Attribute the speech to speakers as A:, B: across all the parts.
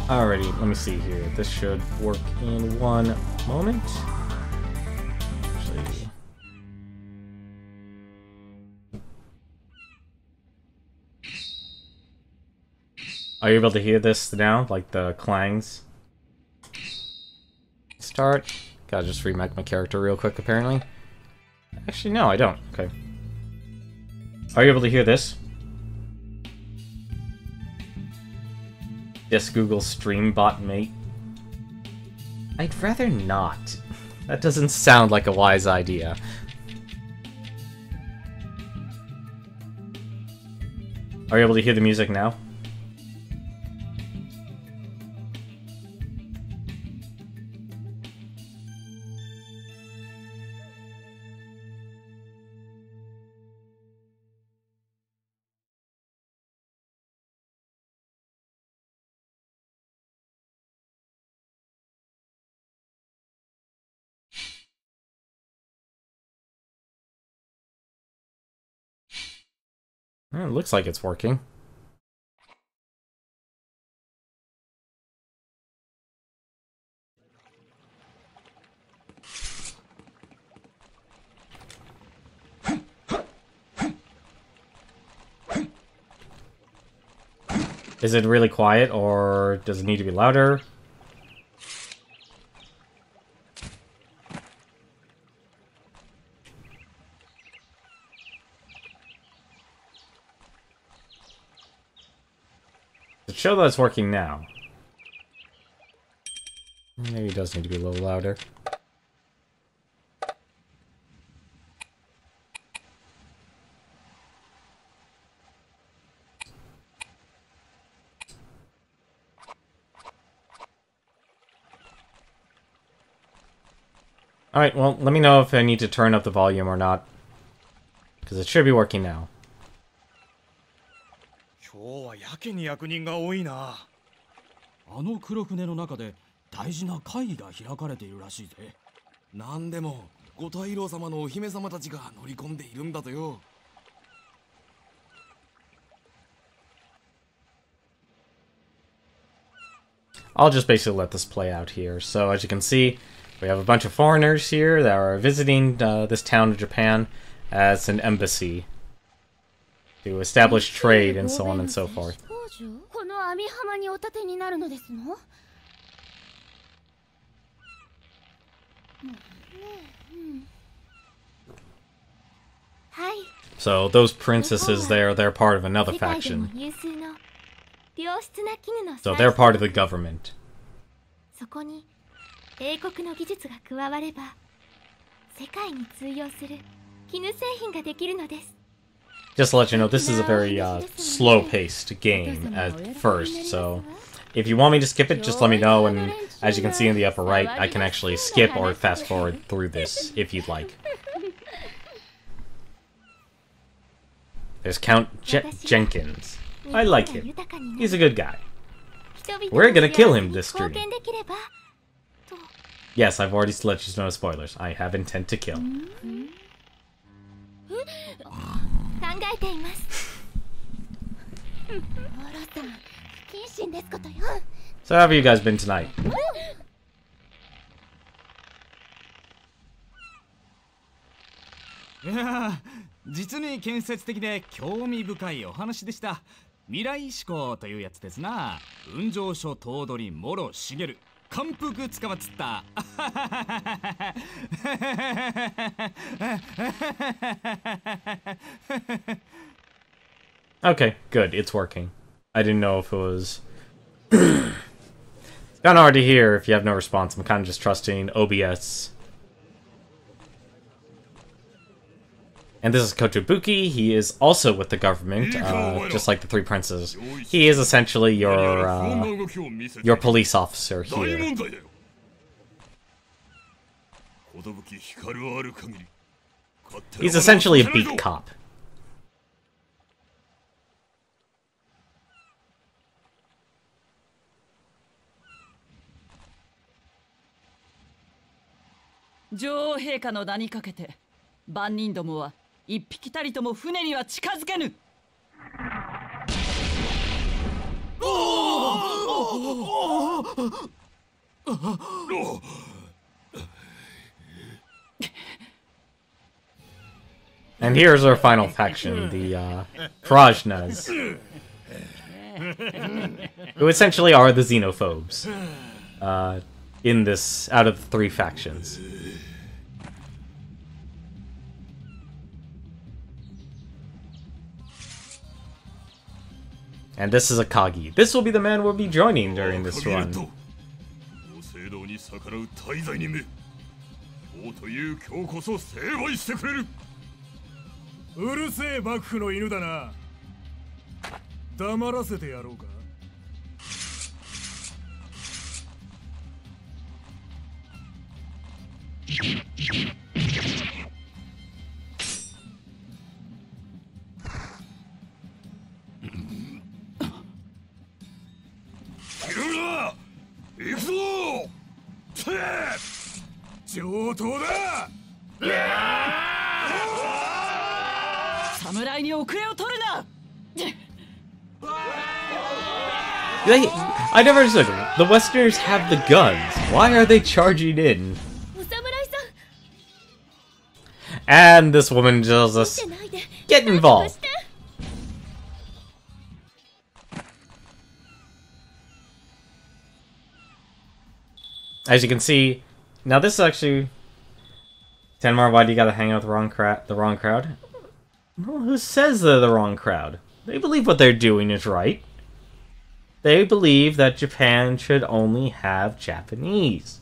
A: Alrighty, let me see here. This should work in one moment. Actually... Are you able to hear this now? Like the clangs? Start. Gotta just remake my character real quick, apparently. Actually, no, I don't. Okay. Are you able to hear this? Yes, Google Stream Bot Mate. I'd rather not. That doesn't sound like a wise idea. Are you able to hear the music now? It looks like it's working. Is it really quiet, or does it need to be louder? It shows that it's working now. Maybe it does need to be a little louder. Alright, well, let me know if I need to turn up the volume or not. Because it should be working now.
B: 今日はやけに役人が多いな。あの黒船の中で大事な会議が開かれているらしいぜ。なんでも五大老様のお姫様たちが乗り込んでいるんだとよ。
A: I'll just basically let this play out here. So as you can see, we have a bunch of foreigners here that are visiting this town of Japan as an embassy to establish trade and so on and so forth. So those princesses there, they're part of another faction. So they're part of the government. Just to let you know, this is a very slow-paced game at first, so if you want me to skip it, just let me know, and as you can see in the upper right, I can actually skip or fast-forward through this, if you'd like. There's Count Jenkins. I like him. He's a good guy. We're gonna kill him this stream. Yes, I've already let you know spoilers. I have intent to kill. So how have you guys been tonight?
B: いや実に建設的で興味深いお話でした。未来志向というやつですな。雲上書頭取諸茂。感服つかまつった。
A: Okay, good. It's working. I didn't know if it was... It's kind of hard to hear if you have no response. I'm kind of just trusting OBS. And this is Kotobuki. He is also with the government, just like the three princes. He is essentially your police officer here. He's essentially a beat cop.
C: 一匹たりとも船には近づけぬ。おお！
A: And here's our final faction, the Prajnas, who essentially are the xenophobes in this, out of the 3 factions. And this is Akagi. This will be the man we'll be joining during this run. I never understood. The Westerners have the guns. Why are they charging in? And this woman tells us, get involved. As you can see, now this is actually... Tenmar, why do you gotta hang out with the wrong crowd? Well, who says they're the wrong crowd? They believe what they're doing is right. They believe that Japan should only have Japanese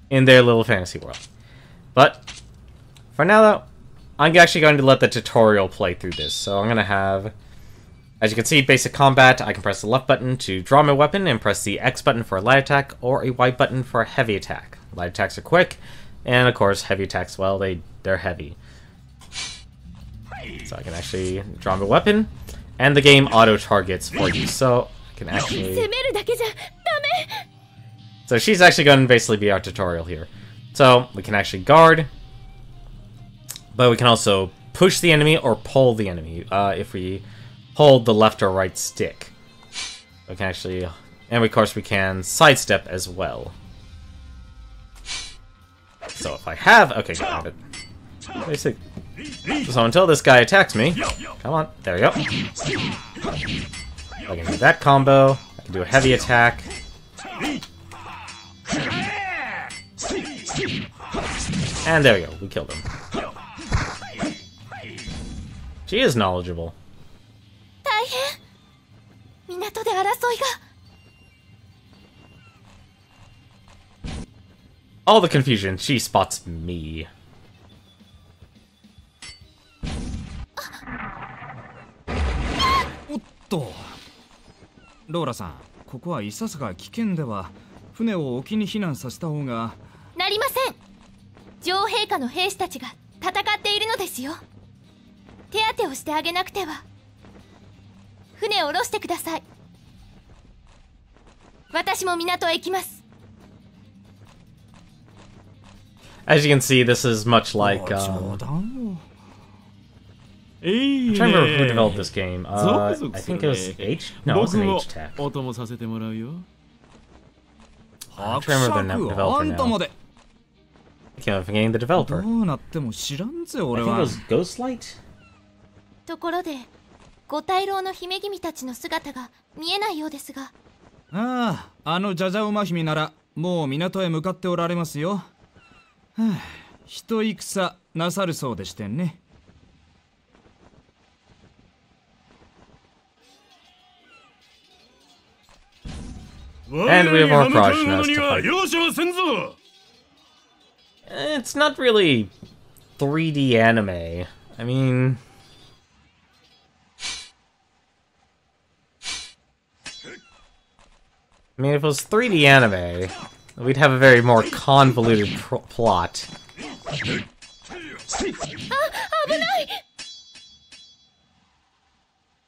A: in their little fantasy world. But for now, though, I'm actually going to let the tutorial play through this. So I'm going to have, as you can see, basic combat. I can press the left button to draw my weapon and press the X button for a light attack or a Y button for a heavy attack. Light attacks are quick, and of course, heavy attacks, well, they're heavy. So I can actually draw my weapon. And the game auto-targets for you, so I can actually... So she's actually going to basically be our tutorial here. So, we can actually guard, but we can also push the enemy or pull the enemy if we hold the left or right stick. We can actually... And of course we can sidestep as well. So if I have... Okay, got it. Basic... So until this guy attacks me, come on, there we go. I can do that combo. I can do a heavy attack. And there we go, we killed him. She is knowledgeable. All the confusion, she spots me.
B: ローラさん、ここはいささか危険では船を沖に避難させた方が
D: なりません。女王陛下の兵士たちが戦っているのですよ。手当てをしてあげなくては。船を下ろしてください。私も港へ行きます。
A: As you can see, this is much like I'm trying to remember who developed this game. I think it was H? No, it wasn't H-Tech. I'm trying to remember the developer now. I can't forget the developer. I think it was Ghostlight?
D: ところで、五大老の姫君たちの姿が見えないようですが。
B: ああ、あのジャジャ馬姫ならもう港へ向かっておられますよ。はあ、一戦なさるそうでしてね。
A: And we have more Prajnas to fight. It's not really 3D anime. I mean... if it was 3D anime, we'd have a very more convoluted plot.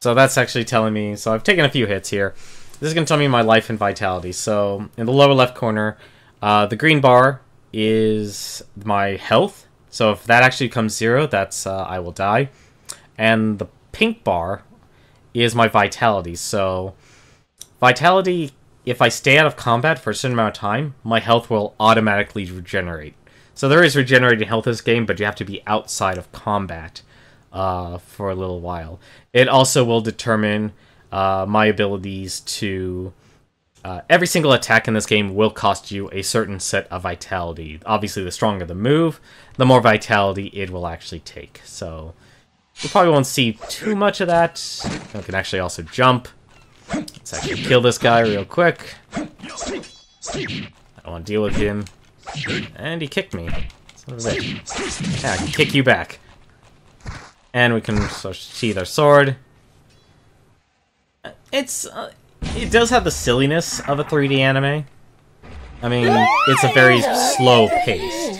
A: So that's actually telling me... So I've taken a few hits here. This is going to tell me my life and vitality. So, in the lower left corner, the green bar is my health. So if that actually becomes 0, that's I will die. And the pink bar is my vitality. So Vitality, if I stay out of combat for a certain amount of time, my health will automatically regenerate. So there is regenerating health in this game, but you have to be outside of combat for a little while. It also will determine my abilities to... every single attack in this game will cost you a certain set of vitality. Obviously, the stronger the move, the more vitality it will actually take. So, you probably won't see too much of that. I can actually also jump. Let's actually kill this guy real quick. I don't want to deal with him. And he kicked me. Son of a bitch. Yeah, I can kick you back. And we can sheathe our sword. It does have the silliness of a 3D anime. I mean, it's a very slow-paced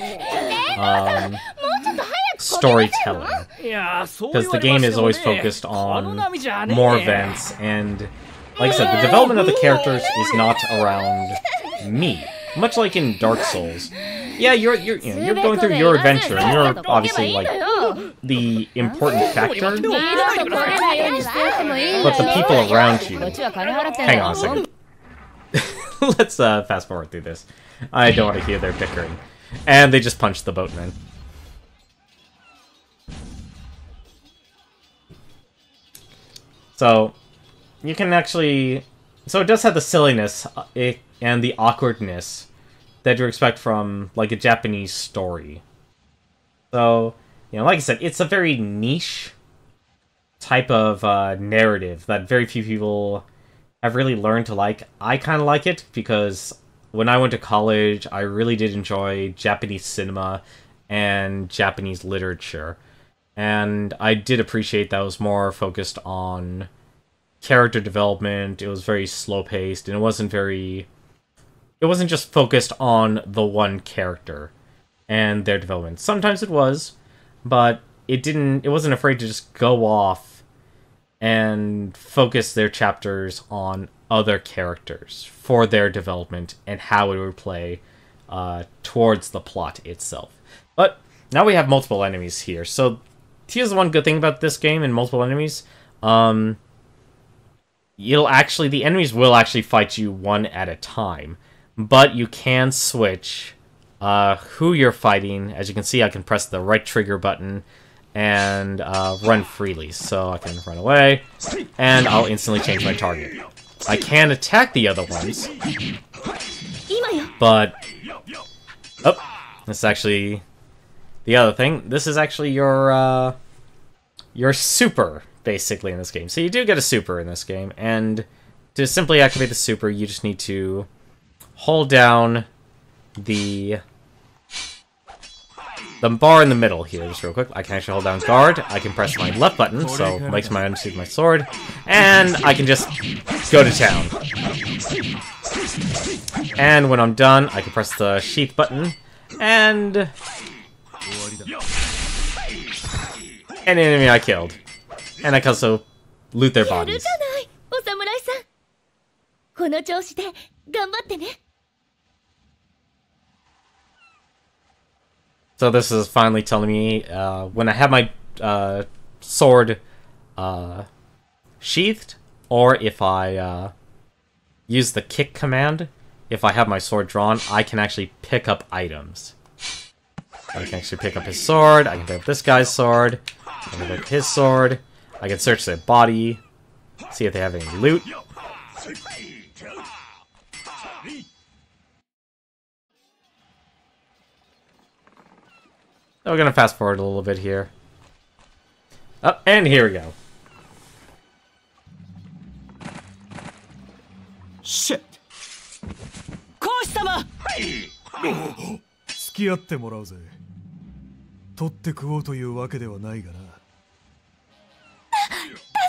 A: storytelling. Because the game is always focused on more events, and like I said, the development of the characters is not around me. Much like in Dark Souls. Yeah, you're going through your adventure, and you're obviously, like, the important factor. But the people around you... Hang on a second. Let's fast forward through this. I don't want to hear their bickering. And they just punched the boatman. So, you can actually... So it does have the silliness and the awkwardness that you expect from, like, a Japanese story. So, you know, like I said, it's a very niche type of narrative that very few people have really learned to like. I kind of like it because when I went to college, I really did enjoy Japanese cinema and Japanese literature. And I did appreciate that it was more focused on character development. It was very slow-paced, and it wasn't just focused on the one character and their development. Sometimes it was, but it wasn't afraid to just go off and focus their chapters on other characters for their development and how it would play towards the plot itself. But now we have multiple enemies here. So here's the one good thing about this game and multiple enemies. The enemies will actually fight you one at a time, but you can switch who you're fighting. As you can see, I can press the right trigger button and run freely. So I can run away, and I'll instantly change my target. I can attack the other ones, but... Oh, this is actually the other thing. This is actually your super, basically, in this game. So you do get a super in this game, and to simply activate the super, you just need to hold down the bar in the middle here, just real quick. I can actually hold down guard. I can press my left button, so it makes my unsheath my sword, and I can just go to town. And when I'm done, I can press the sheath button, and an enemy I killed. And I can also loot their bodies. So this is finally telling me, when I have my sword sheathed, or if I use the kick command, if I have my sword drawn, I can actually pick up items. I can actually pick up his sword, I can pick up this guy's sword, I can pick up his sword, I can search their body, see if they have any loot. So we're gonna fast forward a little bit here. Oh, and here we go.
B: Shit!
C: 講師様
E: 付き合ってもらうぜ。取って食おうというわけではないがな。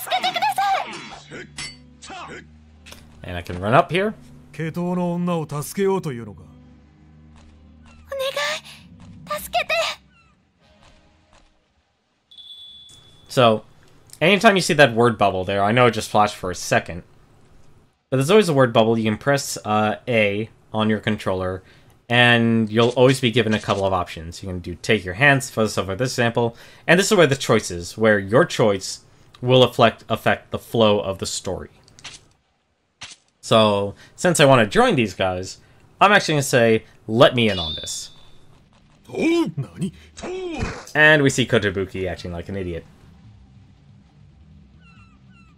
D: 助けてください。
A: And I can run up here.
E: 毛頭の女を助けようというのか。
D: お願い、助けて。
A: So, anytime you see that word bubble there, I know it just flashed for a second, but there's always a word bubble. You can press A on your controller, and you'll always be given a couple of options. You can do take your hands, for this example, and this is where the choice is, where your choice will affect the flow of the story. So, since I want to join these guys, I'm actually going to say, let me in on this. And we see Kotobuki acting like an idiot.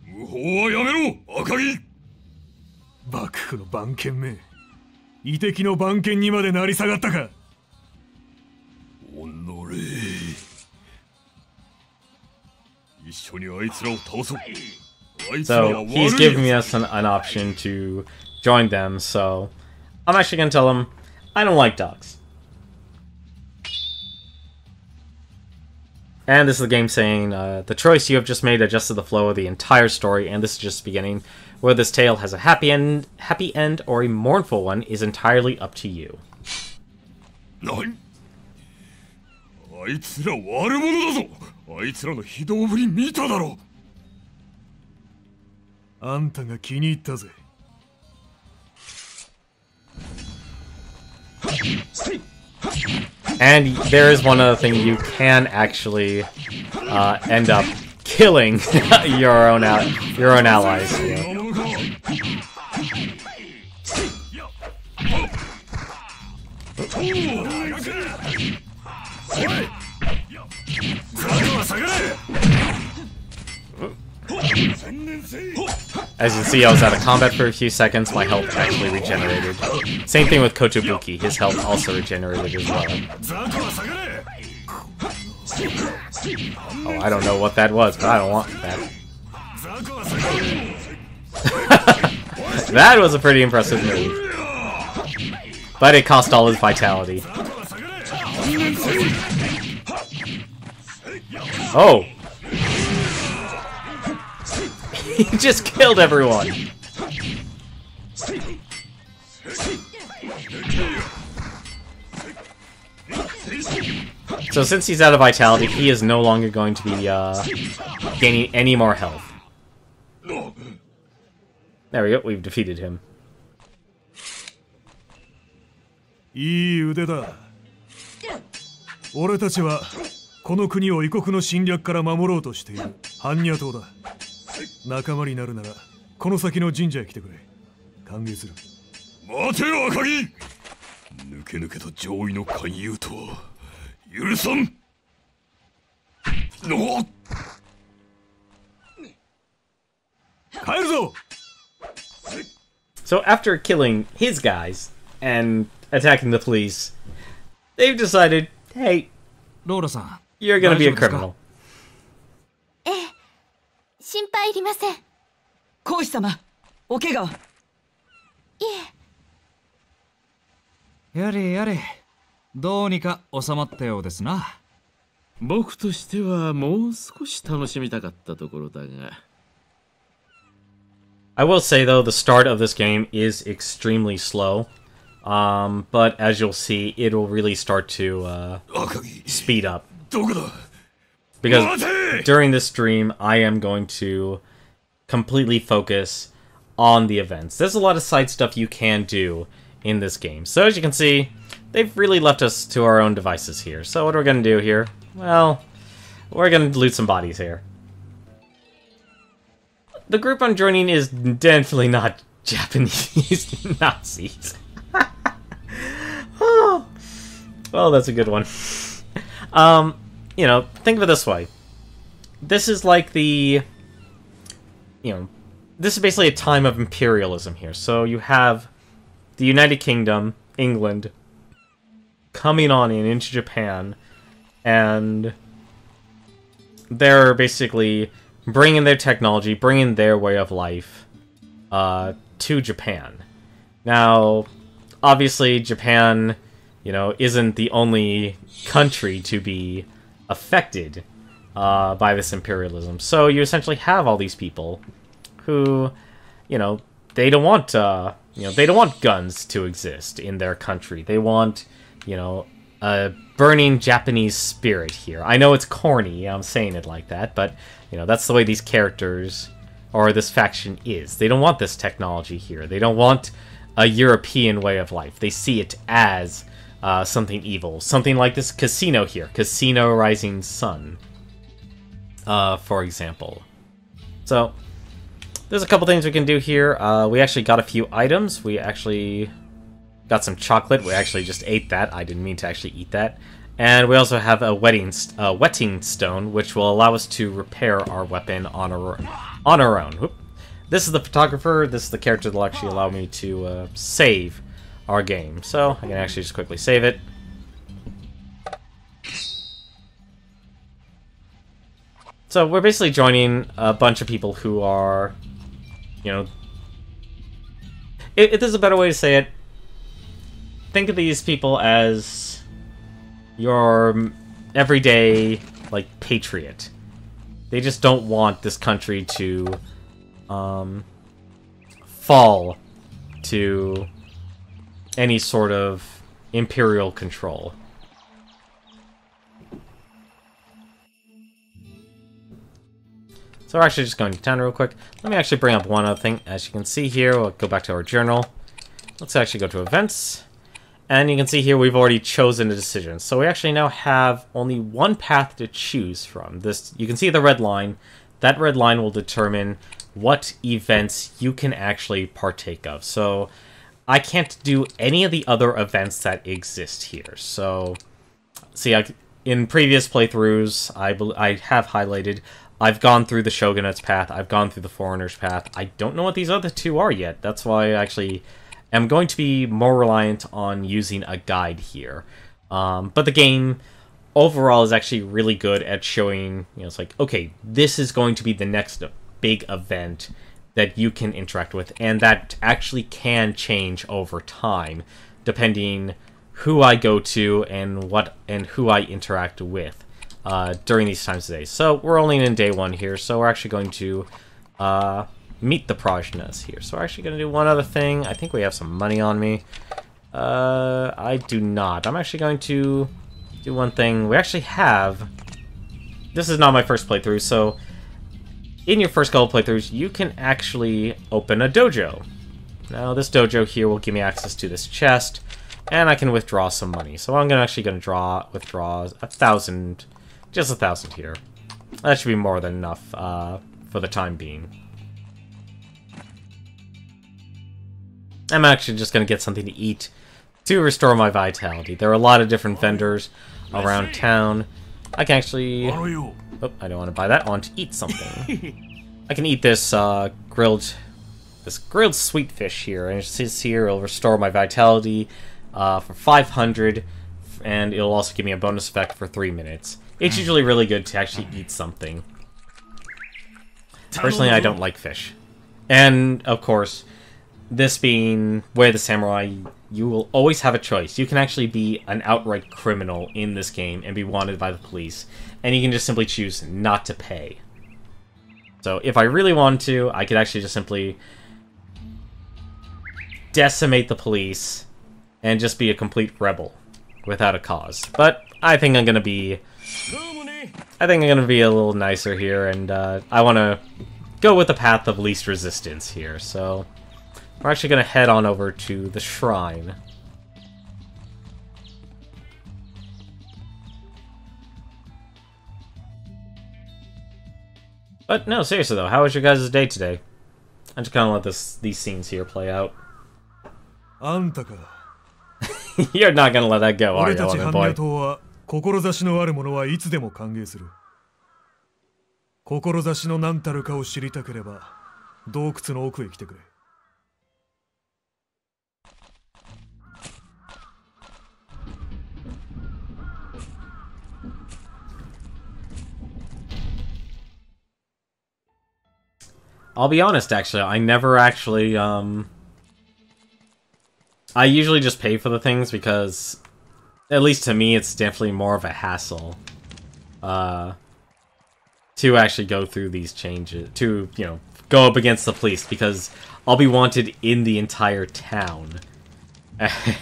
B: 無法はやめろ赤木。
E: 幕府の番犬め、遺敵の番犬にまでなり下がったか。
B: おのれ、一緒にあいつらを倒そう。
A: So he's giving us an option to join them, so I'm actually going to tell him I don't like dogs. And this is the game saying, the choice you have just made adjusted the flow of the entire story, and this is just the beginning. Whether this tale has a happy end or a mournful one is entirely up to you.
B: 何？あいつら悪者だぞ。あいつらの非道ぶり見ただろ。
E: あんたが気に入ったぜ。
A: And there is one other thing, you can actually end up killing your own allies. Here. As you can see, I was out of combat for a few seconds, my health actually regenerated. Same thing with Kotobuki, his health also regenerated as well. Oh, I don't know what that was, but I don't want that. That was a pretty impressive move. But it cost all his vitality. Oh! He just killed everyone! So since he's out of vitality, he is no longer going to be gaining any more health. There we go, we've defeated him.
E: いい腕だ。俺たちはこの国を異国の侵略から守ろうとしている般若党だ。仲間になるならこの先の神社へ来てくれ。歓迎する。
B: 待てよ赤木。抜け抜けと上位の勧誘とは許さん。の。
E: 帰るぞ。
A: So after killing his guys and attacking the police, they've decided, hey,
B: ローラさん、
A: you're gonna be a criminal.
D: ええ、心配いりません。
C: 皇子様、お怪我は？
D: いえ。
F: やれやれ、どうにか収まったようですな。
G: 僕としてはもう少し楽しみたかったところだが。
A: I will say though, the start of this game is extremely slow, but as you'll see, it will really start to speed up. Because during this stream, I am going to completely focus on the events. There's a lot of side stuff you can do in this game. So as you can see, they've really left us to our own devices here. So what are we going to do here? Well, we're going to loot some bodies here. The group I'm joining is definitely not Japanese Nazis. Oh, well, that's a good one. You know, think of it this way. This is like the... You know, this is basically a time of imperialism here. So you have the United Kingdom, England, coming on in into Japan, and they're basically bringing their technology, bringing their way of life to Japan. Now, obviously, Japan, you know, isn't the only country to be affected by this imperialism. So you essentially have all these people who, you know, they don't want, they don't want guns to exist in their country. They want, you know, a burning Japanese spirit here. I know it's corny, I'm saying it like that, but, you know, that's the way these characters, or this faction is. They don't want this technology here. They don't want a European way of life. They see it as something evil. Something like this casino here. Casino Rising Sun, for example. So, there's a couple things we can do here. We actually got a few items. We actually got some chocolate. We actually just ate that. I didn't mean to actually eat that. And we also have a wetting stone, which will allow us to repair our weapon on our own. Whoop. This is the photographer. This is the character that will actually allow me to save our game. So I can actually just quickly save it. So we're basically joining a bunch of people who are, you know, if there's a better way to say it, think of these people as your everyday, like, patriot. They just don't want this country to fall to any sort of imperial control. So we're actually just going to town real quick. Let me actually bring up one other thing. As you can see here, we'll go back to our journal. Let's actually go to events. And you can see here we've already chosen a decision. So we actually now have only one path to choose from. This, you can see the red line. That red line will determine what events you can actually partake of. So I can't do any of the other events that exist here. So, see, in previous playthroughs, I have highlighted, I've gone through the Shogunate's path, I've gone through the Foreigner's path. I don't know what these other two are yet. That's why I actually am going to be more reliant on using a guide here. But the game overall is actually really good at showing, you know, it's like, okay, this is going to be the next big event that you can interact with, and that actually can change over time, depending who I go to and who I interact with during these times today. So we're only in day one here, so we're actually going to meet the Prajnas here. So we're actually going to do one other thing. I think we have some money on me. I do not. I'm actually going to do one thing. We actually have... This is not my first playthrough, so in your first couple playthroughs, you can actually open a dojo. Now, this dojo here will give me access to this chest, and I can withdraw some money. So I'm actually going to withdraw 1,000, just 1,000 here. That should be more than enough for the time being. I'm actually just going to get something to eat to restore my vitality. There are a lot of different vendors around town. I can actually... Oh, I don't want to buy that. I want to eat something. I can eat this grilled sweet fish here, and it says here it'll restore my vitality for 500, and it'll also give me a bonus effect for 3 minutes. It's usually really good to actually eat something. Personally, I don't like fish. And, of course, this being Way of the Samurai, you will always have a choice. You can actually be an outright criminal in this game and be wanted by the police, and you can just simply choose not to pay. So if I really wanted to, I could actually just simply decimate the police and just be a complete rebel without a cause. But I think I'm gonna be a little nicer here, and I want to go with the path of least resistance here. So we're actually gonna head on over to the shrine. But no, seriously though, how was your guys' day today? I'm just gonna let these scenes here play out. You're not gonna let that go, are you, Element Boy?
E: 志のある者はいつでも歓迎する。志の何たるかを知りたければ、洞窟の奥へ来てくれ。
A: I'll be honest, actually, I never actually, I usually just pay for the things because, at least to me, it's definitely more of a hassle, to actually go through these changes, to, you know, go up against the police, because I'll be wanted in the entire town,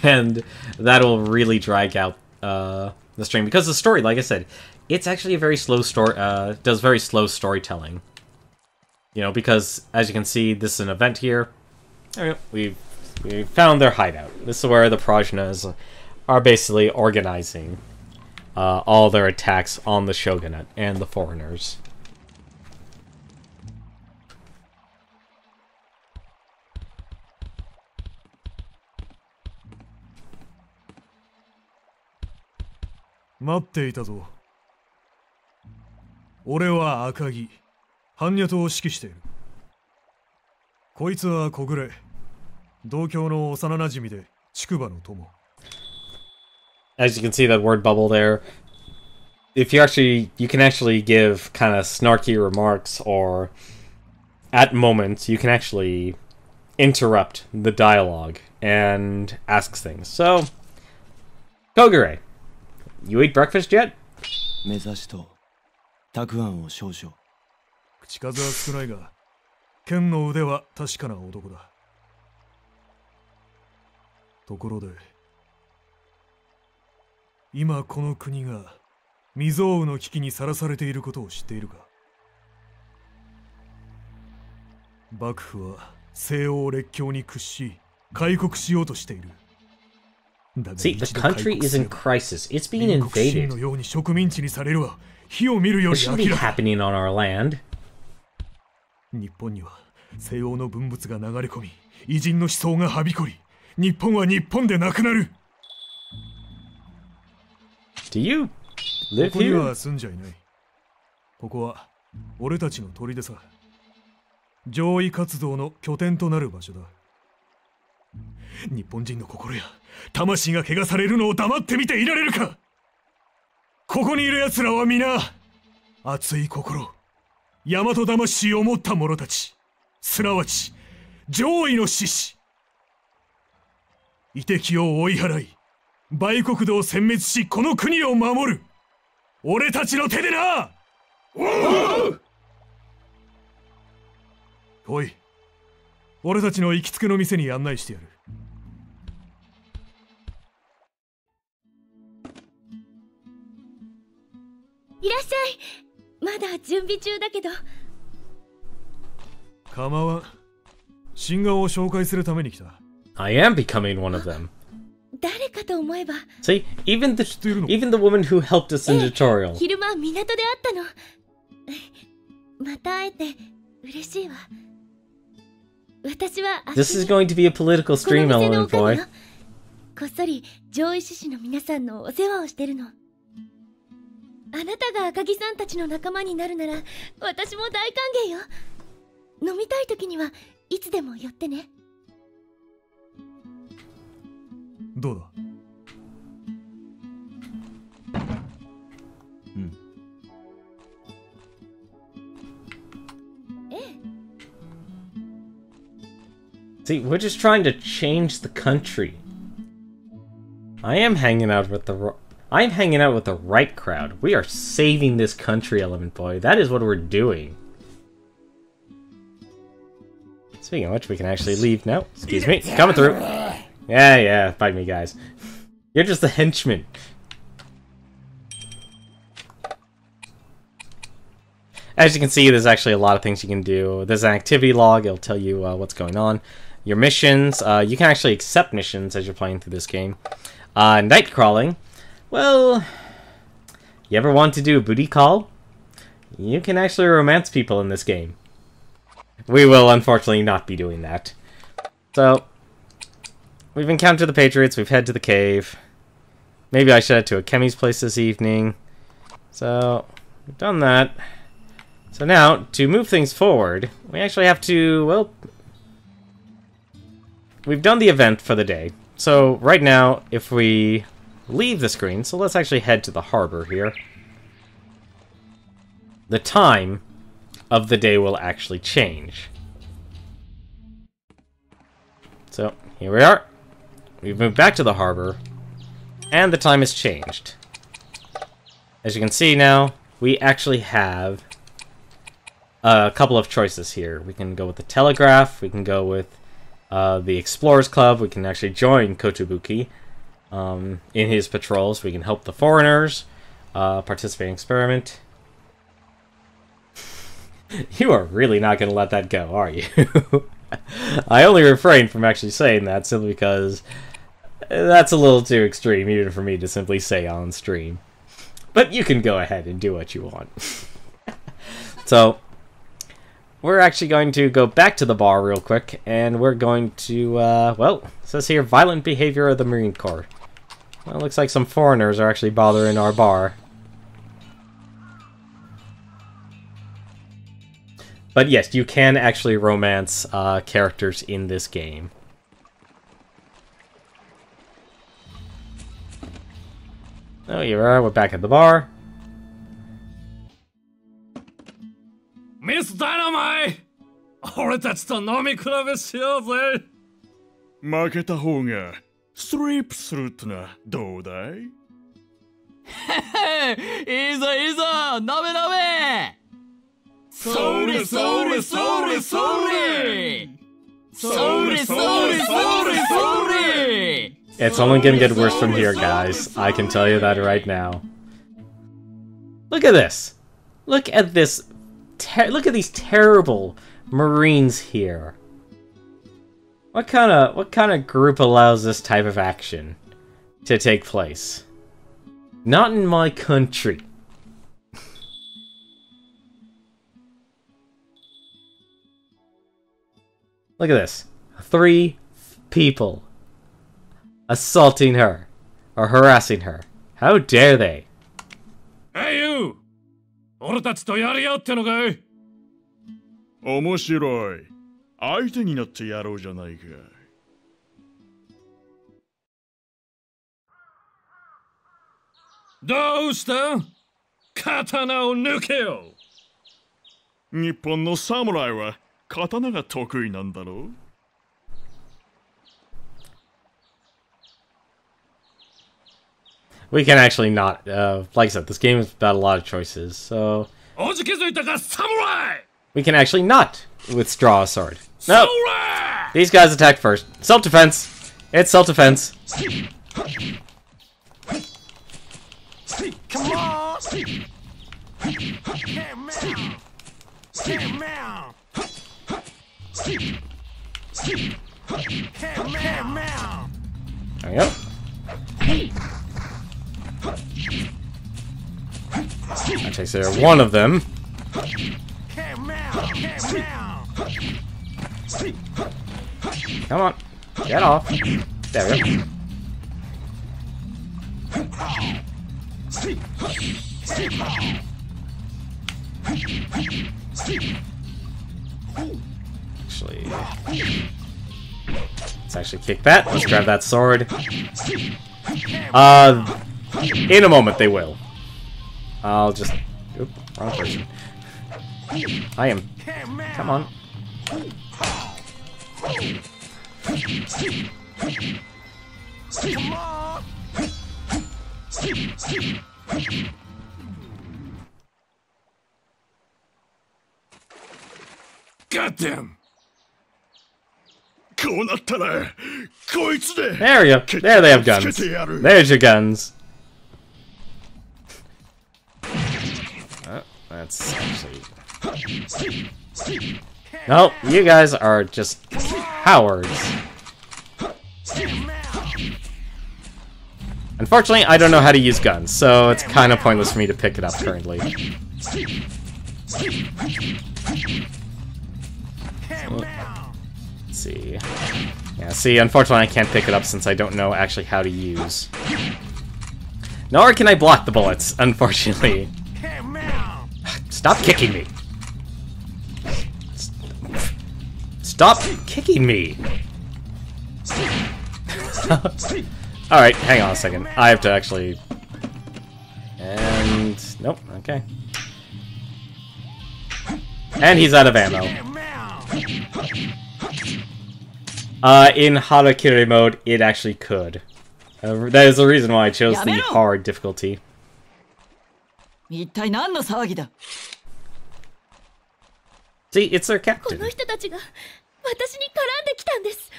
A: and that'll really drag out, the stream, because the story, like I said, it's actually a very slow story, does very slow storytelling. You know, because, as you can see, this is an event here. We've found their hideout. This is where the Prajnas are basically organizing all their attacks on the Shogunate and the foreigners.
E: 待っていたぞ。俺は赤木、般若党を指揮している。こいつは小暮、同郷の幼馴染で竹馬の友。
A: As you can see that word bubble there, if you can actually give kind of snarky remarks, or at moments you can actually interrupt the dialogue and ask things. So, Kogure, you ate breakfast yet?
B: 目指しとたくあんを少々。
E: 口数は少ないが、剣の腕は確かな男だ。ところで、今この国が未曾有の危機にさらされていることを知っているか？幕府は西欧列強に屈し開国しようとしている。
A: See, the country is in crisis. It's being invaded.
E: のように植民地にされるわ。火を見るよ
A: This
E: り
A: shouldn't be
E: 明らか。
A: happening on our land.
E: 日本には西欧の文物が流れ込み、偉人の思想がはびこり、日本は日本でなくなる。
A: Do you live
E: ここに
A: here?
E: は住んじゃいない。ここは俺たちの砦でさ。上位活動の拠点となる場所だ。日本人の心や魂が汚されるのを黙って見ていられるか。ここにいる奴らは皆熱い心、大和魂を持った者たち、すなわち上位の志士。異敵を追い払い、売国土を殲滅し、この国を守る俺たちの手でな。おい、俺たちの行きつけの店に案内してやる。
D: いらっしゃい。まだ準備中だけど。
E: 構わん。新顔を紹介するために来た。
A: I am becoming one of them.
D: 誰かと思えば。
A: See, even the woman who helped us in the tutorial.
D: 昼間港で会ったの。また会えて嬉しいわ。私は
A: This is going to be a political stream, Element Boy.
D: こっそり上位志士の皆さんのお世話をしてるの。あなたが赤木さんたちの仲間になるなら私も大歓迎よ。飲みたい時にはいつでも寄ってね。
E: どうだ？
B: うん。
D: ええ。
A: See, we're just trying to change the country. I'm hanging out with the right crowd. We are saving this country, Element Boy. That is what we're doing. Speaking of which, we can actually leave now. Excuse me. Coming through. Yeah, fight me, guys. You're just the henchman. As you can see, there's actually a lot of things you can do. There's an activity log. It'll tell you what's going on. Your missions. You can actually accept missions as you're playing through this game. Night crawling. Well, you ever want to do a booty call? You can actually romance people in this game. We will unfortunately not be doing that. So, we've encountered the Patriots, we've headed to the cave. Maybe I should head to a Kemi's place this evening. So, we've done that. So now, to move things forward, we actually have to, well... We've done the event for the day. So, right now, if we leave the screen, so let's actually head to the harbor here. The time of the day will actually change. So, here we are. We've moved back to the harbor, and the time has changed. As you can see now, we actually have a couple of choices here. We can go with the Telegraph, we can go with the Explorers Club, we can actually join Kotobuki in his patrols, we can help the foreigners, participate in experiment. You are really not going to let that go, are you? I only refrain from actually saying that simply because that's a little too extreme even for me to simply say on stream. But you can go ahead and do what you want. So, we're actually going to go back to the bar real quick, and we're going to, well, it says here, violent behavior of the Marine Corps. Well, it looks like some foreigners are actually bothering our bar. But yes, you can actually romance characters in this game. Oh, you are. We're back at the bar.
B: Miss Dynamite! 俺たちと飲み比べしようぜ。
E: 負けた方がストリップするってのはどうだい？
B: いいぞいいぞ、飲め飲め。それそれそれそれ。それそれそれそれ。
A: It's only gonna get worse from here, guys. I can tell you that right now. Look at this. Look at this. Look at these terrible Marines here. What kind of group allows this type of action to take place? Not in my country. Look at this. 3 people assaulting her or harassing her. How dare they?
B: Hey you! 俺たちとやり合ってのかい？
E: 面白い。相手になってやろうじゃないか。
B: どうした？刀を抜けよ。
E: 日本の侍は刀が得意なんだろう。
A: We can actually not, like I said, this game is about a lot of choices, so... We can actually not withdraw a sword. No! These guys attacked first. Self-defense! It's self-defense.
B: Come on!
A: There we go. That takes care of one of them. Come on. Get off. There we go. Let's actually kick that. Let's grab that sword. In a moment they will. I'll just... Oop, wrong person. I am... Come on.
B: Goddamn!
A: There we go. There they have guns. There's your guns. That's actually... No, you guys are just cowards. Unfortunately, I don't know how to use guns, so it's kind of pointless for me to pick it up currently. Let's see. Yeah, see, unfortunately I can't pick it up since I don't know actually how to use. Nor can I block the bullets, unfortunately. Stop kicking me! Stop kicking me! Alright, hang on a second. I have to actually... And... Nope, okay. And he's out of ammo. In Harakiri mode, it actually could. That is the reason why I chose the hard difficulty. See, it's their captain.
D: この人たちが私に絡んできたんです。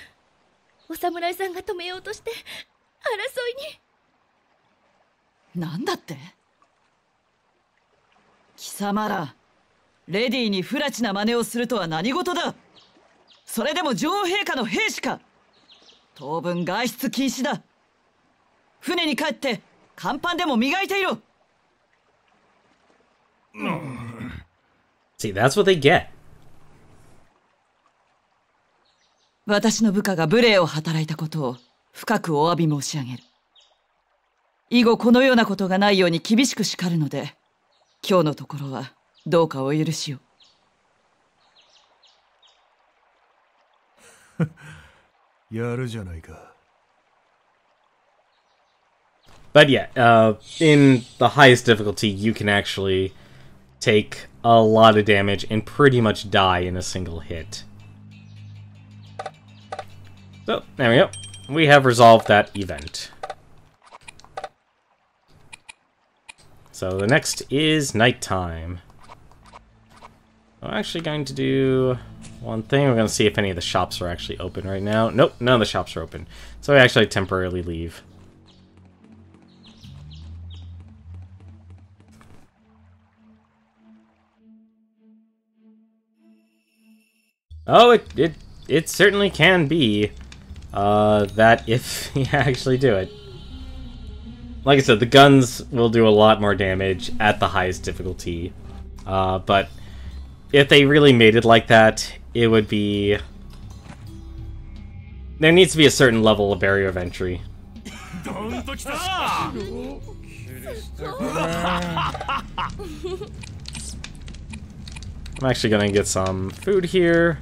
D: お侍さんが止めようとして争いに。なんだって？貴様ら、レディーに不埒な真似をするとは何事だ。それでも女王陛下の兵士か。当分外出禁止だ。船に帰って甲板でも磨いていろ。
A: See, that's what they get.
C: 私の部下が無礼を働いたことを深くお詫び申し上げる。以後このようなことがないように厳しく叱るので、今日のところはどうかお許しを。
E: やるじゃないか。
A: But yeah, in the highest difficulty, you can actually take a lot of damage and pretty much die in a single hit. So, there we go. We have resolved that event. So the next is nighttime. I'm actually going to do one thing. We're going to see if any of the shops are actually open right now. Nope, none of the shops are open. So we actually temporarily leave. Oh, it certainly can be that if you actually do it. Like I said, the guns will do a lot more damage at the highest difficulty. But if they really made it like that, it would be... There needs to be a certain level of barrier of entry. I'm actually gonna get some food here.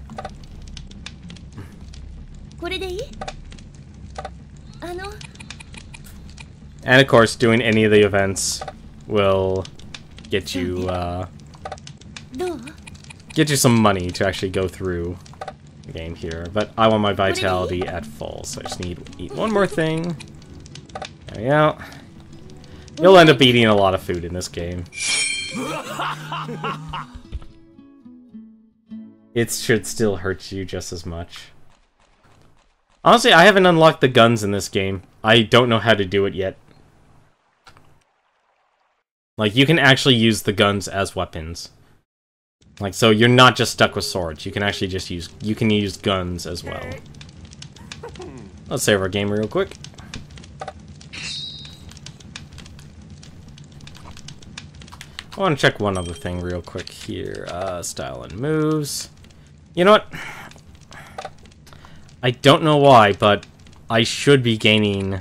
A: And of course, doing any of the events will get you some money to actually go through the game here. But I want my vitality at full, so I just need to eat one more thing. There we go. You'll end up eating a lot of food in this game. It should still hurt you just as much. Honestly, I haven't unlocked the guns in this game. I don't know how to do it yet. Like, you can actually use the guns as weapons. Like, so you're not just stuck with swords. You can actually just use... You can use guns as well. Let's save our game real quick. I want to check one other thing real quick here. Style and moves. You know what? I don't know why, but I should be gaining...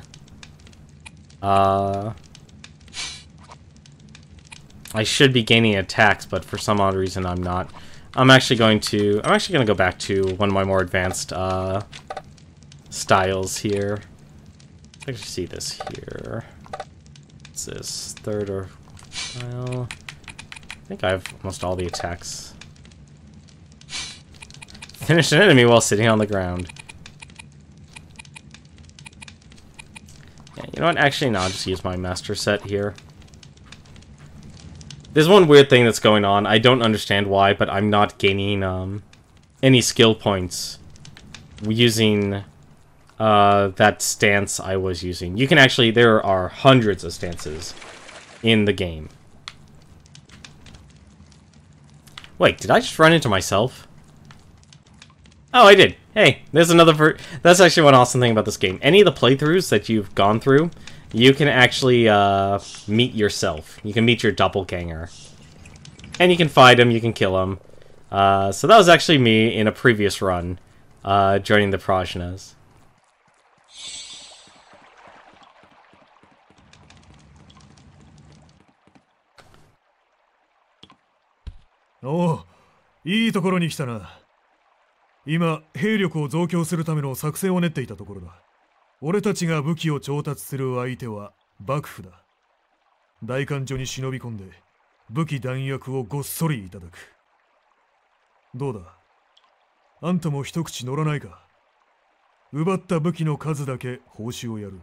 A: I should be gaining attacks, but for some odd reason I'm not. I'm actually going to go back to one of my more advanced styles here. I can see this here. What's this? Third or style? I think I have almost all the attacks. Finish an enemy while sitting on the ground. Yeah, you know what? Actually, no, I'll just use my master set here. There's one weird thing that's going on. I don't understand why, but I'm not gaining any skill points using that stance I was using. You can actually... There are hundreds of stances in the game. Wait, did I just run into myself? Oh, I did. Hey, there's another... That's actually one awesome thing about this game. Any of the playthroughs that you've gone through, you can actually meet yourself. You can meet your doppelganger. And you can fight him, you can kill him. So that was actually me in a previous run, joining the Prajnas.
E: Oh, いいところに来たな。今、兵力を増強するための作戦を練っていたところだ。俺たちが武器を調達する相手は幕府だ。代官所に忍び込んで武器弾薬をごっそりいただく。どうだ、あんたも一口乗らないか。奪った武器の数だけ報酬をやる。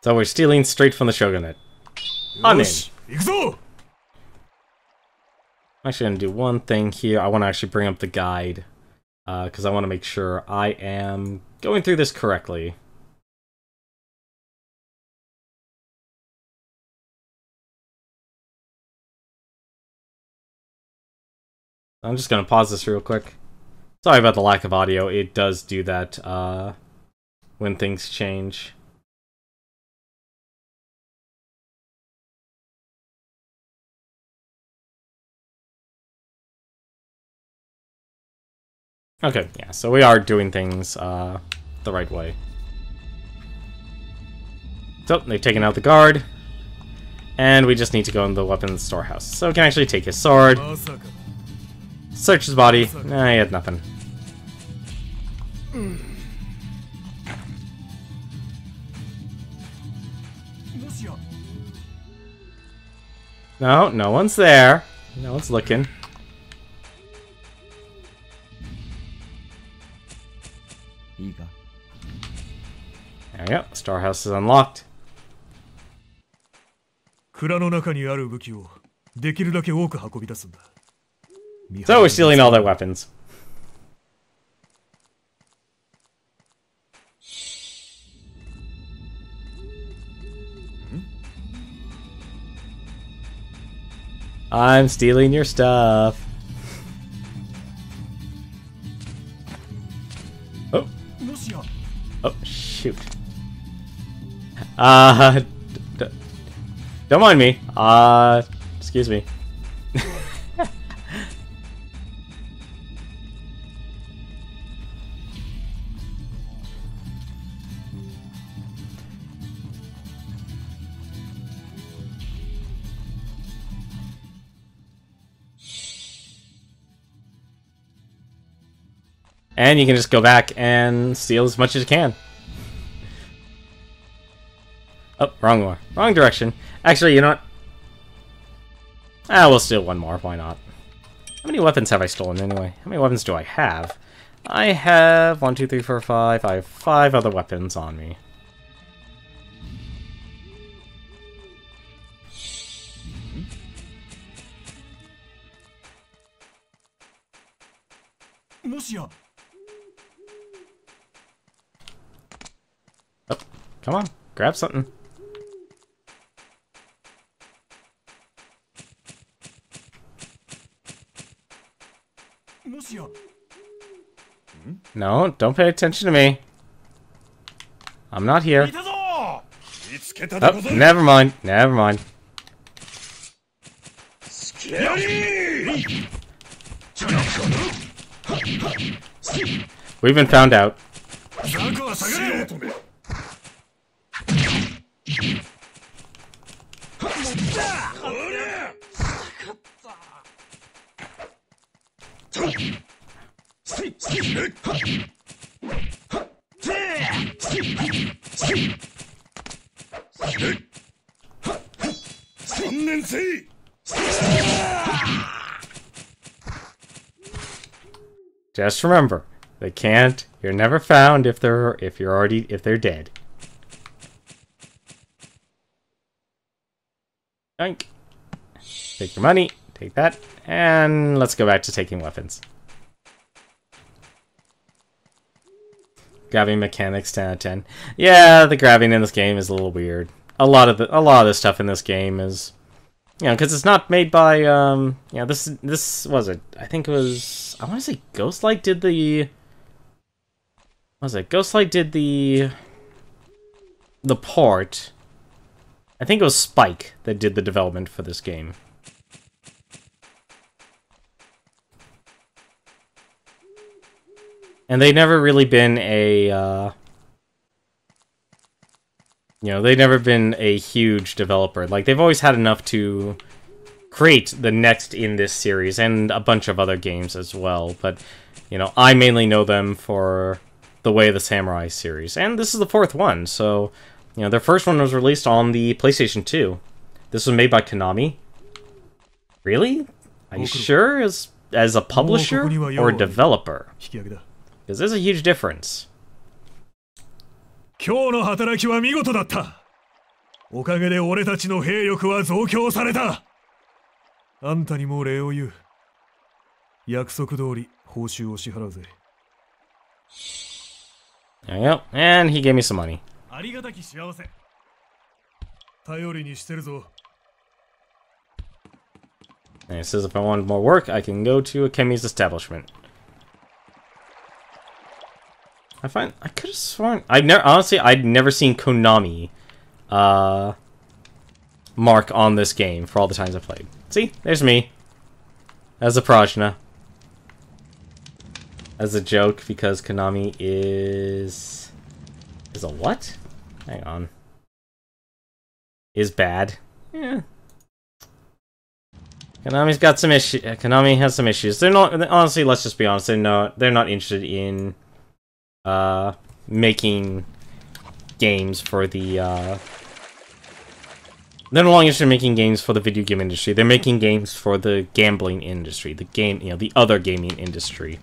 A: So we're stealing straight from the shogunate. I'm in.
E: 行くぞ!
A: I'm actually going to do one thing here. I want to actually bring up the guide, because I want to make sure I am going through this correctly. I'm just going to pause this real quick. Sorry about the lack of audio. It does do that when things change. Okay, yeah, so we are doing things the right way. So, they've taken out the guard. And we just need to go in the weapons storehouse. So we can actually take his sword. Search his body. Nah, he had nothing. No, no one's there. No one's looking. There we go. Storehouse is unlocked.
E: 蔵の中にある武器をできるだけ多く運び出すんだ。
A: So we're stealing all their weapons. I'm stealing your stuff. Oh. Oh, shoot. Don't mind me. Excuse me. And you can just go back and steal as much as you can. Oh, wrong one. Wrong direction. Actually, you know what? We'll steal one more. Why not? How many weapons have I stolen anyway? How many weapons do I have? I have 1, 2, 3, 4, 5. I have 5 other weapons on me. Oh, come on. Grab something. No, don't pay attention to me. I'm not here. Oh, never mind. Never mind. We've been found out. Just remember, they can't. You're never found if they're dead. Yoink. Take your money. Take that, and let's go back to taking weapons. Grabbing mechanics 10 out of 10. Yeah, the grabbing in this game is a little weird. A lot of the stuff in this game is, you know, because it's not made by you know, this was it. I think it was, I want to say Ghostlight did the, what was it? Ghostlight did the port. I think it was Spike that did the development for this game. And they've never really been a, you know, they've never been a huge developer. Like, they've always had enough to create the next in this series, and a bunch of other games as well. But, you know, I mainly know them for the Way of the Samurai series. And this is the 4th one, so, you know, their first one was released on the PlayStation 2. This was made by Konami. Really? Are you sure? As a publisher or a developer? Because there's a huge difference.
E: 今日の働きは見事だった。おかげで俺たちの兵力は増強された。あんたにも礼を言う。約束通り報酬を支払うぜ。
A: There you go. And he gave me some money.
E: ありがたき幸せ。頼りにしてるぞ。
A: And it says if I wanted more work, I can go to Akemi's establishment. I could have sworn honestly I'd never seen Konami mark on this game for all the times I played. See, there's me as a Prajna. As a joke, because Konami is a what? Hang on. is bad. Yeah. Konami's got some issues. Konami has some issues. They're not, honestly, let's just be honest, they're not interested in making games for the they're no longer interested in making games for the video game industry. They're making games for the gambling industry, the other gaming industry.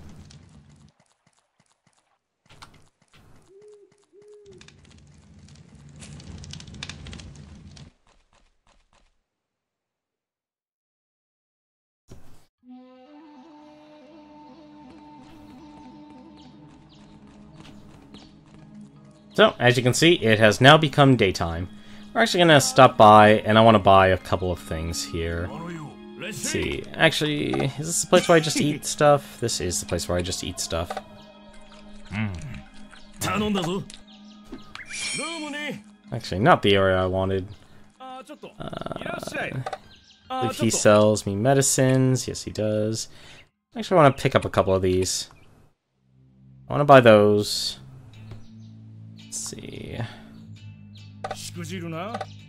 A: So, as you can see, it has now become daytime. We're actually gonna stop by, and I want to buy a couple of things here. Let's see. Actually, is this the place where I just eat stuff? This is the place where I just eat stuff. Actually, not the area I wanted. He sells me medicines. Yes, he does. Actually, I want to pick up a couple of these. I want to buy those. Let's see.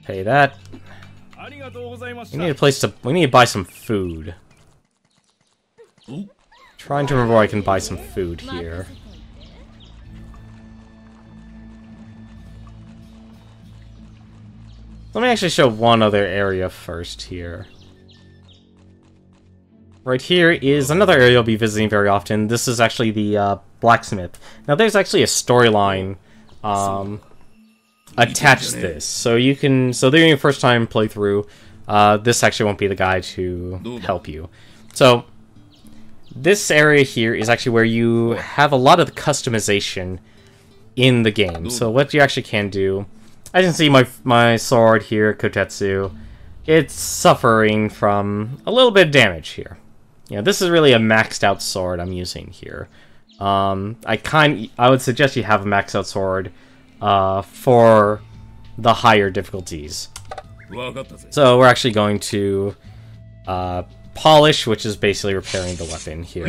A: Pay that. We need a place to. We need to buy some food. Trying to remember where I can buy some food here. Let me actually show one other area first here. Right here is another area I'll be visiting very often. This is actually the blacksmith. Now there's actually a storyline attached to this. So you can, so during your first time playthrough, this actually won't be the guide to help you. So this area here is actually where you have a lot of the customization in the game. So what you actually can do, as you can see, my sword here, Kotetsu, it's suffering from a little bit of damage here. Yeah, this is really a maxed out sword I'm using here. I would suggest you have a maxed out sword for the higher difficulties. So we're actually going to polish, which is basically repairing the weapon here.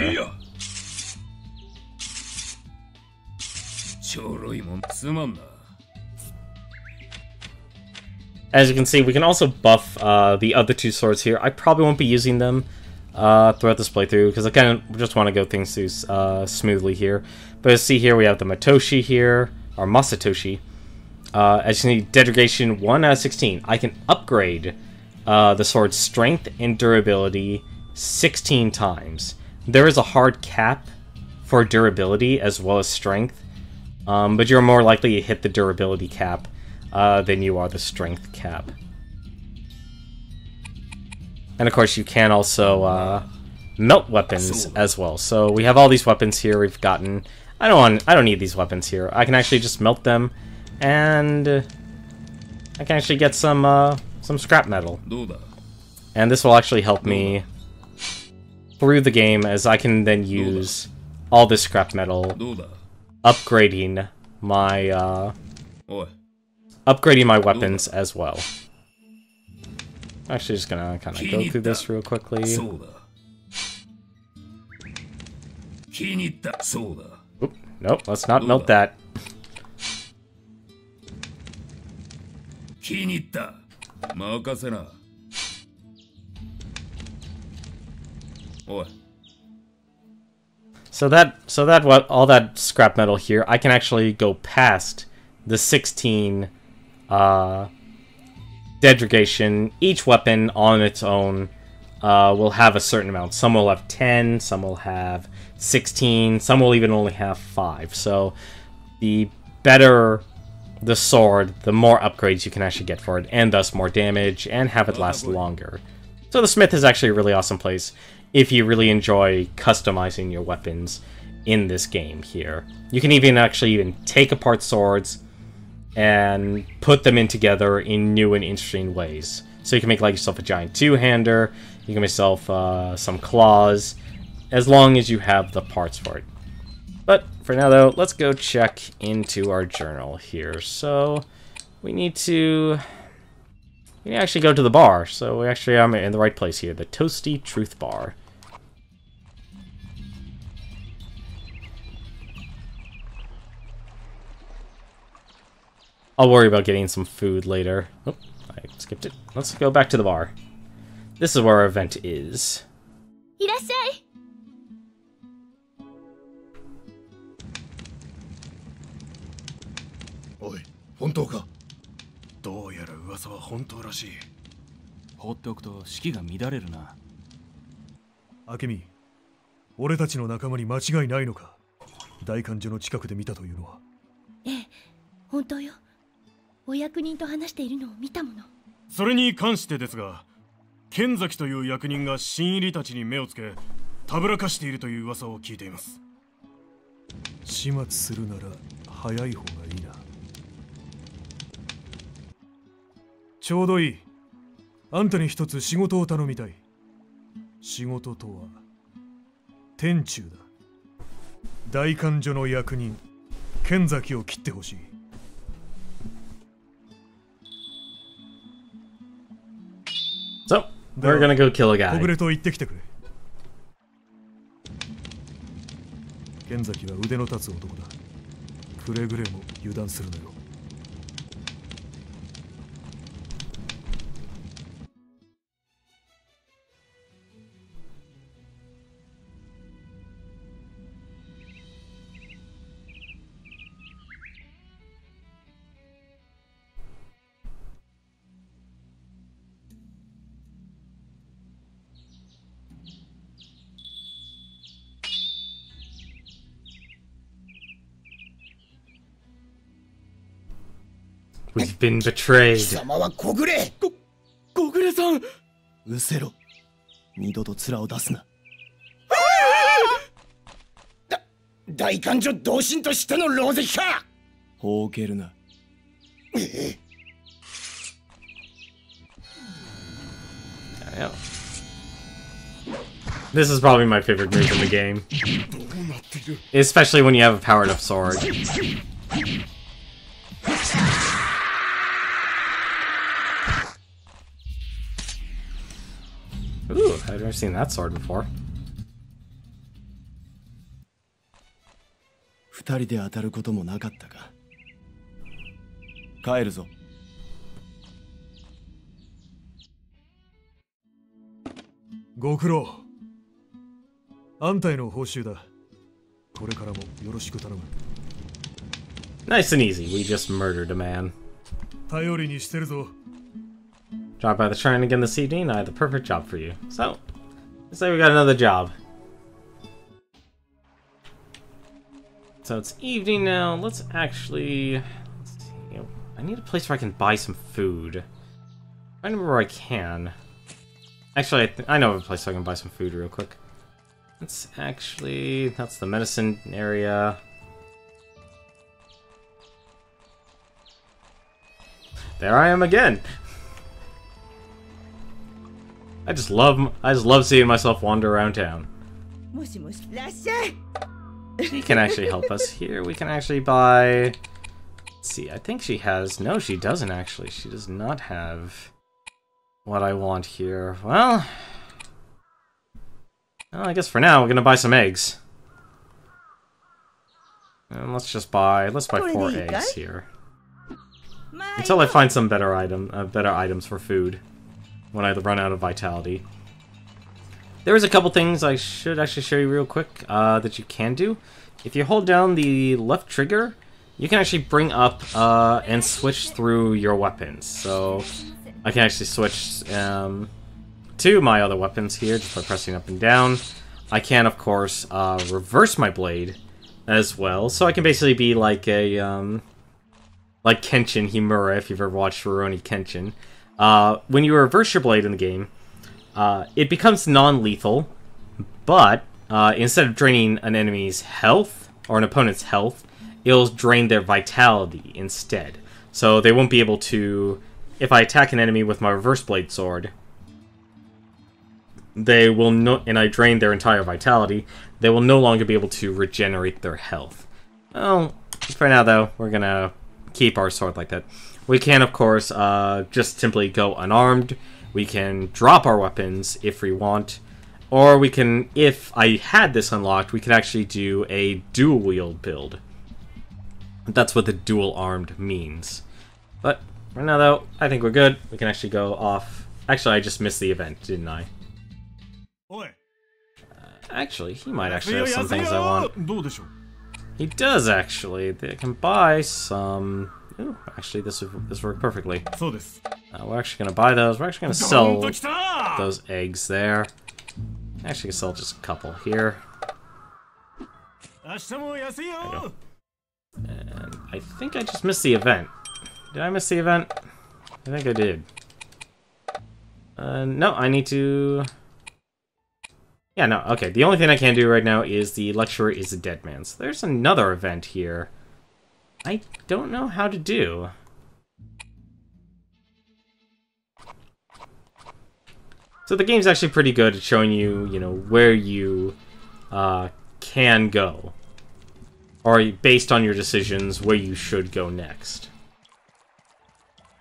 A: As you can see, we can also buff the other two swords here. I probably won't be using them throughout this playthrough, because I kind of just want to go things through smoothly here. But as you see here, we have the Matoshi here, or Masatoshi. As you see, degradation 1 out of 16. I can upgrade the sword's strength and durability 16 times. There is a hard cap for durability as well as strength, but you're more likely to hit the durability cap than you are the strength cap. And of course, you can also melt weapons as well. So we have all these weapons here we've gotten. I don't need these weapons here. I can actually just melt them, and I can actually get some scrap metal. And this will actually help me through the game, as I can then use all this scrap metal upgrading my weapons as well. Actually, just gonna kind of go through this real quickly. Oop, nope, let's not melt that. So that what all that scrap metal here, I can actually go past the 16 degradation. Each weapon on its own will have a certain amount. Some will have 10, some will have 16, some will even only have 5. So the better the sword, the more upgrades you can actually get for it, and thus more damage, and have it last longer. So the smith is actually a really awesome place if you really enjoy customizing your weapons in this game here. You can even take apart swords and put them in together in new and interesting ways. So you can make like yourself a giant two-hander, you can make yourself some claws, as long as you have the parts for it. But for now though, let's go check into our journal here. So we need to actually go to the bar. So we actually are in the right place here, the Toasty Truth Bar. I'll worry about getting some food later. Oh, I I skipped it. Let's go back to the bar. This is where our event is.
D: いらっしゃい。
E: おい、本当か？どうやら噂は本当らしい。
B: 放っておくと士気が乱れるな。
E: 明美、俺たちの仲間に間違いないのか？大官所の近くで見たというのは。
D: ええ、本当よ。お役人と話しているのを見たもの。
E: それに関してですが、剣崎という役人が新入りたちに目をつけ、たぶらかしているという噂を聞いています。始末するなら早い方がいいな。ちょうどいい。あんたに一つ仕事を頼みたい。仕事とは天中だ。大官所の役人剣崎を切ってほしい。
A: So, we're gonna go kill a
E: 小
A: guy.
E: 暮と言ってきてくれ。剣崎は腕の立つ男だ。くれぐれも油断するなよ。
A: We've been betrayed.
H: 貴様は小暮。
B: 小暮さん。
H: 失せろ。二度と面を出すな。大官所同心としての狼藉か。ほうけるな。
A: Yeah. This is probably my favorite move in the game. Especially when you have a powered up sword. Ooh, I've never seen that sword before.
H: 二人で当たることもなかったか。帰るぞ。
E: ご苦労。あんたへの報酬だ。これからもよろしく頼む。
A: Nice and easy, we just murdered a man.
E: 頼りにしてるぞ。
A: Drop by the shrine again this evening, I have the perfect job for you. So, looks like we got another job. So it's evening now, let's actually... Let's see, I need a place where I can buy some food. I know where I can. Actually, I know of a place where I can buy some food real quick. Let's actually... That's the medicine area. There I am again! I just love seeing myself wander around town. She can actually help us here. We can actually buy... Let's see, I think she has... No, she doesn't actually. She does not have what I want here. Well, I guess for now we're gonna buy some eggs. And let's buy 4 eggs here. Until I find some better items for food. When I run out of vitality. There is a couple things I should actually show you real quick that you can do. If you hold down the left trigger, you can actually bring up and switch through your weapons. So I can actually switch to my other weapons here just by pressing up and down. I can, of course, reverse my blade as well. So I can basically be like a like Kenshin Himura, if you've ever watched Rurouni Kenshin. When you reverse your blade in the game, it becomes non-lethal, but instead of draining an enemy's health, or an opponent's health, it'll drain their vitality instead. So they won't be able to... If I attack an enemy with my reverse blade sword, they will and I drain their entire vitality, they will no longer be able to regenerate their health. Well, for now though, we're gonna keep our sword like that. We can, of course, just simply go unarmed. We can drop our weapons if we want. Or we can, if I had this unlocked, we could actually do a dual-wield build. That's what the dual-armed means. But For now, though, I think we're good. We can actually go off. Actually, I just missed the event, didn't I? Actually, he might actually have some things I want. He does, actually. They can buy some... Ooh, actually, this worked perfectly. We're actually going to buy those. We're actually going to sell those eggs there. Actually, can sell just a couple here. There you go. And I think I just missed the event. Did I miss the event? I think I did. No, I need to... Yeah, no, okay. The only thing I can do right now is the lecturer is a dead man. So there's another event here. I don't know how to do. So the game's actually pretty good at showing you, you know, where you can go. Or based on your decisions, where you should go next.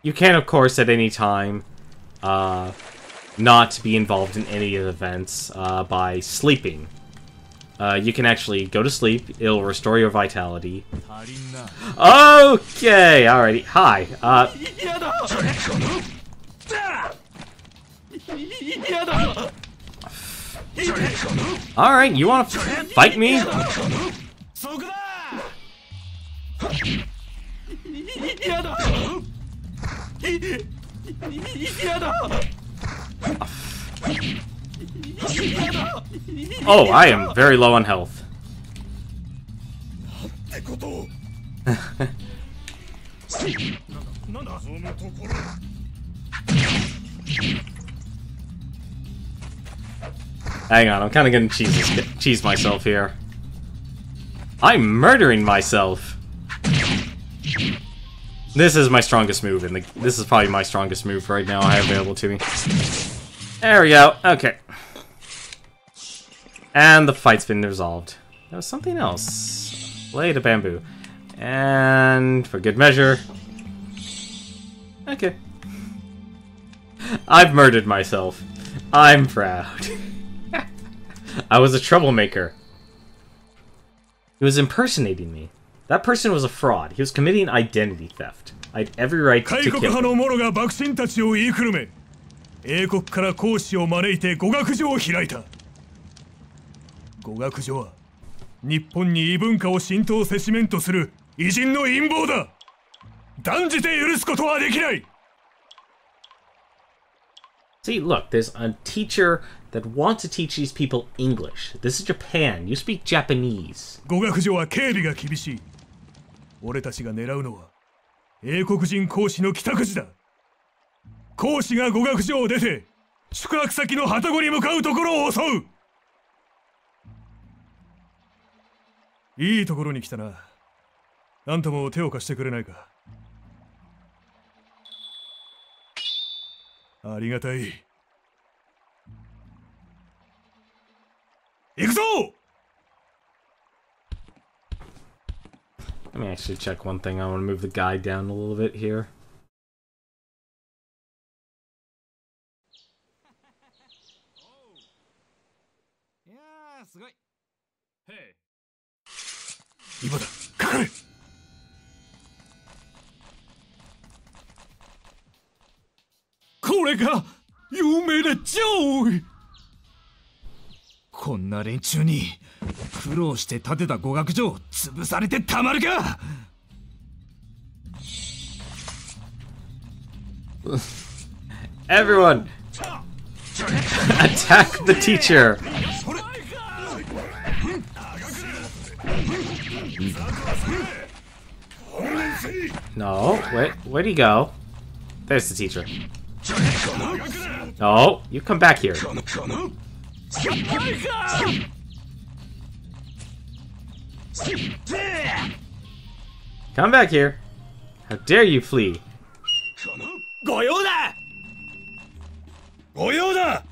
A: You can, of course, at any time, not be involved in any of the events by sleeping. You can actually go to sleep, it'll restore your vitality. Okay, alrighty. Hi. Alright, you wanna fight me? Oh, I am very low on health. Hang on, I'm kind of gonna cheese myself here. I'm murdering myself. This is my strongest move, and this is probably my strongest move right now I have available to me. There we go. Okay. And the fight's been resolved. There was something else. Blade of bamboo. And for good measure. Okay. I've murdered myself. I'm proud. I was a troublemaker. He was impersonating me. That person was a fraud. He was committing identity theft. I had every right to kill him.
E: 英国から講師を招いて語学所を開いた。語学所は日本に異文化を浸透せしめんとする偉人の陰謀だ。断じて許すことはできない。
A: See, look, there's a teacher that wants to teach these people English. This is Japan. You speak Japanese.
E: 語学所は警備が厳しい。俺たちが狙うのは英国人講師の帰宅時だ。講師が語学所を出て宿泊先の旅籠に向かうところを襲う。いいところに来たな。あんたも手を貸してくれないか。ありがたい。行くぞ
A: Let me actually check one thing. I want to move the guy down a little bit here.
E: Hey. 今だ、かかれ。これが有名な上位。
F: こんな連中に苦労して建てた語学所を潰されてたまるか。
A: Everyone, attack the teacher. No, wait, where'd he go? There's the teacher. No, you come back here. Come back here. How dare you flee?
H: 御用だ御用だ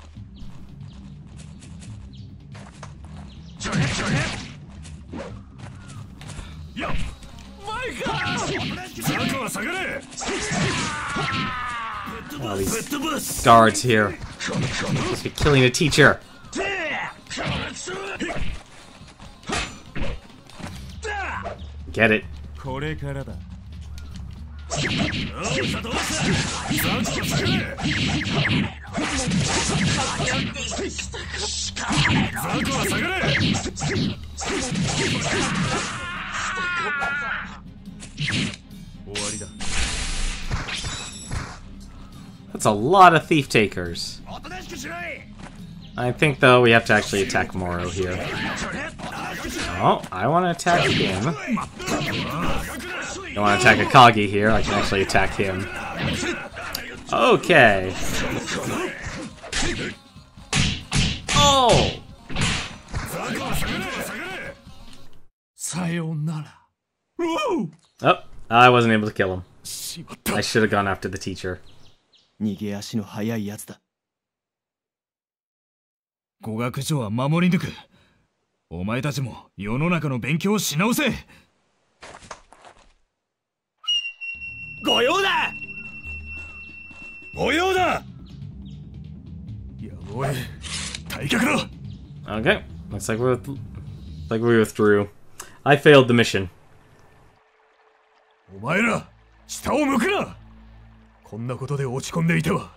H: よっマイカザコは下がれ
A: All these guards here. Must be killing a teacher. Get it. That's a lot of thief takers. I think, though, we have to actually attack Moro here. Oh, I want to attack him. Don't want to attack Akagi here. I can actually attack him. Okay. Oh! Oh, I wasn't able to kill him. I should have gone after the teacher.
H: 逃げ足の速いやつだ。
F: 語学所は守り抜く。お前たちも世の中の勉強をし直せ。
H: 御用だ。御用だ。
E: やばい。退却だ。
A: Okay, looks like we withdrew. I failed the mission.
E: お前ら、下を向くな。こんなことで落ち込んでいては、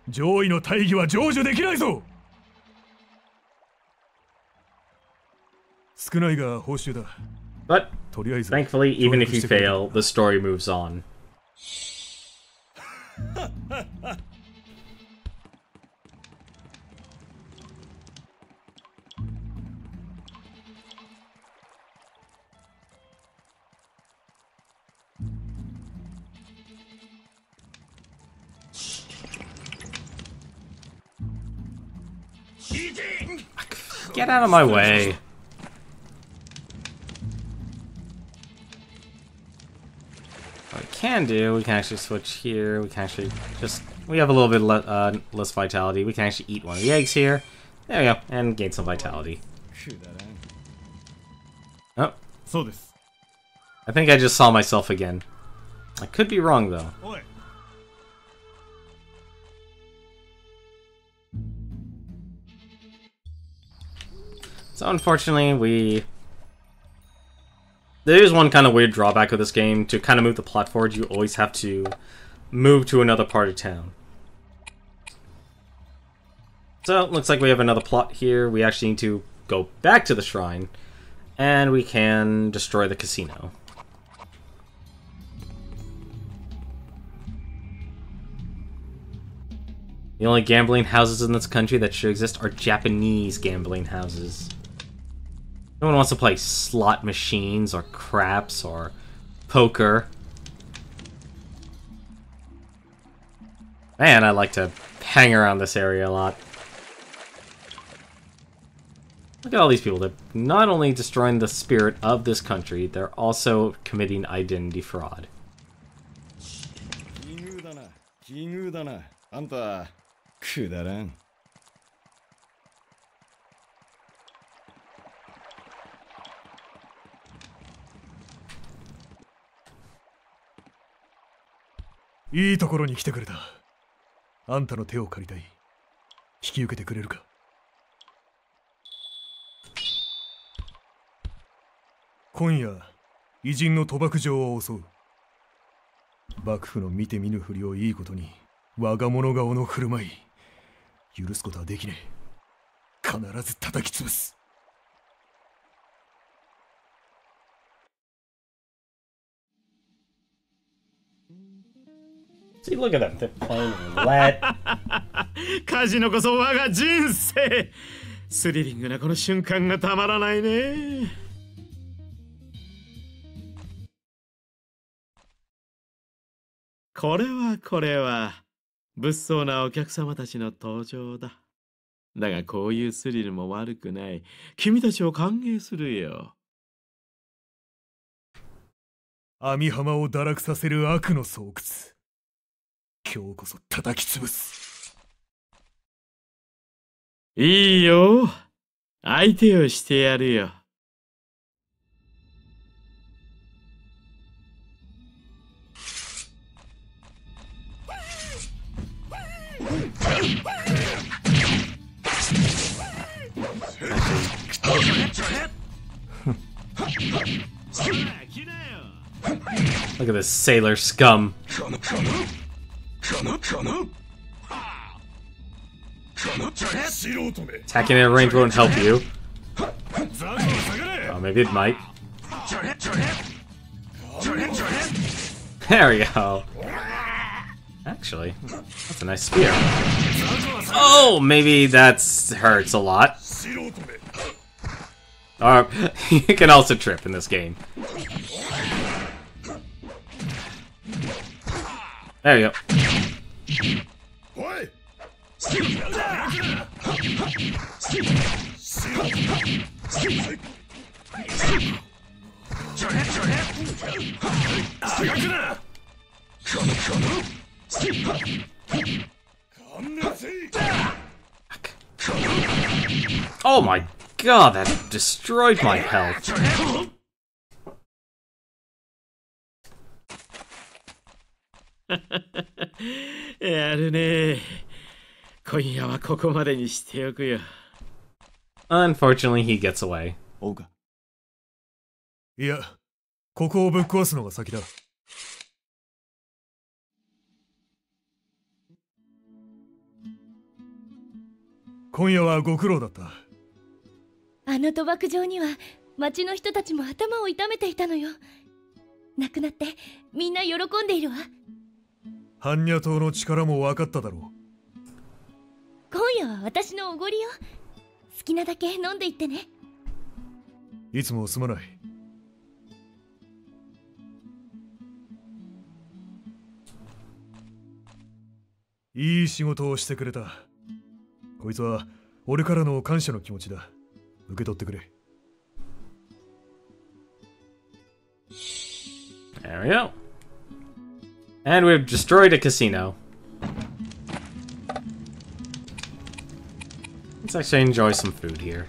E: 上位の大義は成就できないぞ。少ないが報酬だ。
A: But
E: とりあえず
A: thankfully, even if you fail, the story moves on. Get out of my way. What we can do, we can actually switch here. We can actually just... We have a little bit less vitality. We can actually eat one of the eggs here. There we go. And gain some vitality. Oh. I think I just saw myself again. I could be wrong, though. So unfortunately, there is one kind of weird drawback of this game. To kind of move the plot forward, you always have to move to another part of town. So it looks like we have another plot here. We actually need to go back to the shrine, and we can destroy the casino. The only gambling houses in this country that should exist are Japanese gambling houses. No one wants to play slot machines or craps or poker. Man, I like to hang around this area a lot. Look at all these people. They're not only destroying the spirit of this country, they're also committing identity fraud.
B: くだらん。
E: いいところに来てくれた。あんたの手を借りたい。引き受けてくれるか。今夜、偉人の賭博場を襲う。幕府の見て見ぬふりをいいことに、我が物顔の振る舞い。許すことはできねえ。必ず叩き潰す。
A: See, look at them. They're playing roulette.
G: カジノこそ我が人生。スリリングなこの瞬間がたまらないね。これは物騒なお客様たちの登場だ。だがこういうスリルも悪くない。君たちを歓迎するよ。
E: 網浜を堕落させる悪の巣窟。今日こそ叩き潰す。
G: いいよ。相手をしてやるよ。
A: Look at this sailor scum. Attacking at range won't help you. Oh, maybe it might. There we go. Actually, that's a nice spear. Oh, maybe that hurts a lot. Or you can also trip in this game. There you go. Oh my god, that destroyed my health.
G: やるね。今夜はここまでにしておくよ。
A: Unfortunately, he gets away.
H: おうか。
E: いや、ここをぶっ壊すのが先だ。今夜はご苦労だった。
D: あの賭博場には町の人たちも頭を痛めていたのよ。亡くなってみんな喜んでいるわ。
E: 般若島の力も分かっただろ
D: 今夜は私のおごりよ。好きなだけ飲んでいってね。
E: う。いつもすまない。いい仕事をしてくれた。こいつは俺からの感謝の気持ちだ。受け取ってくれ。
A: There we go. And we've destroyed a casino. Let's actually enjoy some food here.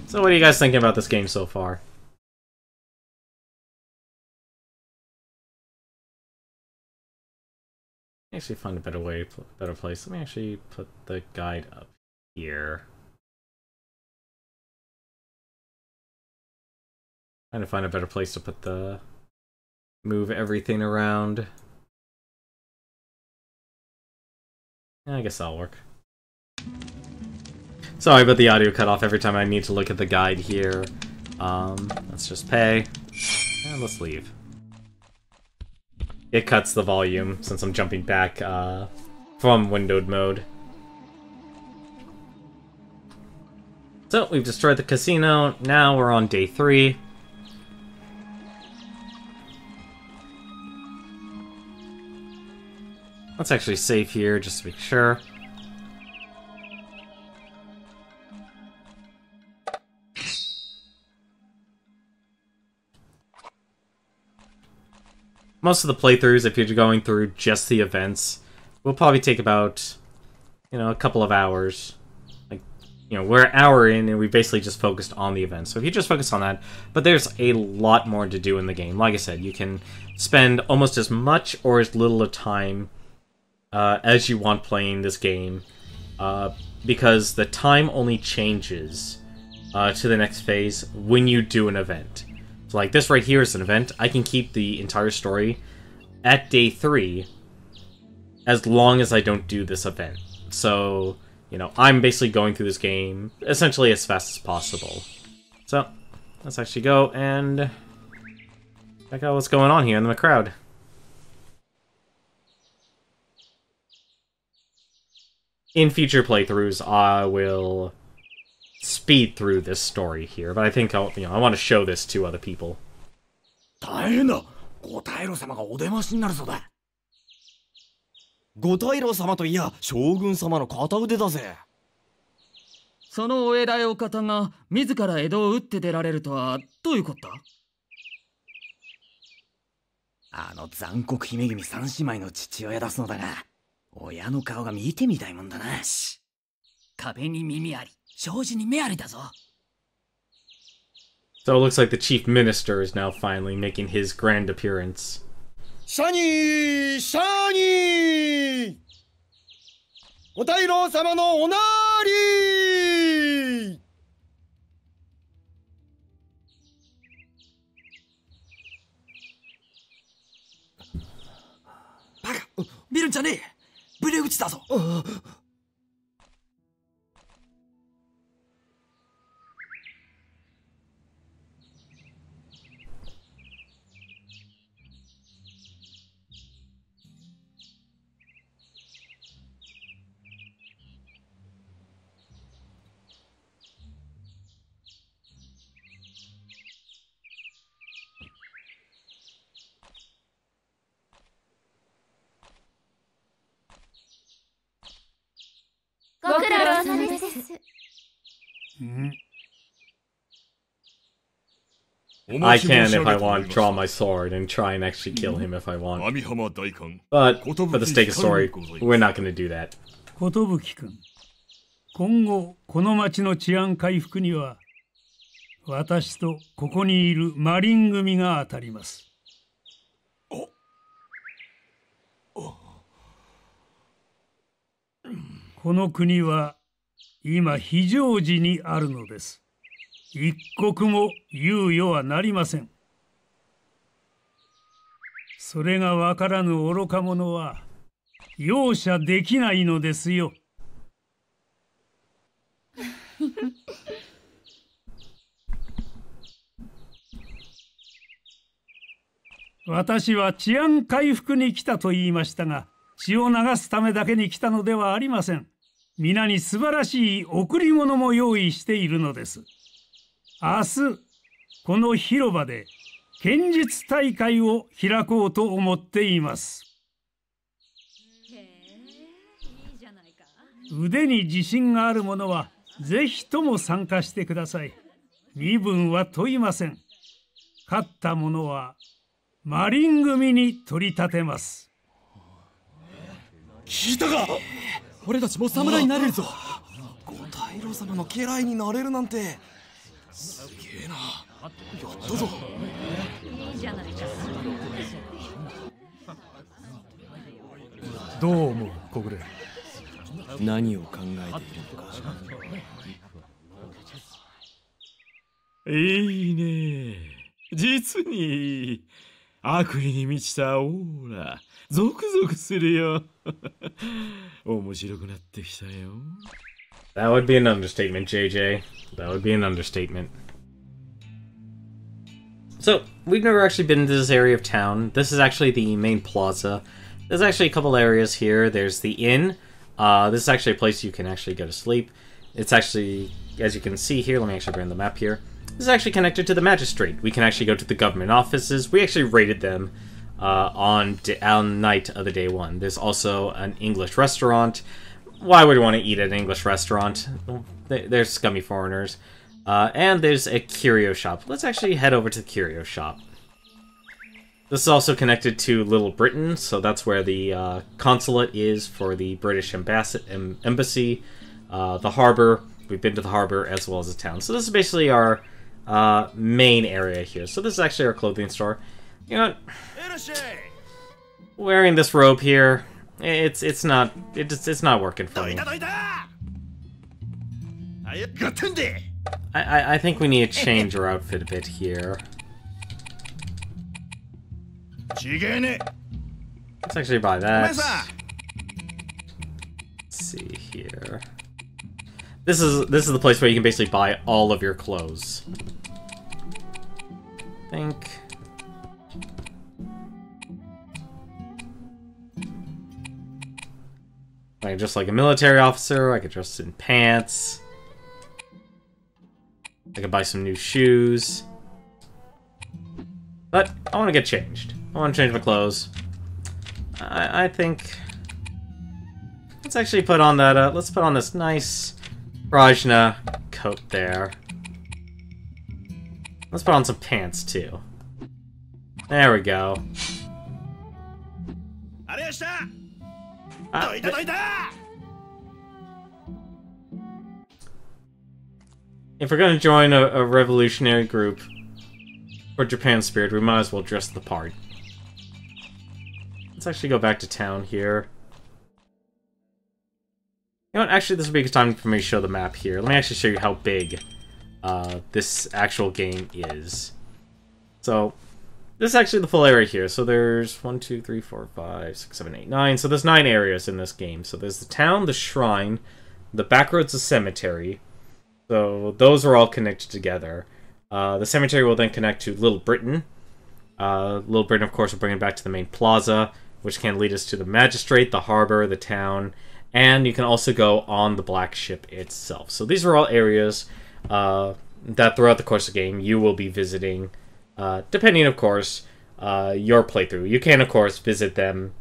A: So what are you guys thinking about this game so far? Actually find a better place. Let me actually put the guide up here. Trying to find a better place to put the... move everything around. I guess that'll work. Sorry, but the audio cut off every time I need to look at the guide here. Let's just pay. And let's leave. It cuts the volume since I'm jumping back from windowed mode. So, we've destroyed the casino. Now we're on day 3. Let's actually save here just to be sure. Most of the playthroughs, if you're going through just the events, will probably take about, a couple of hours. Like, we're an hour in and we basically just focused on the events. So if you just focus on that, but there's a lot more to do in the game. Like I said, you can spend almost as much or as little of time as you want playing this game, because the time only changes to the next phase when you do an event. So like this right here is an event. I can keep the entire story at day 3 as long as I don't do this event. So, I'm basically going through this game essentially as fast as possible. So, let's actually go and check out what's going on here in the crowd. In future playthroughs, I will speed through this story here, but I think I want to show this to other people.
B: 大変だ。五大老様がお出ましになるそうだ。五大老様といや将軍様の片腕だぜ。
I: そのお偉いお方が自ら江戸を打って出られるとはどういうことだ。
B: あの残酷姫君三姉妹の父親出すのだが、親の顔が見てみたいもんだな。
I: 壁に耳あり、障子に目ありだぞ。
A: So it looks like the chief minister is now finally making his grand appearance.
H: シャニーシャニー五大老様のおなーりー。
B: ねえ。ブレ口だぞ。
D: ご苦労様です。
A: I can, if I want, draw my sword and try and actually kill him if I want. But for the sake of story, we're not going to do that.
J: 寿君、今後この町の治安回復には私とここにいるマリン組が当たります。この国は今非常時にあるのです。一刻も猶予はなりません。それがわからぬ愚か者は容赦できないのですよ。私は治安回復に来たと言いましたが、血を流すためだけに来たのではありません。皆に素晴らしい贈り物も用意しているのです。明日、この広場で剣術大会を開こうと思っています。腕に自信がある者はぜひとも参加してください。身分は問いません。勝った者はマリン組に取り立てます。
B: 聞いたか？俺たちも侍になれるぞ。五大老様の家来になれるなんてすげえな。やったぞ。
E: どう思う、小暮？
H: 何を考えているのか。
G: いいね。実にいい。悪意に満ちたオーラ、ゾクゾクするよ。面白くなってきたよ。
A: That would be an understatement, JJ. That would be an understatement. So, we've never actually been to this area of town. This is actually the main plaza. There's actually a couple areas here. There's the inn. This is actually a place you can actually go to sleep. It's actually, as you can see here, let me actually bring the map here. This is actually connected to the magistrate. We can actually go to the government offices. We actually raided them on night of the day one. There's also an English restaurant. Why would you want to eat at an English restaurant? They're scummy foreigners. And there's a curio shop. Let's actually head over to the curio shop. This is also connected to Little Britain, so that's where the consulate is for the British embassy. The harbor. We've been to the harbor as well as the town. So this is basically our main area here. So this is actually our clothing store. You know what? Wearing this robe here, it's not working for me. I think we need to change our outfit a bit here. Let's actually buy that. Let's see here. This is the place where you can basically buy all of your clothes. I think. I can dress like a military officer. I could dress in pants. I could buy some new shoes. But I want to get changed. I want to change my clothes. I think. Let's actually put on that. Let's put on this nice Rajna coat there. Let's put on some pants too. There we go. If we're gonna join a revolutionary group for Japan's spirit, we might as well dress the part. Let's actually go back to town here. You know what, actually this would be a good time for me to show the map here. Let me actually show you how big this actual game is. So, this is actually the full area here. So there's 1, 2, 3, 4, 5, 6, 7, 8, 9. So there's 9 areas in this game. So there's the town, the shrine, the backroads, the cemetery. So those are all connected together. The cemetery will then connect to Little Britain. Little Britain, of course, will bring it back to the main plaza, which can lead us to the magistrate, the harbor, the town, and you can also go on the black ship itself. So these are all areas that throughout the course of the game you will be visiting, depending, of course, your playthrough. You can, of course, visit them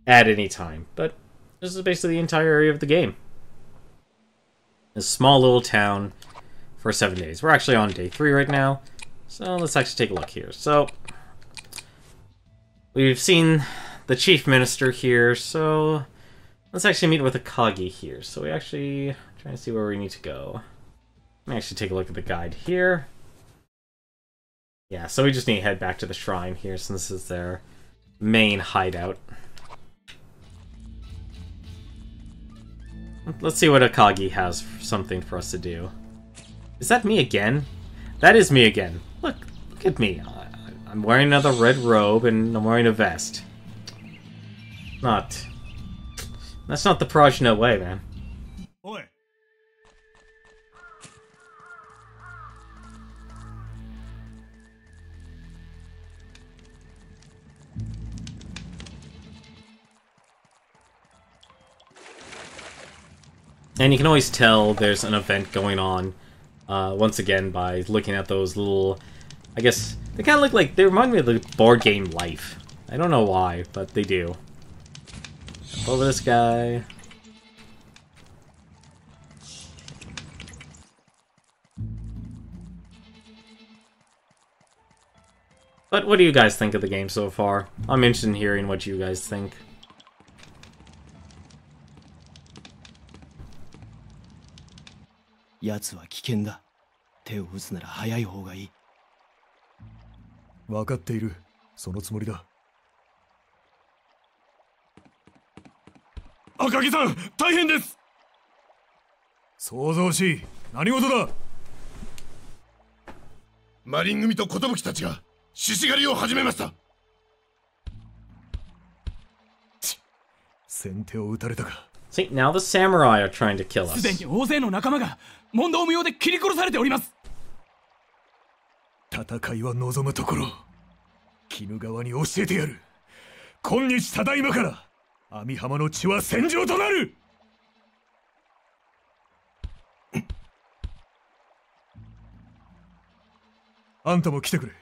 A: at any time, but this is basically the entire area of the game. A small little town for 7 days. We're actually on day 3 right now, so let's actually take a look here. So we've seen the chief minister here, so let's actually meet with Akagi here. So we actually try to see where we need to go. Let me actually take a look at the guide here. Yeah, so we just need to head back to the shrine here since this is their main hideout. Let's see what Akagi has something for us to do. Is that me again? That is me again. Look at me. I'm wearing another red robe and I'm wearing a vest. That's not the Prajna way, man.
E: Oi.
A: And you can always tell there's an event going on, once again, by looking at those little... I guess, they kind of look like... They remind me of the board game Life. I don't know why, but they do. Jump over this guy. But what do you guys think of the game so far? I'm interested in hearing what you guys think.
H: Vakatte
E: iru. Sono tsumori da. Akagi-san, taihen desu! 想像しい。何事だ？
K: マリン組と寿たちが獅子狩りを始めました。
E: 先手を打たれたか。
A: See, now the samurai are trying to kill us.
B: すでに大勢の仲間が問答無用で切り殺されております。
E: 戦いは望むところ。鬼怒川に教えてやる。今日ただいまから網浜の血は戦場となる。あんたも来てくれ。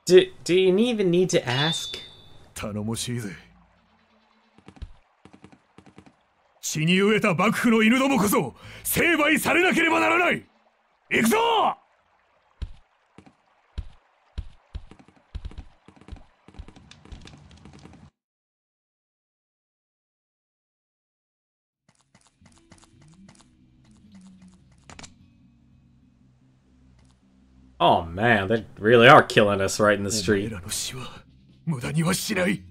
A: Do you even need to ask?
E: 頼もしいぜ。血に飢えた幕府の犬どもこそ成敗されなければならない。行くぞ
A: ！Oh man, they really are killing us right in the street.
E: 無駄にはしない。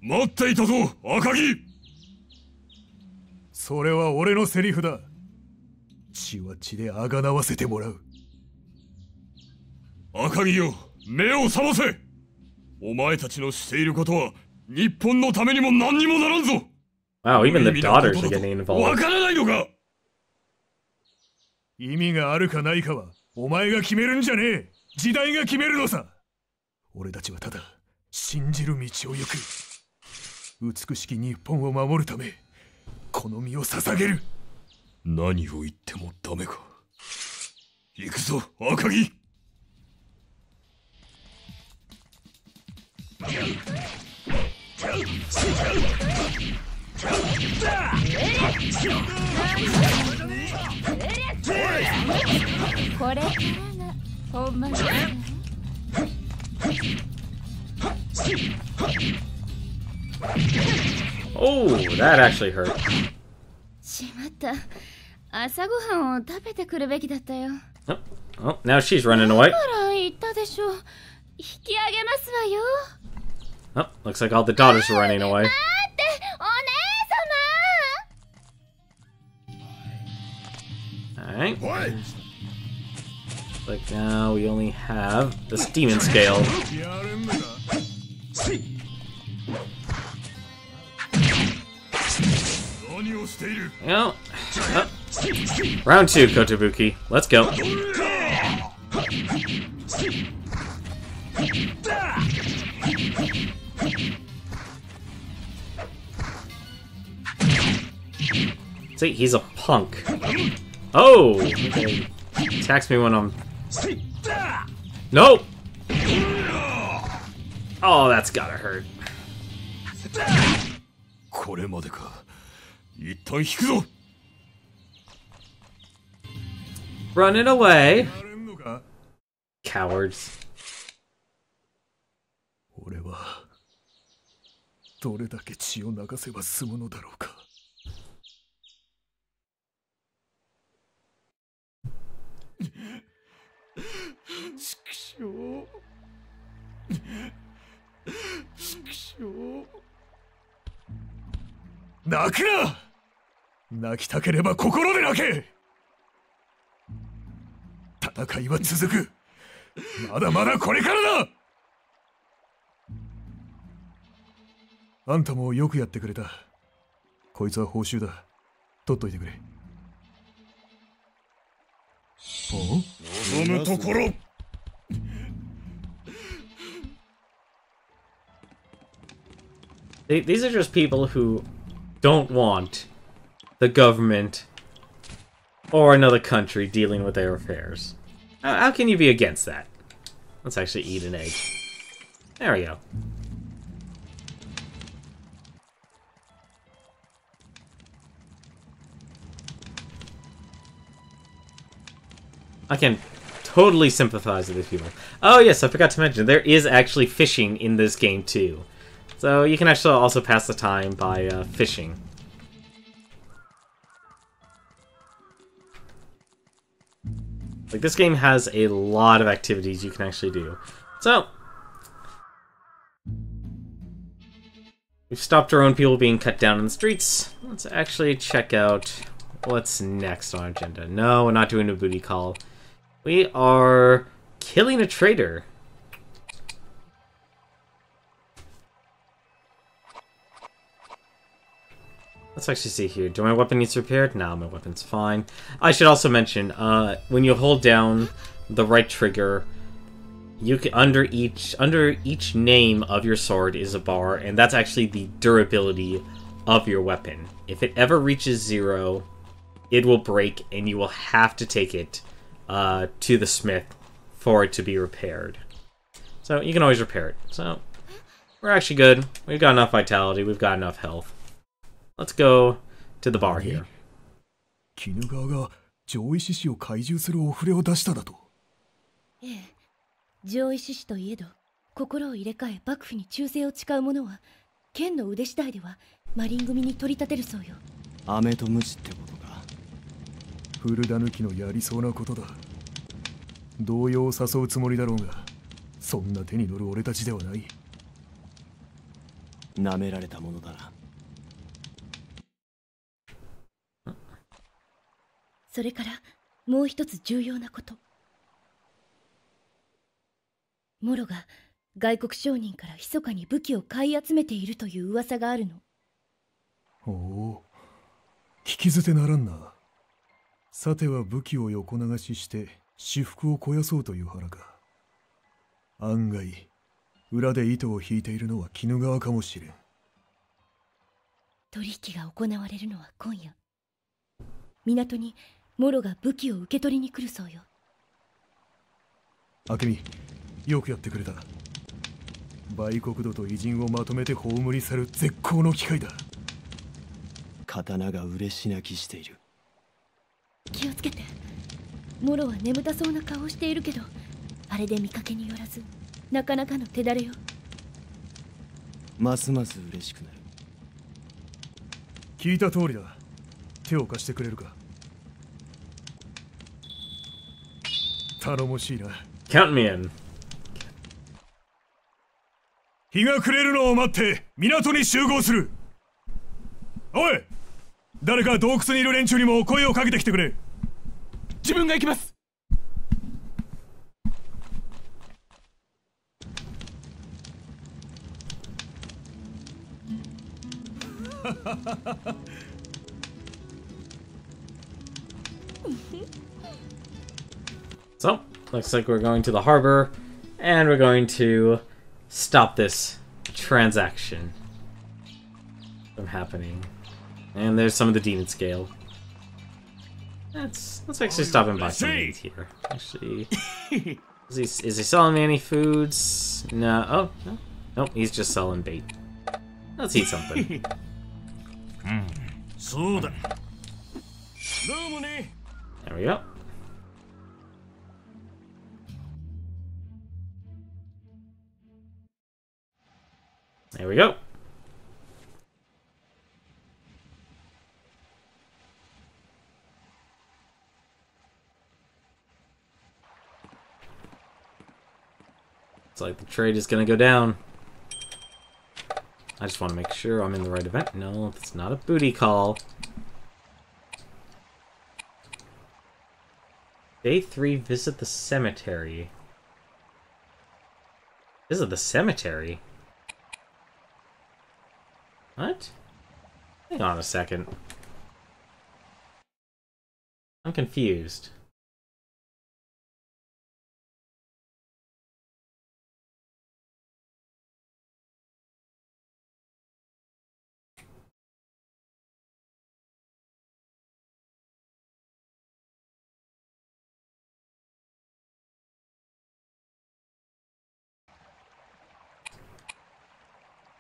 E: 待っていたぞ、赤木。それは俺のセリフだ。血は血であがなわせてもらう。赤木よ、目を覚ませ。お前たちのしていることは日本のためにも何にもならんぞ。
A: Wow, even the daughters are getting involved.
E: わからないのか。意味があるかないかはお前が決めるんじゃねえ。時代が決めるのさ。俺たちはただ信じる道を行く。美しき日本を守るためこの身を捧げる。何を言ってもダメか。行くぞ赤木。
D: これからが本番だ。
A: Oh, that actually hurt.
D: しまった。朝ごはんを食べてくるべきだったよ。
A: Oh, now she's running away.
D: だから言ったでしょ。引き上げますわよ。
A: Oh, looks like all the daughters are running away.
D: 待って、お姉様。
A: Alright. Like now we only have this demon scale. You know, round 2, Kotobuki. Let's go. See, he's a punk. Oh! Okay. Attacks me when I'm... Nope! Oh, that's gotta hurt. Running away. Cowards.
E: 俺はどれだけ血を流せば済むのだろうか。畜生。泣くな。泣きたければ心で泣け。戦いは続く。まだまだこれからだ。あんたもよくやってくれた。こいつは報酬だ。取っといてくれ。
K: 望むところ。
A: These are just people who don't want the government or another country dealing with their affairs. How can you be against that? Let's actually eat an egg. There we go. I can totally sympathize with these people. Oh yes, I forgot to mention, there is actually fishing in this game too. So you can actually also pass the time by fishing. Like, this game has a lot of activities you can actually do. So, we've stopped our own people being cut down in the streets. Let's actually check out what's next on our agenda. No, we're not doing a booty call. We are killing a traitor. Let's actually see here. Do my weapon needs repaired? No, my weapon's fine. I should also mention, when you hold down the right trigger, you can under each name of your sword is a bar, and that's actually the durability of your weapon. If it ever reaches 0, it will break, and you will have to take it to the smith for it to be repaired. So you can always repair it. So we're actually good. We've got enough vitality. We've got enough health. Let's go to the bar here.
E: 鬼怒川が上位志士を懐柔するお触れを出しただと。
D: ええ、上位志士といえど心を入れ替え幕府に忠誠を誓う者は剣の腕次第ではマリン組に取り立てるそうよ。
B: 飴とムチってことか。
E: 古田抜きのやりそうなことだ。動揺を誘うつもりだろうが、そんな手に乗る俺たちではない。
B: 舐められたものだな。
D: それからもう一つ重要なこと。モロが外国商人から密かに武器を買い集めているという噂があるの。
E: おお、聞き捨てならんな。さては武器を横流しして私腹を肥やそうという腹か。案外裏で糸を引いているのは鬼怒川かもしれん。
D: 取引が行われるのは今夜。港にモロが武器を受け取りに来るそうよ。
E: 明美、よくやってくれた。売国土と偉人をまとめて葬り去る絶好の機会だ。
B: 刀が嬉し泣きしている。
D: 気をつけて。モロは眠たそうな顔をしているけど、あれで見かけによらずなかなかの手だれよ。
B: ますます嬉しくなる。
E: 聞いた通りだ。手を貸してくれるか。頼もしいな。
A: Count me in.
E: 日が暮れるのを待って港に集合する。おい、誰か洞窟にいる連中にも声をかけてきてくれ。
B: 自分が行きます。
A: So, looks like we're going to the harbor, and we're going to stop this transaction from happening. And there's some of the demon scale. Let's actually stop and buy some meat here. Actually, is he selling me any foods? No. Oh no, nope. He's just selling bait. Let's eat something. There we go. There we go. It's like the trade is gonna go down. I just want to make sure I'm in the right event. No, it's not a booty call. Day 3, visit the cemetery. Visit the cemetery? What? Hang on a second. I'm confused.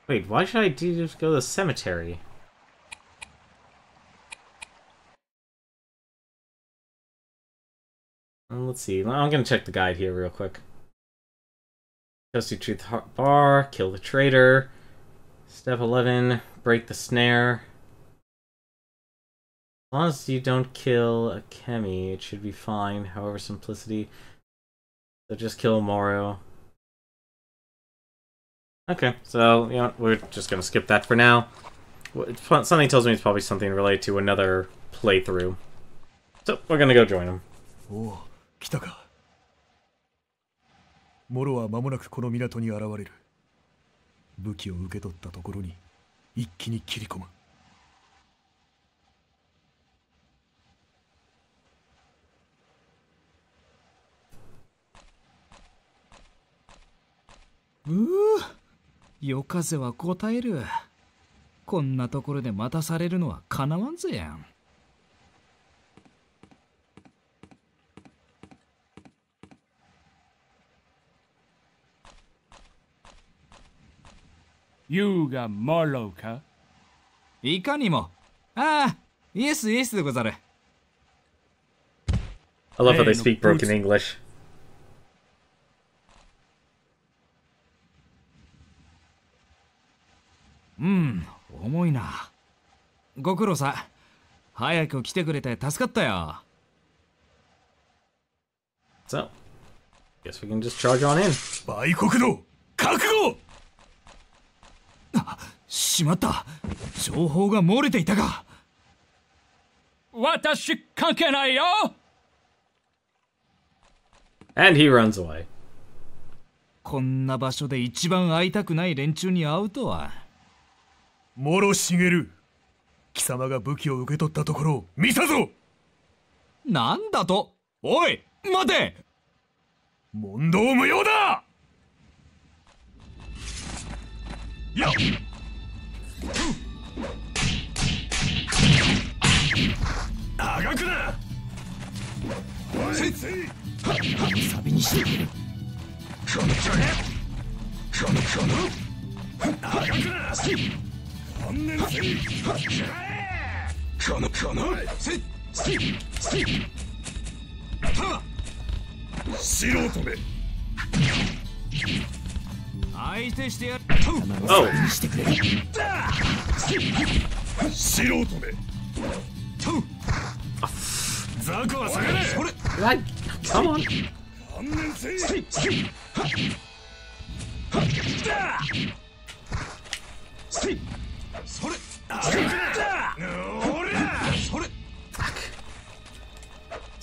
A: Wait, why should I just go to the cemetery? Let's see. I'm gonna check the guide here real quick. Toasty Truth Bar, kill the traitor. Step 11, break the snare. As long as you don't kill a Kemi, it should be fine. However, simplicity. So just kill Moro. Okay, so, you know, we're just gonna skip that for now. Something tells me it's probably something related to another playthrough. So, we're gonna go join him.
E: Oh, 来たか。モロは間もなくこの港に現れる。武器を受け取ったところに一気に切り込む。
F: 夜風は答える。こんなところで待たされるのはかなわんぜやん。
L: 優がモロか？
F: いかにも。ああ、イエスイエスでござる。
A: I love how they speak broken English.
F: 重いな。ご苦労さ。早く来てくれて助かったよ。
A: So, guess we can just charge on in.
E: 売国道、覚悟！
F: しまった。情報が漏れていたか。
L: 私関係ないよ。
A: And he runs away.
F: こんな場所で一番会いたくない連中に会うとは。
E: 諸茂、貴様が武器を受け取ったところを見たぞ。
F: なんだと？おい、待て！
E: 問答無用だ。やっ。あがくな。
H: サビにしてくれ。
E: あがくな。観念せい。素人め。
F: 相手してやる。
H: してくれ。
E: 素人め。ザコは下がれ。それ。
A: Come on.
E: 観念せい。それ。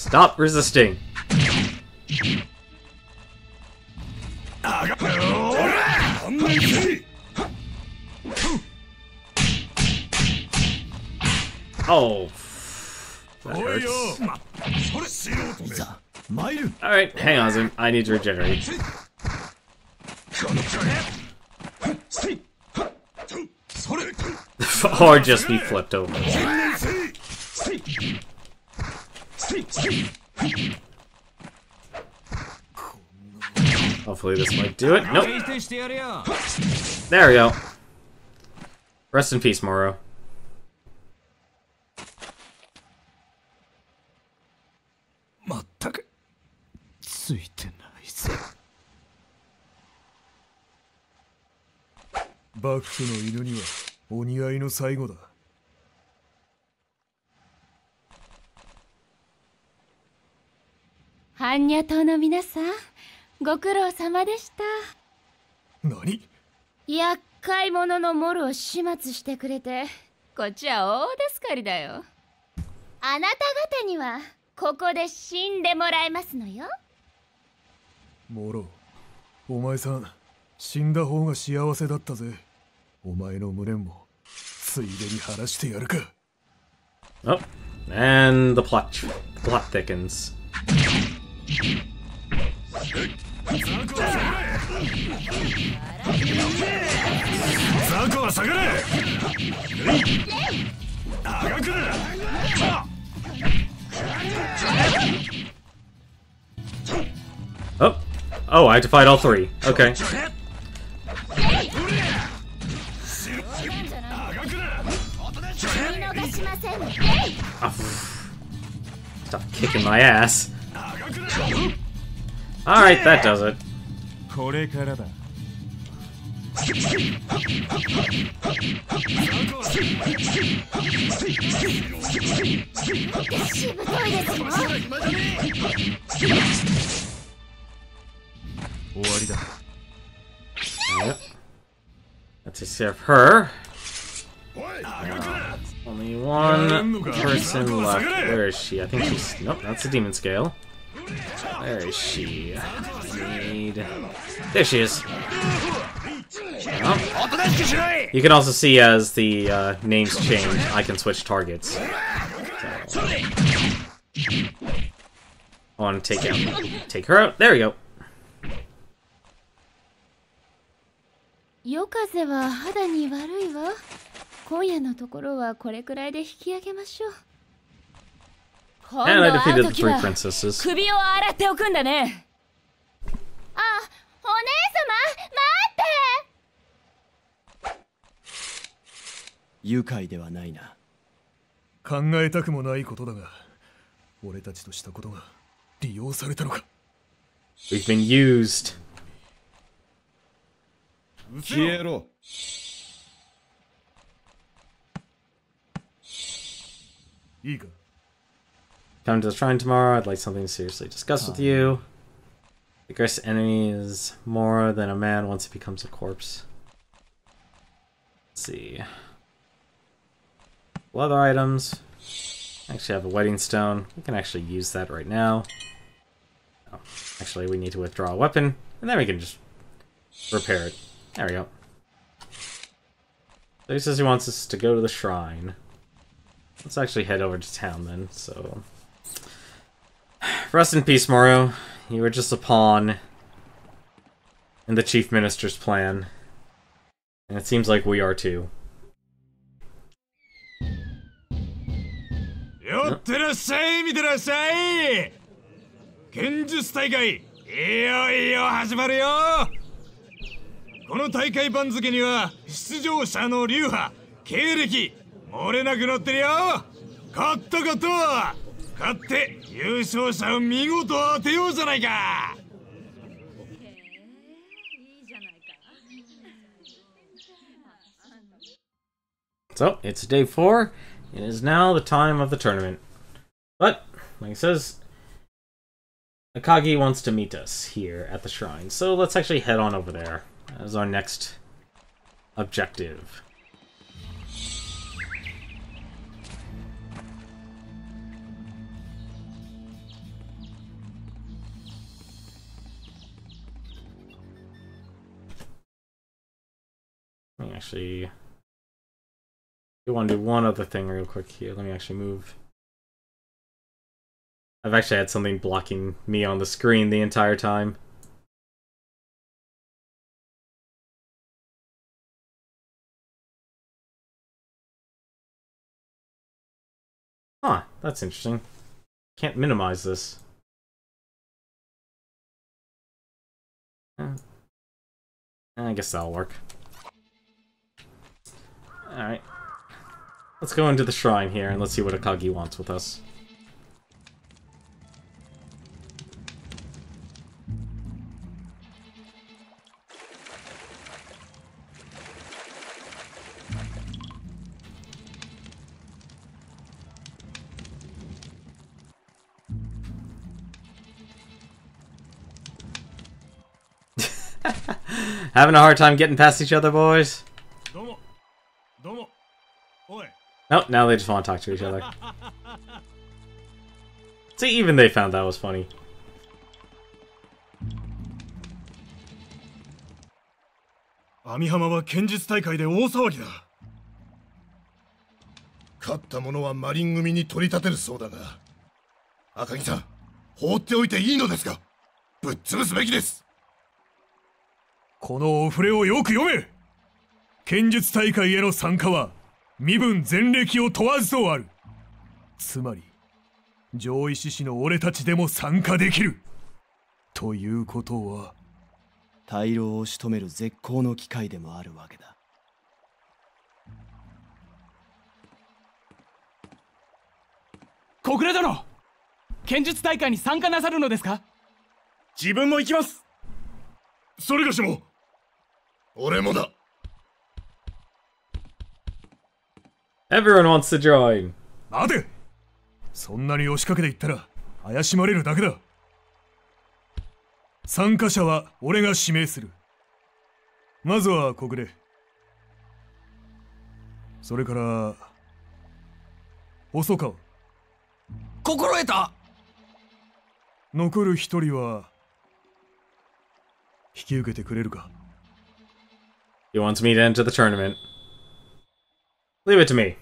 A: Stop resisting. Oh. That hurts. Alright, hang on, Zim. I need to regenerate. Or just be flipped over. Hopefully this might do it. Nope. There we go. Rest in peace, Moro.
E: 幕府の犬にはお似合いの最後だ。
D: 般若党の皆さん、ご苦労様でした。
E: 何？
D: 厄介者のモルを始末してくれて、こっちは大助かりだよ。あなた方にはここで死んでもらいますのよ。
E: モロ、お前さん死んだ方が幸せだったぜ。お前の無念もついでに晴らしてやるか。
A: Oh, and the plot thickens.
E: ザコは下がれ。長くな。
A: Oh, I have to fight all three. Okay. Oh, stop kicking my ass. Alright, that does it. Yep. That takes care of her. Only one person left. Where is she? I think she's... Nope, that's a demon scale. Where is she? There she is. Oh. You can also see as the names change, I can switch targets. So. I want to take her out. There we go.
D: 夜風は肌に悪いわ。今夜のところはこれくらいで引き上げましょう。今度会う時は首を洗っておくんだね。あ、お姉様、待って。
H: 愉快ではないな。
E: 考えたくもないことだが、俺たちとしたことが利用されたのか。
A: We've been used.
K: 消えろ。
E: いいか。
A: Come to the shrine tomorrow. I'd like something to seriously discuss with you. The greatest enemy is more than a man once he becomes a corpse. Let's see. Leather items. Actually, I have a wedding stone. We can actually use that right now. Oh, actually, we need to withdraw a weapon, and then we can just repair it. There we go. So he says he wants us to go to the shrine. Let's actually head over to town then, so... Rest in peace, Moro. You were just a pawn in the Chief Minister's plan. And it seems like we are too.
F: よってらっしゃい、見てらっしゃい。剣術大会、いよいよ始まるよ。この大会番付には出場者の流派、経歴、漏れなく載ってるよ。勝ったこと、勝って優勝者を見事当てようじゃないか。
A: So, it's day 4. It is now the time of the tournament. But, like it says, Akagi wants to meet us here at the shrine. So let's actually head on over there as our next objective. actually... I want to do one other thing real quick here. Let me actually move. I've actually had something blocking me on the screen the entire time. Huh, that's interesting. Can't minimize this. I guess that'll work. Alright. Let's go into the shrine here and let's see what Akagi wants with us. Having a hard time getting past each other, boys? Nope, now they just want to talk to each other. See, even they found that was funny.
K: Amihamaは剣術大会で大騒ぎだ。勝った者はマリン組に取り立てるそうだが、赤木さん、放っておいていいのですか？ぶっ潰すべきです。
E: このお触れをよく読め。剣術大会への参加は身分前歴を問わずとある。つまり上位志士の俺たちでも参加できるということは、
M: 大老を仕留める絶好の機会でもあるわけだ。
L: 小暮殿、剣術大会に参加なさるのですか？
K: 自分も行きます。それがしも俺もだ。
A: Everyone wants to join.
E: 待て。そんなに押しかけていったら怪しまれるだけだ。参加者は俺が指名する。まずは小暮。それから細川。
B: 心得た。
E: 残る一人は引き受けてくれるか？
A: He wants me to enter the tournament. Leave it to me.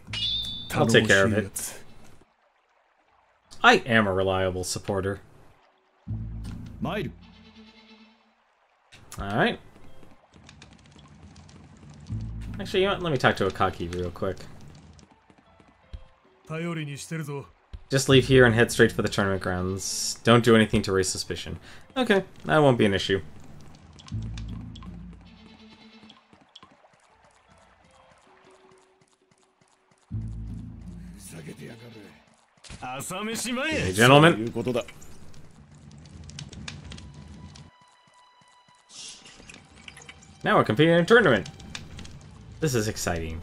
A: I'll take care of it. I am a reliable supporter. Alright. Actually, you know what? Let me talk to Akagi real quick. Just leave here and head straight for the tournament grounds. Don't do anything to raise suspicion. Okay, that won't be an issue. Hey, gentlemen. Now we're competing in a tournament. This is exciting.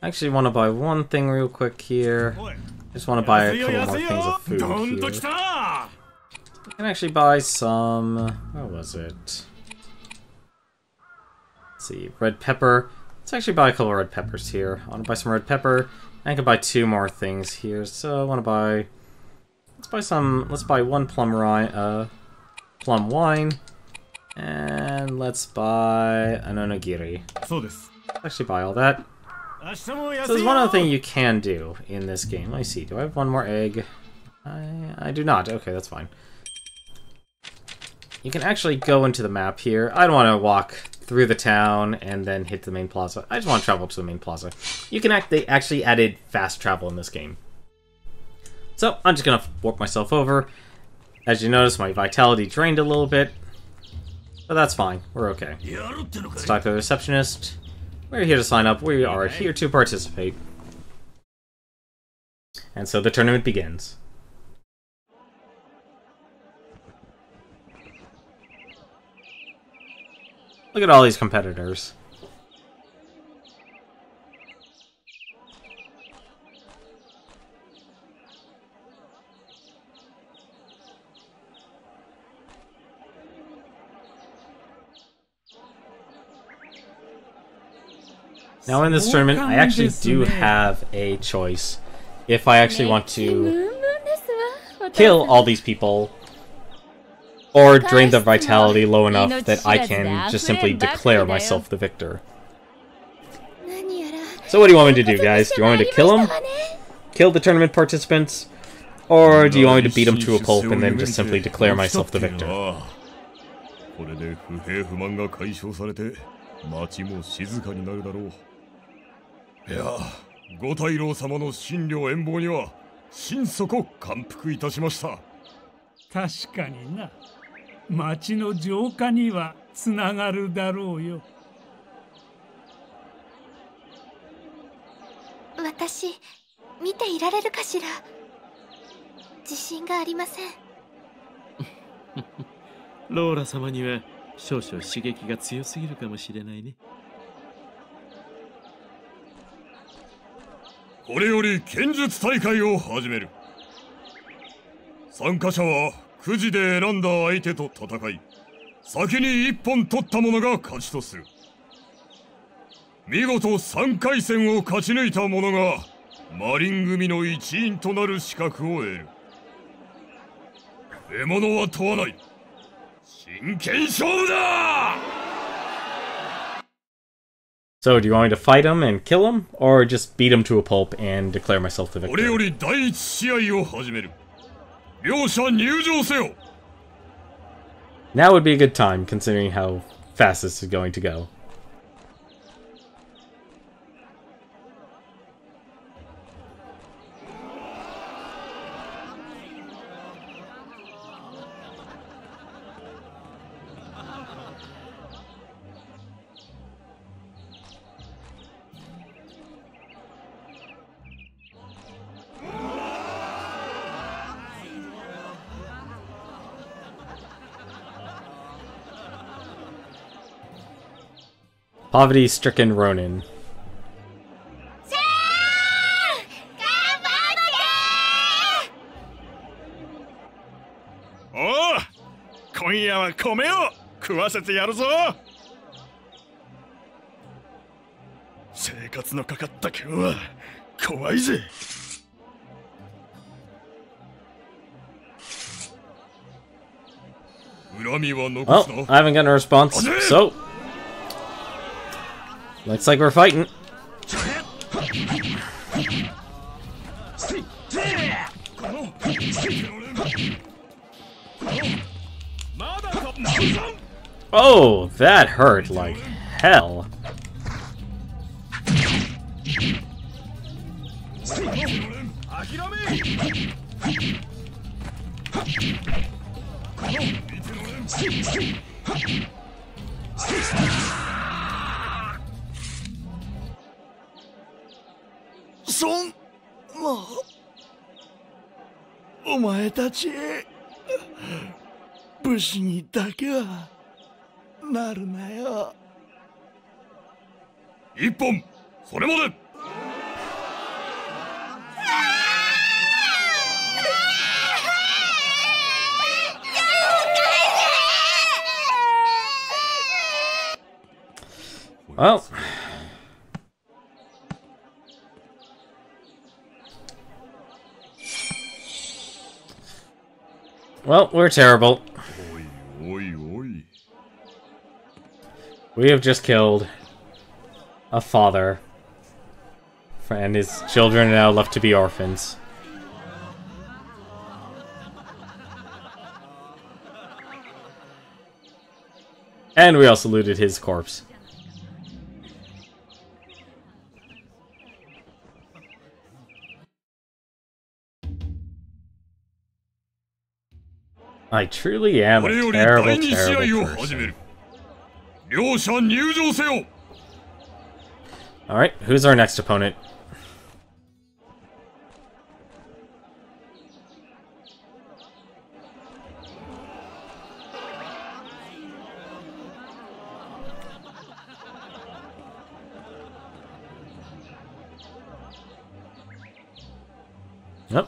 A: I actually want to buy one thing real quick here. Just want to buy a couple more things of food here. I can actually buy some... Where was it? Let's see, red pepper. Let's actually buy a couple of red peppers here. I want to buy some red pepper. I can buy two more things here. So I want to buy... Let's buy one plum wine. And let's buy an onigiri. Actually buy all that. So there's one other thing you can do in this game. Let me see. Do I have one more egg? I do not. Okay, that's fine. You can actually go into the map here. I don't want to walk through the town and then hit the main plaza. I just want to travel to the main plaza. You can they actually added fast travel in this game. So I'm just gonna warp myself over. As you notice, my vitality drained a little bit, but that's fine. We're okay. Let's talk to the receptionist. We're here to sign up. We are here to participate. And so the tournament begins. Look at all these competitors. Now in this tournament, I actually do have a choice. If I actually want to kill all these people, or drain the vitality low enough that I can just simply declare myself the victor. So what do you want me to do, guys? Do you want me to kill them? Kill the tournament participants? Or do you want me to beat them to a pulp and then just simply declare myself the victor?
F: これで不平不満が解消されて町も静かになるだろう。いや、五大老様の神領遠望には心底感服いたしました。
J: 確かにな。町の浄化にはつながるだろうよ。
D: 私、見ていられるかしら。自信がありません。
G: ローラ様には少々刺激が強すぎるかもしれないね。
F: これより剣術大会を始める。参加者はくじで選んだ相手と戦い、先に一本取った者が勝ちとする。見事3回戦を勝ち抜いた者がマリン組の一員となる資格を得る。獲物は問わない。真剣勝負だ!
A: So, do you want me to fight him and kill him, or just beat him to a pulp and declare myself the victor?
F: これより第一試合を始める。両者入場せよ!
A: Now would be a good time, considering how fast this is going to go. Poverty-stricken Ronin.
F: おう、今夜は米を食わせてやるぞ。生活のかかった今日は怖いぜ。恨みは残すな。
A: Well, I haven't gotten a response, so looks like we're fighting. Oh, that hurt like hell.
H: Ma, お前たち武士にだけはなるなよ。
F: 一本それまで。
A: Well, we're terrible. We have just killed a father, and his children are now left to be orphans. And we also looted his corpse. I truly am a terrible, terrible person. Alright, who's our next opponent? Yep,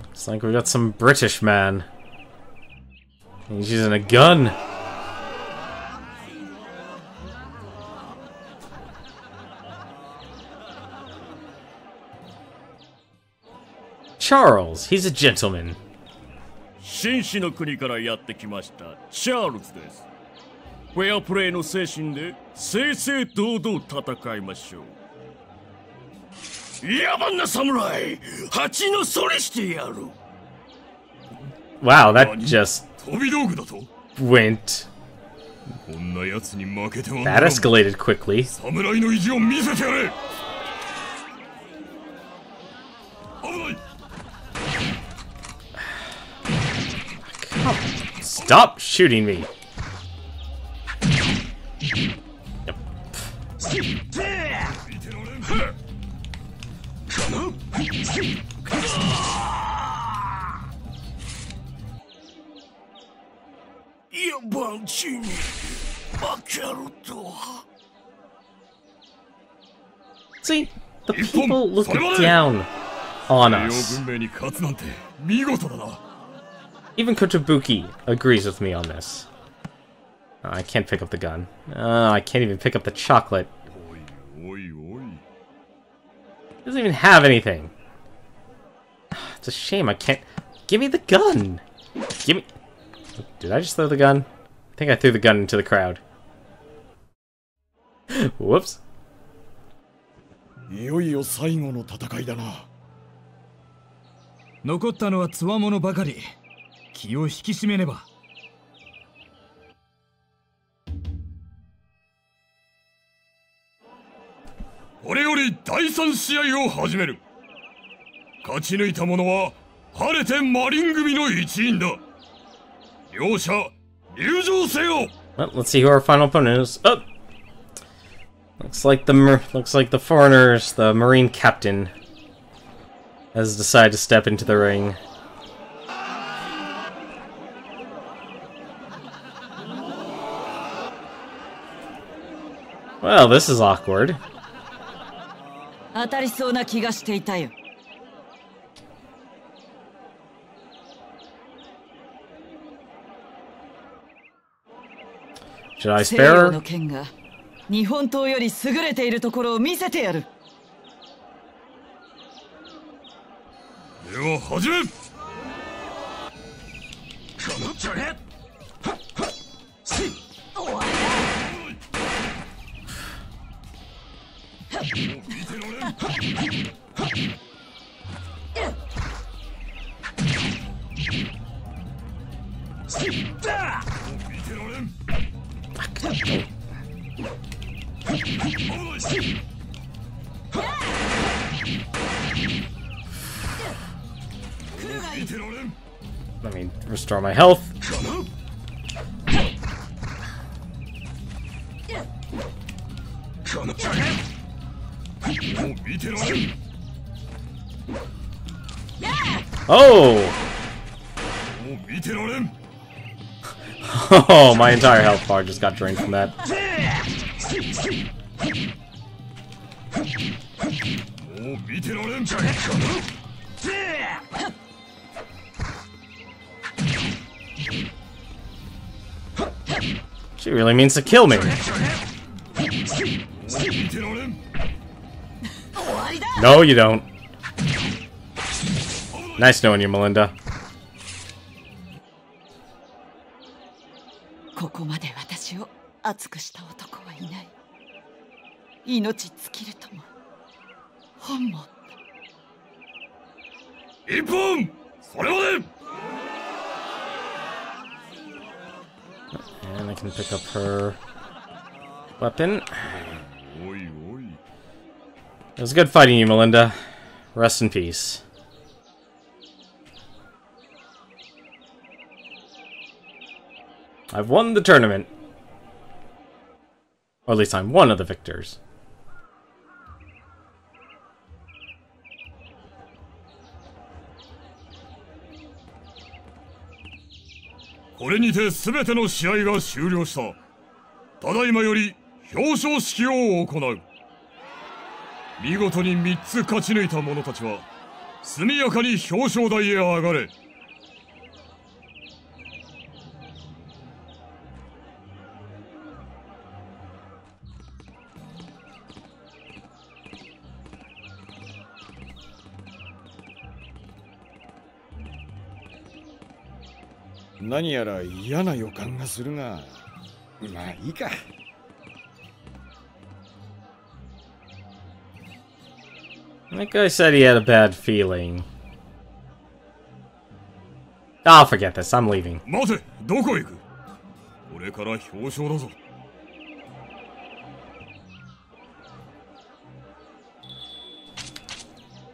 A: looks like we got some British man. He's using a gun. Charles. He's a gentleman.
N: 紳士の国からやってきましたチャールズです。フェアプレーの精神で正々堂々戦いましょう。野蛮な侍、蜂のそりしてやる。
A: Wow, that just
F: 飛び道具だと
A: went.
F: こんな奴に負けては
A: That escalated quickly.
F: 侍の意地を見せてやれ。危ない。
A: Stop shooting me. Yep.
N: 野蛮地に負けるとは。
A: See, the people look down on us.
F: 軍命に勝つなんて見事だな。
A: Even Kotobuki agrees with me on this. Oh, I can't pick up the gun. I can't even pick up the chocolate. Doesn't even have anything. It's a shame I can't... Give me the gun! Give me... Did I just throw the gun? I think I threw the gun into the crowd. Whoops.
B: いよいよ最後の戦いだな。
F: 残ったのは強者ばかり。気を引き締めねば。これより第3試合を始める。勝ち抜いた者は晴れてマリン組の一員だ。両者入場せよ。
A: Well, let's see who our final opponent is. Oh, looks like the foreigners, the Marine captain, has decided to step into the ring. Well, this is awkward.
C: 当たりそうな気がしていたよ。
A: Should I
C: 西
A: spare
C: 洋
A: her?
C: の剣が日本刀より優れているところを見せてやる。
F: では始め。
A: Let me restore my health. Oh! Oh, my entire health bar just got drained from that. She really means to kill me. No, you don't. Nice knowing you, Melinda.
C: ここまで私を熱くした男はいない。命尽きるとも本望。
F: 一本それまで。
A: And I can pick up her weapon. It was good fighting you, Melinda. Rest in peace. I've won the tournament. Or at least I'm one of the victors.
F: これにて全ての試合が終了した。ただいまより表彰式を行う。見事に3つ勝ち抜いた者たちは速やかに表彰台へ上がれ。
O: 何やら嫌な予感がするが、まあいいか。
A: That guy said he had a bad feeling. I'll forget this. I'm leaving.
F: 待て、どこ行く？これから表彰だぞ。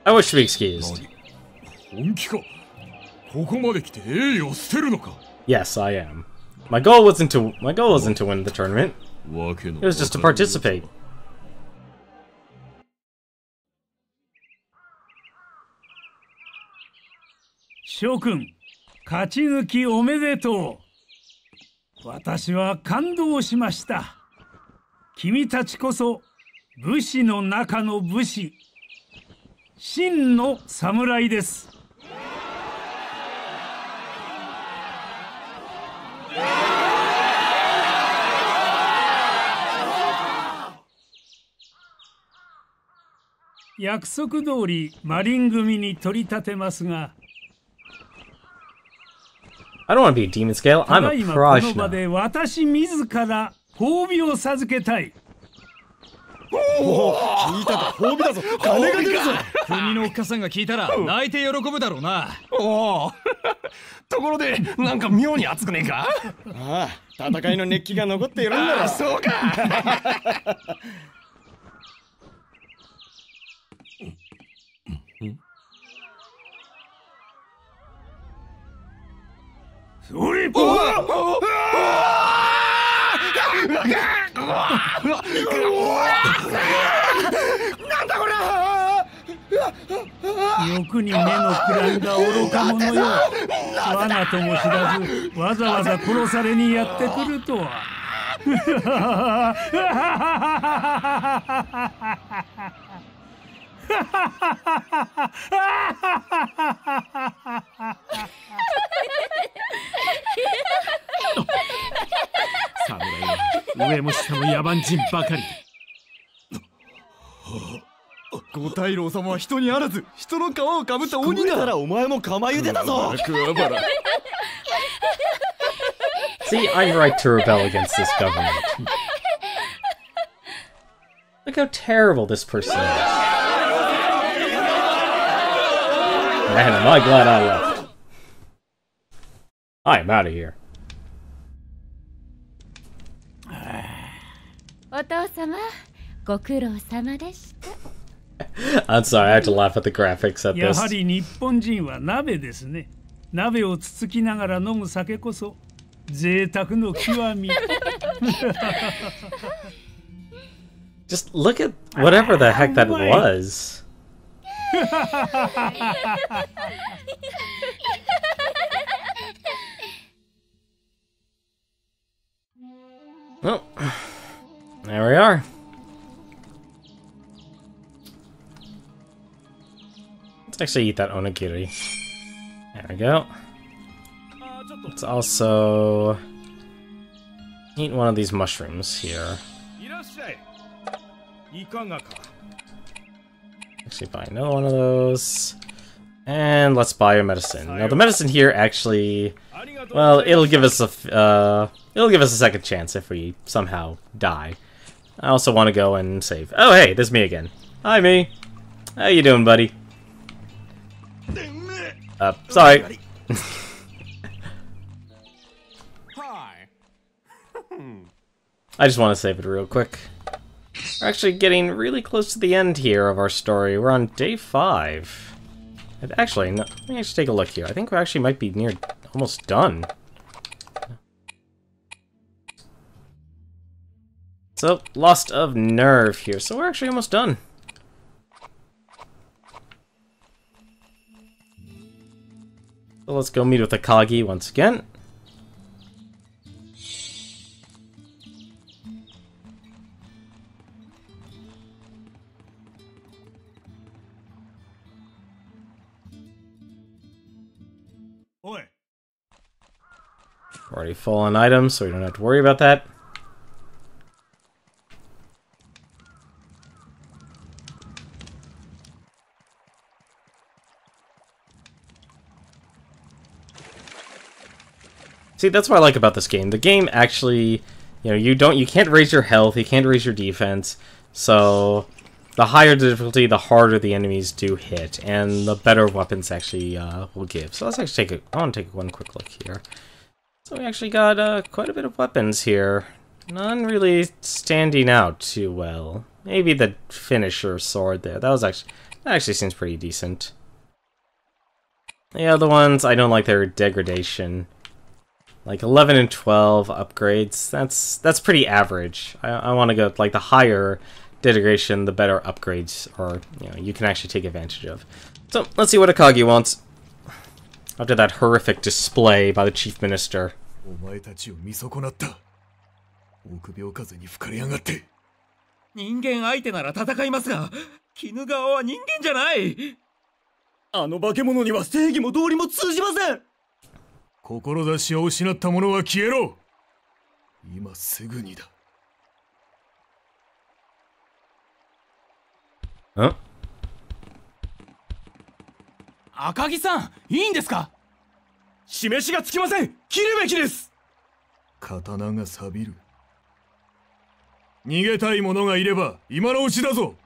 A: I wish to be excused.
F: 本気か？ここまで来て栄誉を捨てるのか？
A: Yes, I am. My goal wasn't to win the tournament. It was just to participate.
J: 諸君、勝ち抜きおめでとう。私は感動しました。君たちこそ武士の中の武士、真の侍です。約束通りマリン組に取り立てますが、
A: I don't want to be a demon scale. I'm a
J: この
A: Prajna.
J: 場で私自ら褒美を授けたい。
O: おお、聞いたか、褒美だぞ。金が出るぞ。
B: 国のおっかさんが聞いたら泣いて喜ぶだろうな。
H: おお。ところで、なんか妙に熱くねえか？
O: ああ、戦いの熱気が残っているんだろ。
H: そうか。
J: それ
H: なんだこれ。
J: 欲に目のくらんだ愚か者よ。罠とも知らずわざわざ殺されにやってくるとは。
G: 侍は上も下も野蛮人ばかり。
B: 五太郎様は人にあらず人の皮をかぶった鬼だ。
O: たらお前も釜茹でだぞ。
A: See, I'm right to rebel against this government. Look how terrible this person is. Man, am I glad I left. I am out of here.
D: お父様、ご苦労様でした。
A: I'm sorry, I had to laugh at the graphics at
J: や
A: this.
J: はり日本人は鍋ですね。鍋をつつきながら飲む酒こそ贅沢の極み。
A: Just look at whatever the heck that was. Well, there we are. Let's actually eat that onigiri. There we go. Let's also eat one of these mushrooms here. Actually buy another one of those. And let's buy a medicine. Now the medicine here actually, well, it'll give us a second chance if we somehow die. I also want to go and save. Oh hey, there's me again. Hi me. How you doing, buddy? Sorry. I just want to save it real quick. We're actually getting really close to the end here of our story. We're on day 5. And actually, no, let me actually take a look here. I think we actually might be near almost done. So, lost of nerve here. So we're actually almost done. So let's go meet with Akagi once again. Already full on items, so we don't have to worry about that. See, that's what I like about this game. The game actually, you know, you can't raise your health, you can't raise your defense, so the higher the difficulty, the harder the enemies do hit, and the better weapons actually will give. So let's actually I want to take one quick look here. So we actually got quite a bit of weapons here. None really standing out too well. Maybe the finisher sword there. That actually seems pretty decent. The other ones, I don't like their degradation. Like 11 and 12 upgrades, that's pretty average. I want to go like the higher degradation, the better upgrades, or you can actually take advantage of. So let's see what Akagi wants after that horrific display by the chief minister.
E: お前たちを見損なった。臆病風に吹かれやがって。
I: 人間相手なら戦いますが、絹川は人間じゃない。あの化け物には正義も道理も通じません。
E: 志を失った者は消えろ。今すぐにだ。
L: 赤木さん、いいんですか？
H: 示しがつきません。切るべきです。
E: 刀が錆びる。逃げたい者がいれば今のうちだぞ。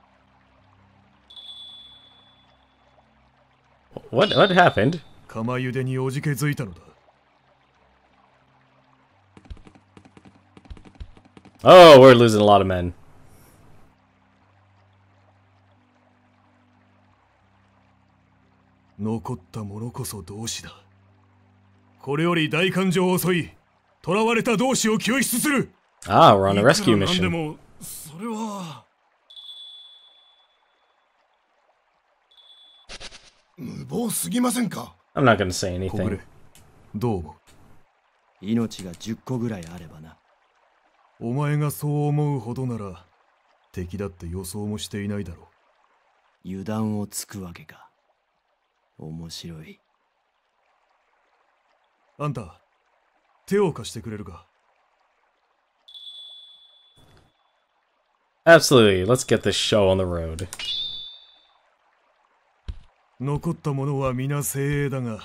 A: What happened?
E: 釜茹でにおじけづいたのだ。
A: Oh, we're losing a lot of men.
E: 残った者こそ同志だ。これより大艦上を襲い、囚われた同志を救出する。
A: Ah, we're on a rescue
E: なんで
A: mission.
E: もそれは
K: 無謀すぎませんか。
A: I'm not gonna say anything.
E: どう思う？
M: 命が10個ぐらいあればな。
E: お前がそう思うほどなら敵だって予想もしていないだろう。
M: 油断をつくわけか。面白い。
E: あんた、手を貸してくれるか？
A: Absolutely. Let's get this show on the road.
E: 残った者は皆精鋭だが、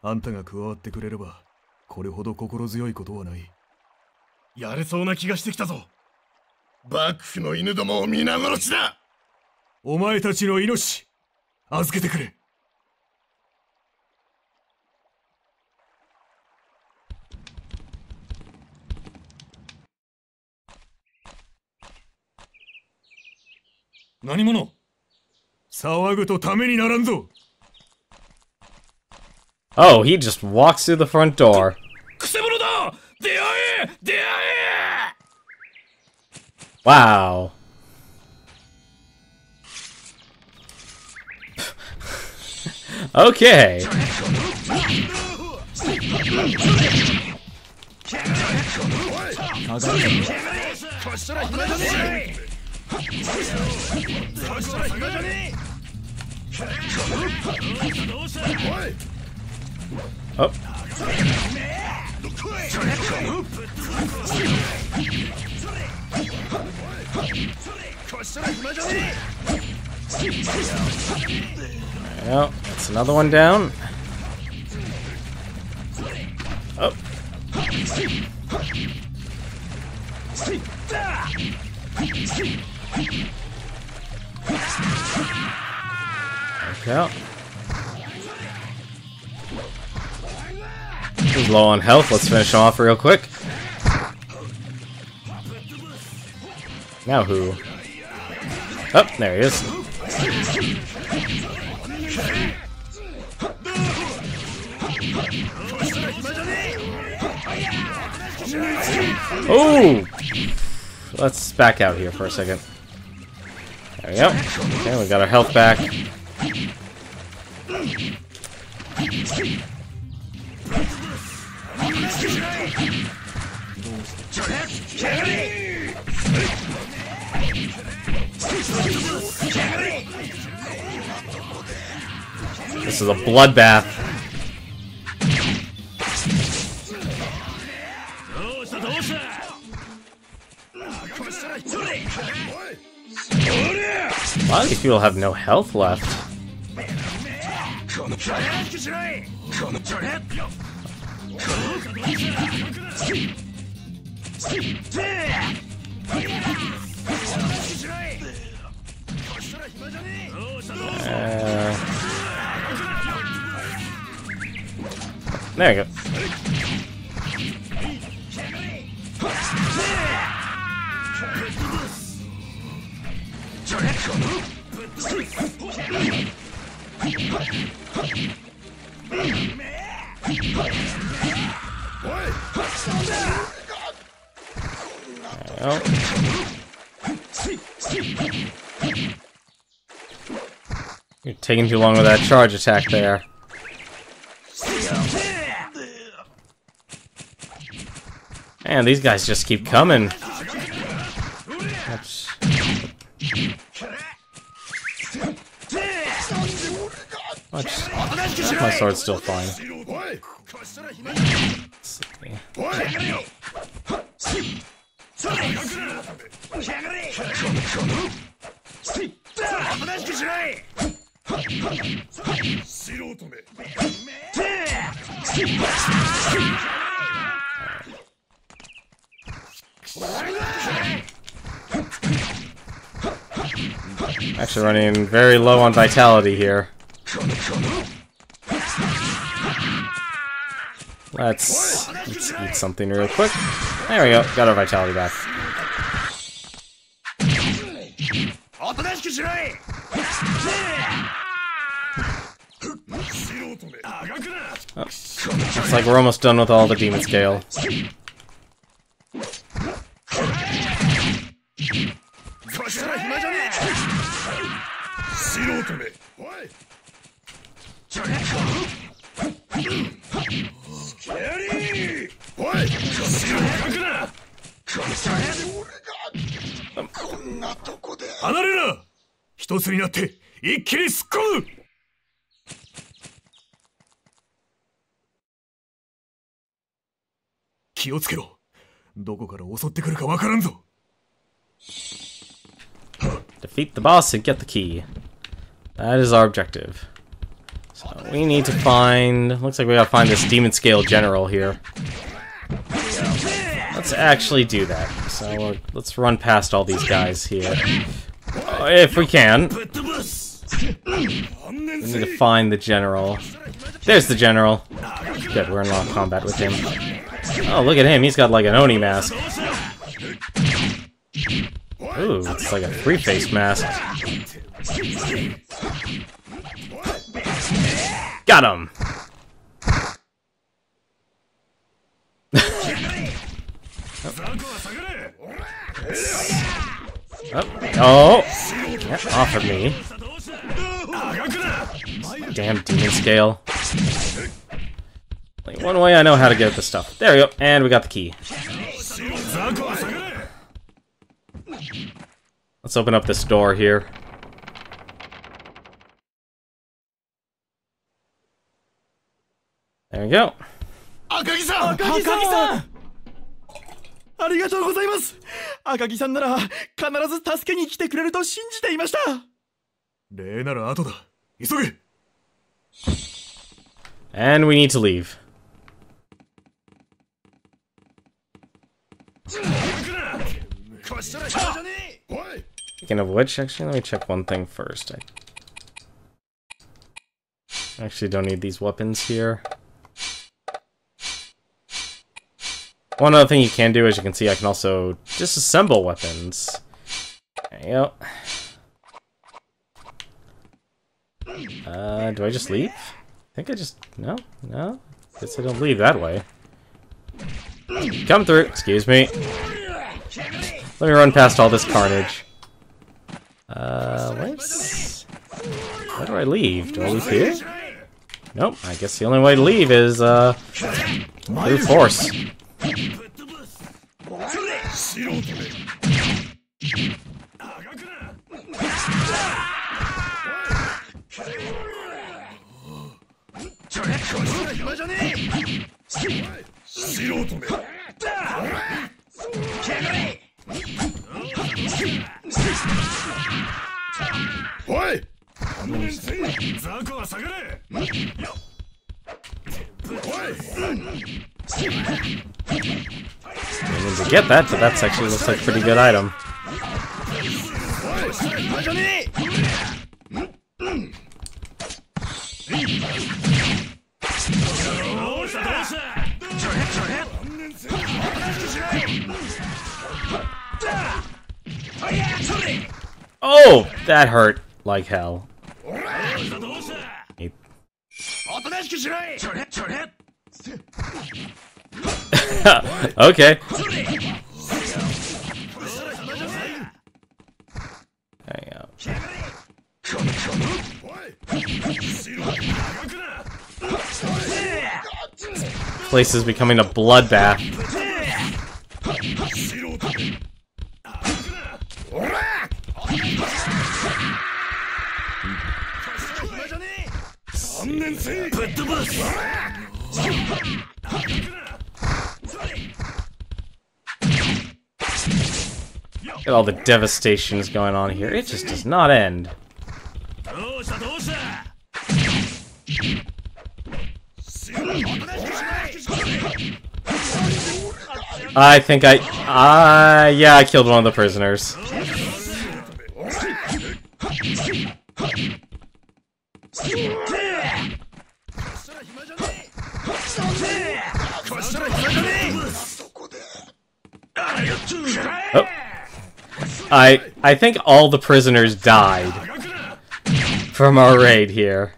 E: あんたが加わってくれればこれほど心強いことはない。
K: やれそうな気がしてきたぞ。幕府の犬どもを皆殺しだ。
E: お前たちの命預けてくれ。何者？騒ぐとためにならんぞ。
A: Oh, he just walks through the front door.
H: くせ者だ！出会え！出会え！
A: Wow. Okay. Oh. Well, that's another one down. Oh. Okay. He's low on health. Let's finish him off real quick. Now who? Oh, there he is. Oh! Let's back out here for a second. There we go. Okay, we got our health back. This is a bloodbath. A lot of these people have no health left. There you go. You're taking too long with that charge attack there. Man, these guys just keep coming. My sword's still fine. Actually running very low on vitality here. Let's eat something real quick. There we go, got our vitality back. Oh, looks like we're almost done with all the demon scale. Defeat the boss and get the key. That is our objective. So we need to find... Looks like we gotta find this demon scale general here. Let's actually do that. So let's run past all these guys here. If we can. We need to find the general. There's the general. Good, we're in lock combat with him. Oh, look at him. He's got like an Oni mask. Ooh, it's like a three-face mask. Got him! Oh! Get off of me. Damn demon scale. Like, one way I know how to get the stuff. There we go, and we got the key. Let's open up this door here. There we go.
I: Akagi-san! Akagi-san! ありがとうございます。赤木さんなら必ず助けに来てくれると信じていました。
E: 礼なら後だ。急げ。
A: And we need to leave. Speaking of which, actually, let me check one thing first. I actually don't need these weapons here. One other thing you can do, as you can see, I can also disassemble weapons. There you go. Do I just leave? I think I just... No? No? Guess I don't leave that way. Come through! Excuse me. Let me run past all this carnage. Where do I leave? Do I leave here? Nope, I guess the only way to leave is, through force. need to get that, but that actually looks like a pretty good item. Oh, that hurt like hell. Okay. There you go. Place is becoming a bloodbath. Look at all the devastations going on here. It just does not end. I think yeah, I killed one of the prisoners. Oh. I think all the prisoners died from our raid here.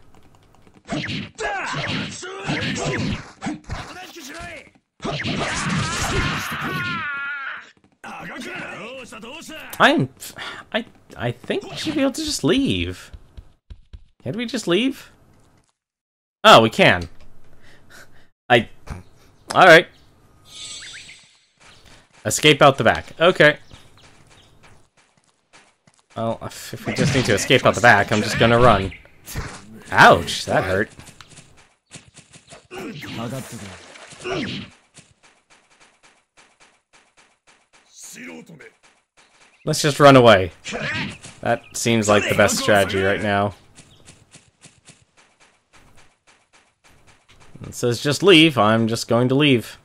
A: I think we should be able to just leave. Can't we just leave? Oh, we can. Alright. Escape out the back. Okay. Well, if we just need to escape out the back, I'm just gonna run. Ouch, that hurt. Let's just run away. That seems like the best strategy right now. It says just leave, I'm just going to leave.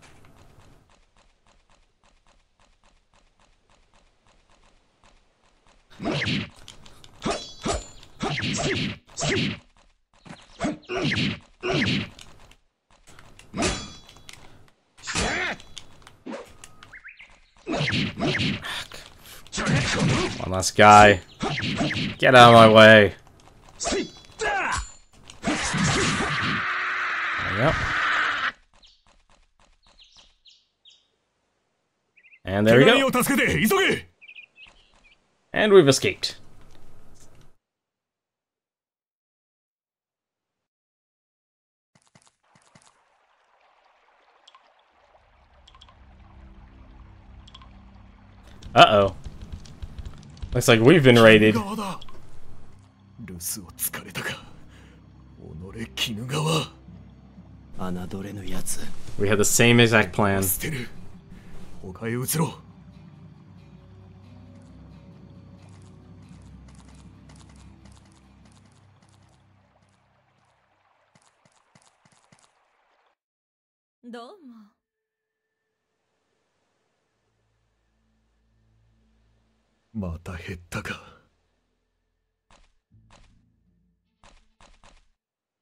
A: One last guy. Get out of my way. There we go. And there we go. And we've escaped. Uh-oh. Looks like we've been raided. We had the same exact plan.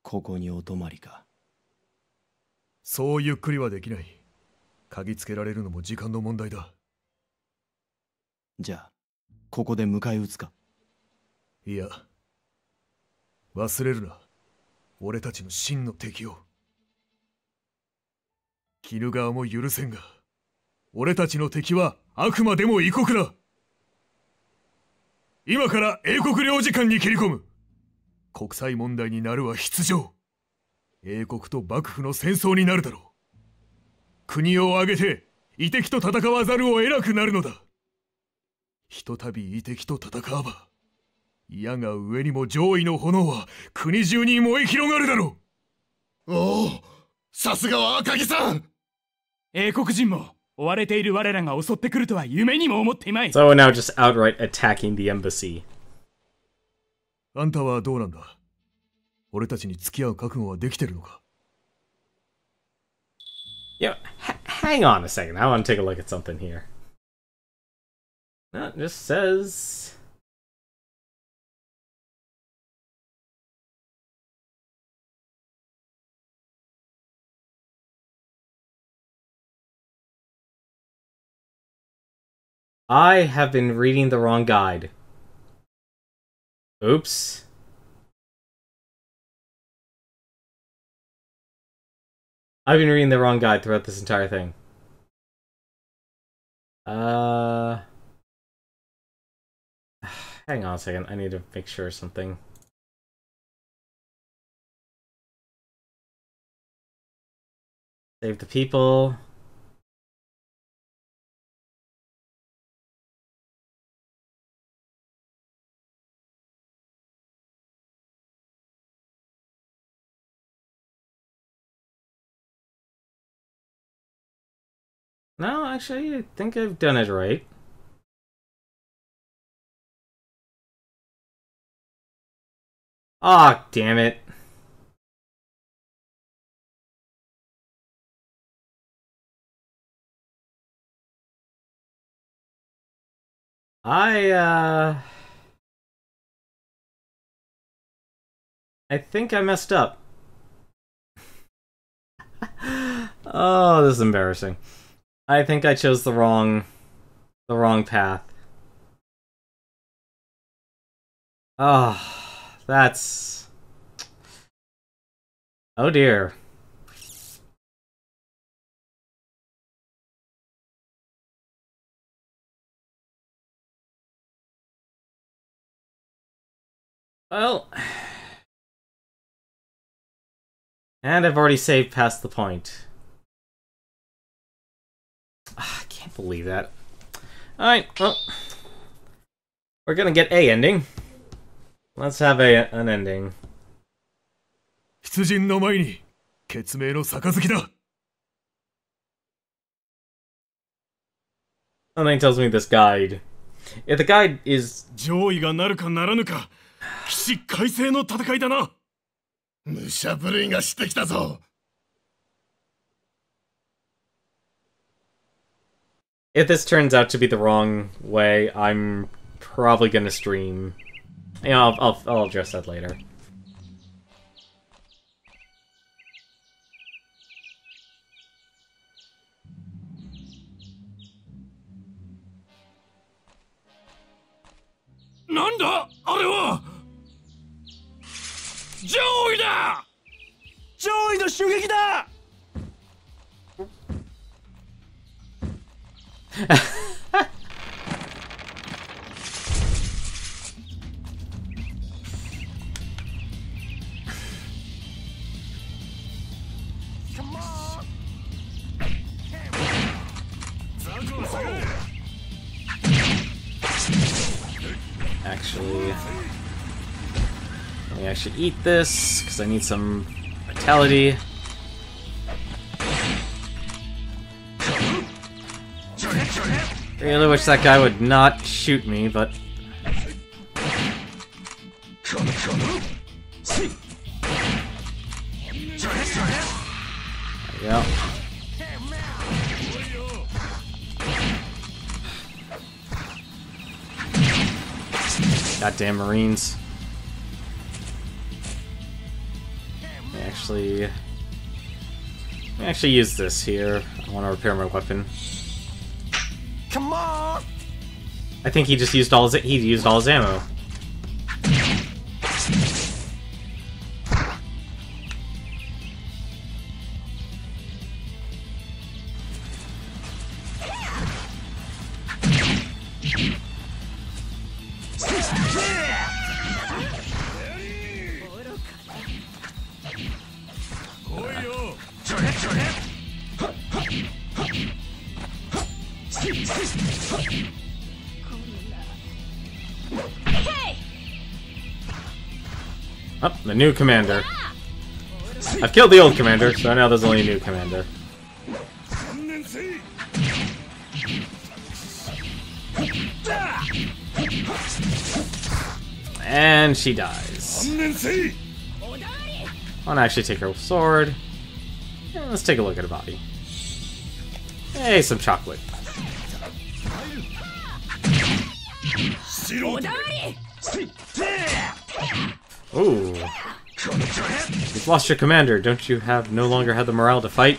M: Kokoniotomariか。
E: そうゆっくりはできない。鍵つけられるのも時間の問題だ。
M: じゃあ、ここで迎え撃つか。
E: いや、忘れるな。俺たちの真の敵を。鬼怒川も許せんが、俺たちの敵はあくまでも異国だ。今から英国領事館に切り込む。国際問題になるは必定。英国と幕府の戦争になるだろう。国を挙げて異敵と戦わざるを得なくなるのだ。ひとたび異敵と戦わば、矢が上にも上位の炎は国中に燃え広がるだろう。
K: おお、さすがは赤木さん。
L: 英国人も追われている我らが襲ってくるとは夢にも思っていまい。
A: So we're now just outright attacking the embassy.
E: あんたはどうなんだ。俺たちに付き合う覚悟はできてるのか。
A: Yeah, hang on a second. I want to take a look at something here. No, it just says... I have been reading the wrong guide. Oops. I've been reading the wrong guide throughout this entire thing. Hang on a second. I need to make sure of something. Save the people. No, actually, I think I've done it right. Ah, damn it. I think I messed up. Oh, this is embarrassing. I think I chose the wrong path. Oh, that's... Oh dear. Well... And I've already saved past the point. I can't believe that. Alright, well... We're gonna get a ending. Let's have an ending.
E: 出陣の前に決命の杯だ。
A: Something tells me this guide. If the guide is...
F: 上位がなるかならぬか、起死回生の戦いだな。
K: 武者震いがしてきたぞ。
A: If this turns out to be the wrong way, I'm probably gonna stream. You know, I'll address that later.
F: Nanda? あれは上位だ！
I: 上位の襲撃だ！Actually,
A: maybe I should eat this because I need some vitality. Really wish that guy would not shoot me, but there we go. Goddamn Marines. Let me actually use this here. I want to repair my weapon.
I: Come on!
A: I think he just used all his ammo. Oh, the new commander. I've killed the old commander, so now there's only a new commander. And she dies. I want to actually take her sword. Yeah, let's take a look at her body. Hey, some chocolate. Ooh. You've lost your commander. Don't you no longer have the morale to fight?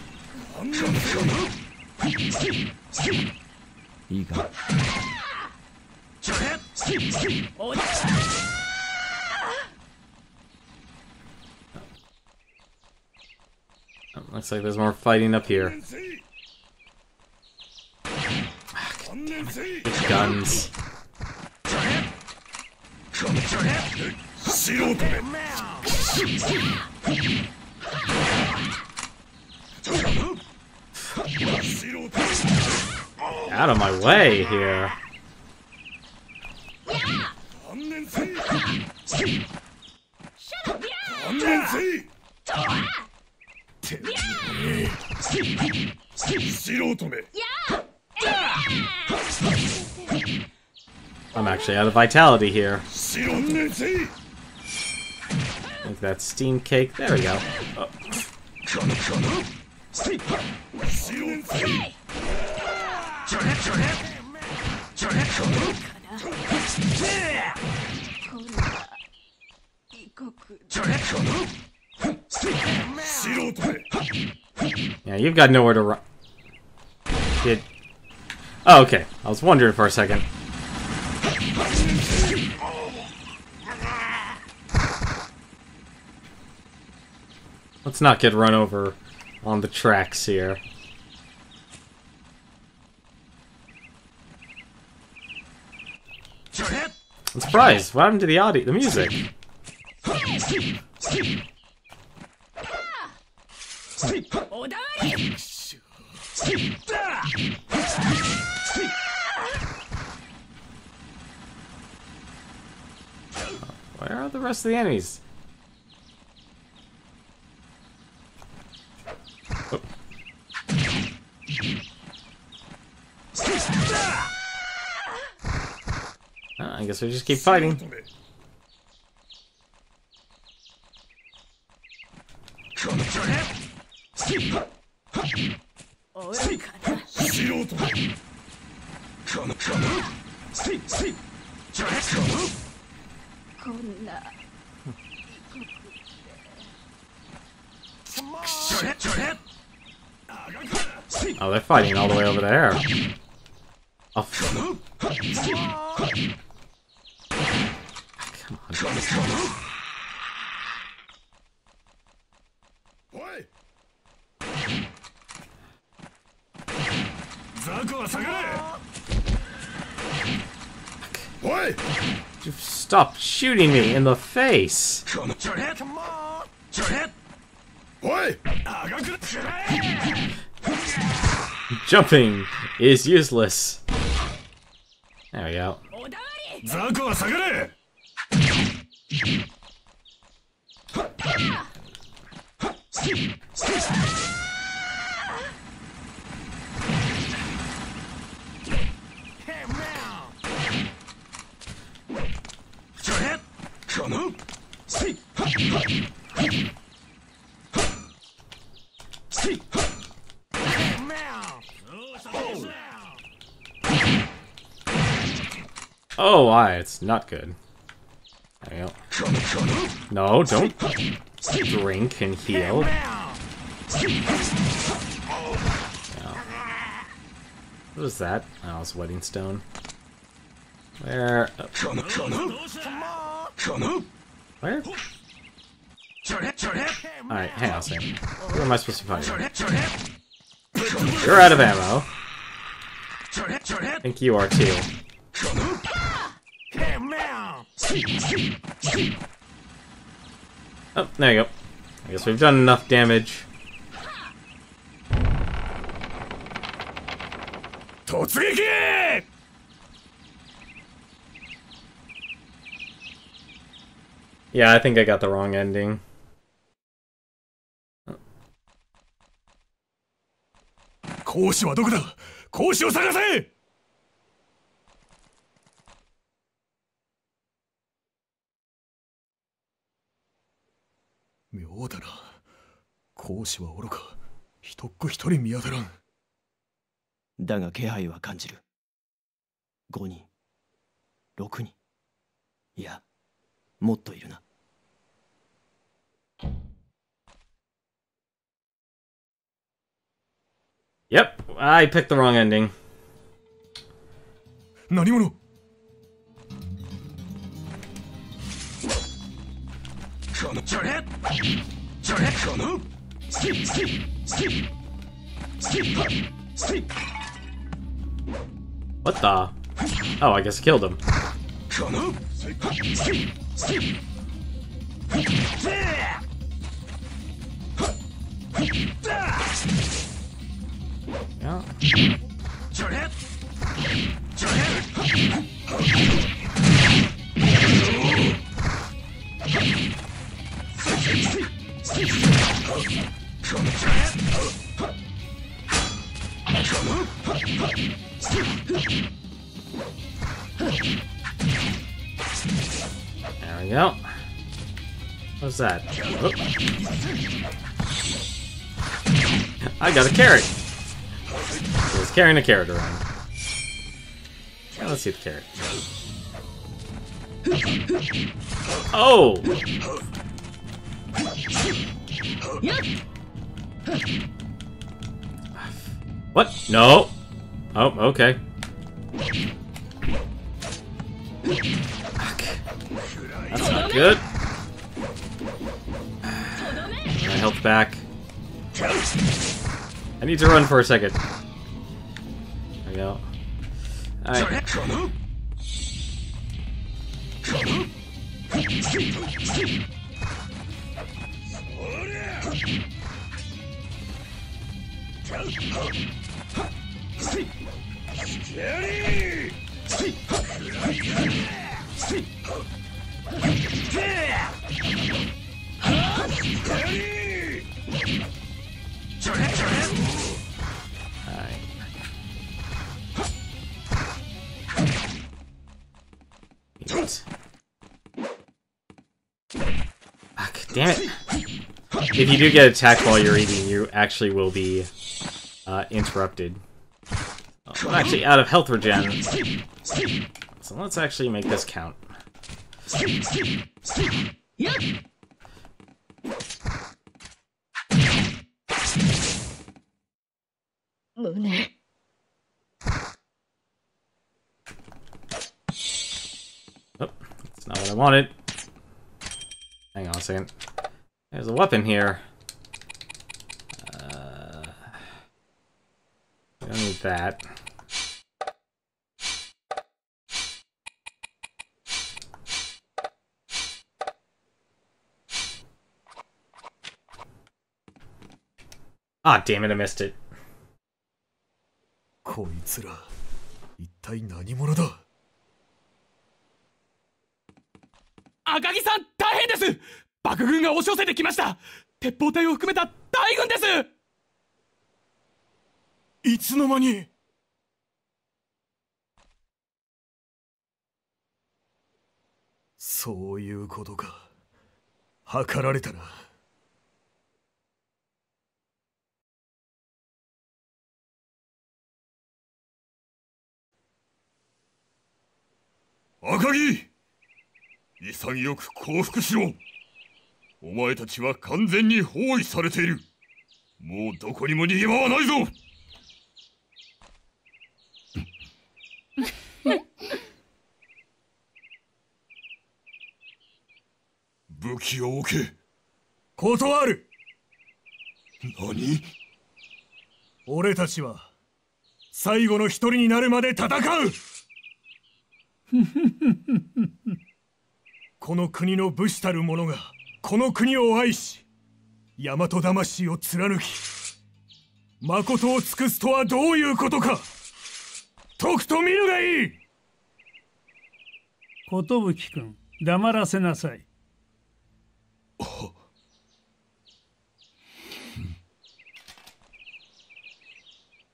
A: Looks like there's more fighting up here. It's guns. Out of my way here. I'm actually out of vitality here. Like that steam cake. There we go. Oh. Yeah, you've got nowhere to run. Oh, okay. I was wondering for a second. Let's not get run over on the tracks here. I'm surprised. What happened to the audio, the music? Where are the rest of the enemies? Oh. I guess we just keep fighting. Oh, they're fighting all the way over there. Oh. Come on. Stop shooting me in the face! Jumping is useless. There we go. Oh, why? It's not good. There you go. No, don't drink and heal. Yeah. What was that? Oh, it's wedding stone. Where? Oh. Where? Alright, hang on a second. Where am I supposed to find you? You're out of ammo. I think you are too. Oh, there you go. I guess we've done enough damage. Yeah, I think I got the wrong ending.
E: 妙だな。講師はおろか、一っ子一人見当たらん。
M: だが気配は感じる。5人、6人、いや、もっといるな。
A: Yep, I picked the wrong ending.
E: 何者？
H: このそれこの
A: What the? Oh, I guess I killed him. Yeah. There we go. What's that? Oh. I got a carrot. He was carrying a carrot around. Yeah, let's see the carrot. Oh! What? No! Oh, okay. That's not good. My health back. I need to run for a second. There we go. Alright. Fuck, damn it. If you do get attacked while you're eating, you actually will be interrupted. Oh, I'm actually out of health regen. So let's actually make this count. Oh, that's not what I wanted. Hang on a second. There's a weapon here. We don't need that. Ah, damn it, I missed it.
E: こいつら、一体何者だ？
L: 赤木さん、大変です！幕軍が押し寄せてきました！鉄砲隊を含めた大軍です！
E: いつの間に？そういうことか。計られたな。
K: 赤木！潔く降伏しろ。お前たちは完全に包囲されている。もうどこにも逃げ場はないぞ。武器を置け。
E: 断る。
K: 何？
E: 俺たちは最後の一人になるまで戦う。この国の武士たる者がこの国を愛し、大和魂を貫き、誠を尽くすとはどういうことか、とくと見るがいい。
J: 寿君、黙らせなさい。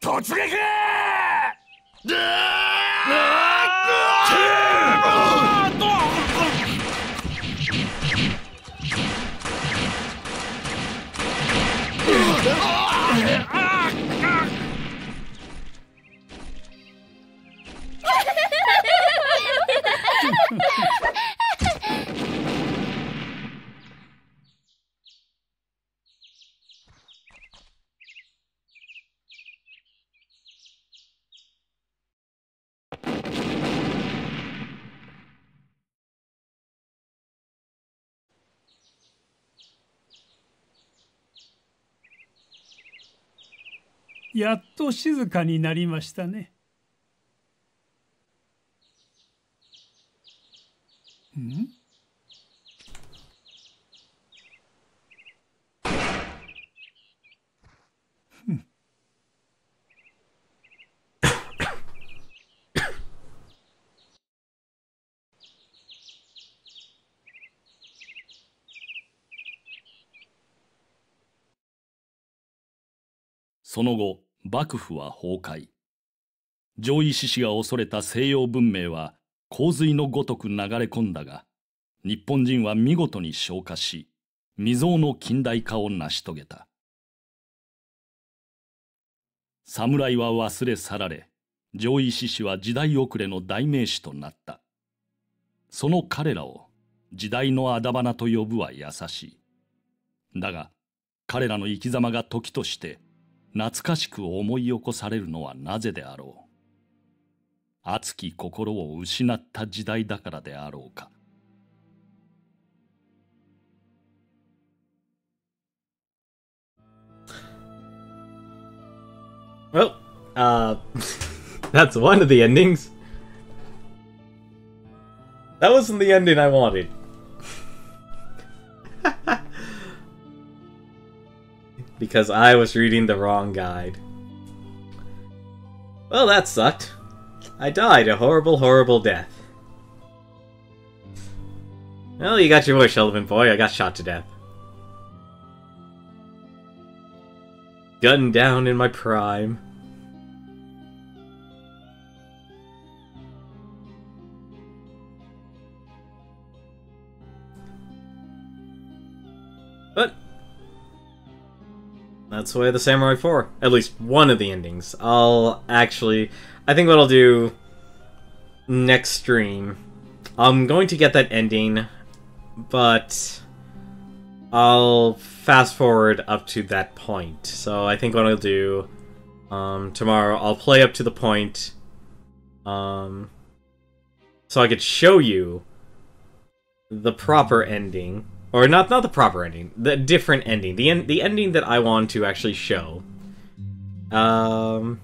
K: 突撃！
J: やっと静かになりましたね。ん？
N: その後、幕府は崩壊。上位志士が恐れた西洋文明は洪水のごとく流れ込んだが、日本人は見事に昇華し、未曾有の近代化を成し遂げた。侍は忘れ去られ、上位志士は時代遅れの代名詞となった。その彼らを時代のあだ花と呼ぶは優しい。だが、彼らの生き様が時として懐かしく思い起こされるのはなぜであろう。熱き心を失った時代だからであろうか。
A: Well, that's one of the endings. That wasn't the ending I wanted. Because I was reading the wrong guide. Well, that sucked. I died a horrible, horrible death. Well, you got your wish, Elephant Boy. I got shot to death. Gunned down in my prime. But that's why the Samurai 4. At least one of the endings. I think what I'll do next stream, I'm going to get that ending, but I'll fast forward up to that point. So I think what I'll do tomorrow, I'll play up to the point so I could show you the proper ending. Or not the proper ending, the different ending. The ending that I want to actually show. And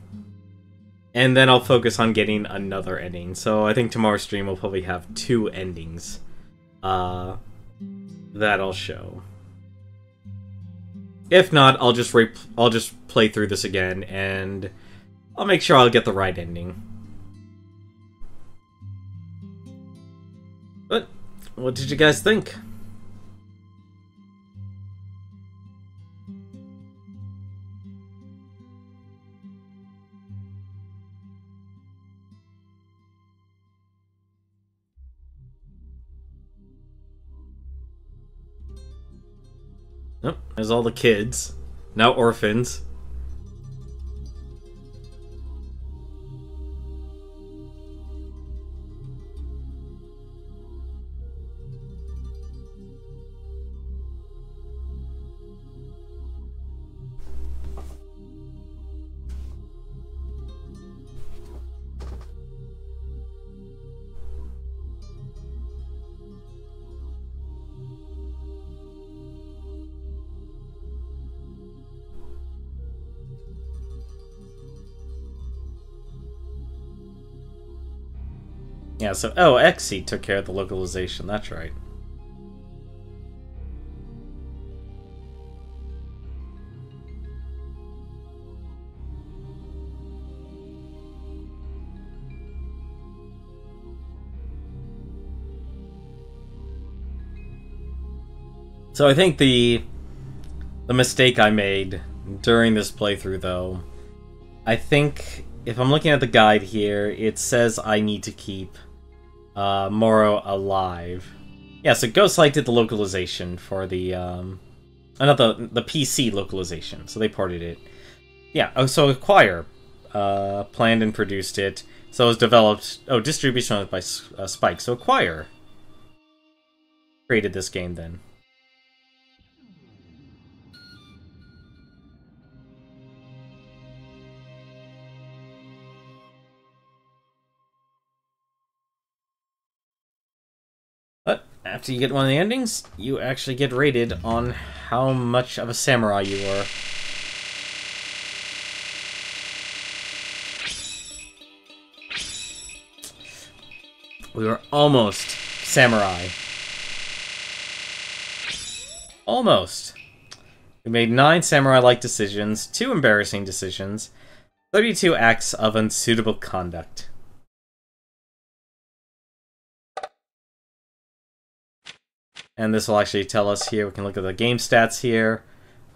A: then I'll focus on getting another ending. So I think tomorrow's stream will probably have 2 endings that I'll show. If not, I'll just play through this again and I'll make sure I'll get the right ending. But what did you guys think? Oh, there's all the kids. Now orphans. Yeah, so, oh, Xe took care of the localization, that's right. So I think the mistake I made during this playthrough, though, I think if I'm looking at the guide here, it says I need to keep Moro alive. Yeah, so Ghostlight did the localization for the not the PC localization, so they ported it. Yeah, oh, so Acquire planned and produced it. So it was developed. Oh, distribution by Spike. So Acquire created this game then. But after you get one of the endings, you actually get rated on how much of a samurai you are. We were almost samurai. Almost. We made 9 samurai-like decisions, 2 embarrassing decisions, 32 acts of unsuitable conduct. And this will actually tell us here, we can look at the game stats here.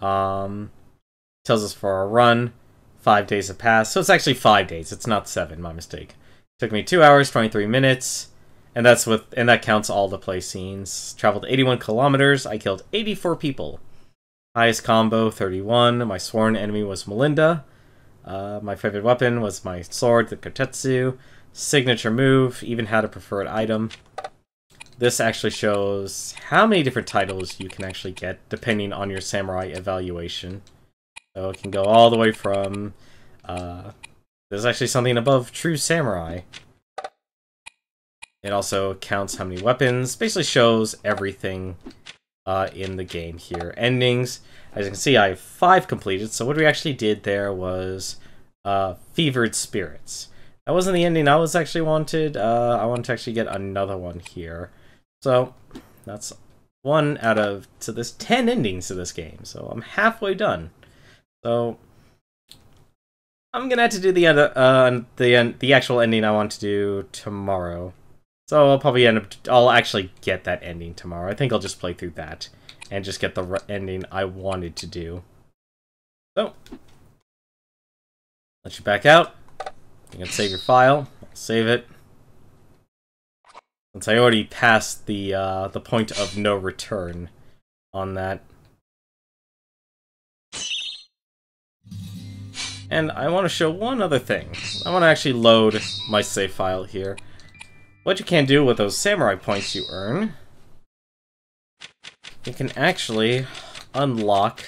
A: Tells us for our run, 5 days have passed. So it's actually 5 days, it's not 7, my mistake. Took me 2 hours, 23 minutes, and that counts all the play scenes. Traveled 81 kilometers, I killed 84 people. Highest combo, 31. My sworn enemy was Melinda. My favorite weapon was my sword, the Kotetsu. Signature move, even had a preferred item. This actually shows how many different titles you can actually get, depending on your samurai evaluation. So it can go all the way from... there's actually something above True Samurai. It also counts how many weapons, basically shows everything in the game here. Endings, as you can see, I have 5 completed, so what we actually did there was Fevered Spirits. That wasn't the ending I was actually wanted. I wanted to actually get another one here. So, that's 1 out of, so there's 10 endings to this game, so I'm halfway done. So, I'm gonna have to do the actual ending I want to do tomorrow. So I'll probably I'll actually get that ending tomorrow. I think I'll just play through that and just get the ending I wanted to do. So, let you back out. You can save your file. I'll save it. Since I already passed the point of no return on that. And I want to show one other thing. I want to actually load my save file here. What you can do with those samurai points you earn, you can actually unlock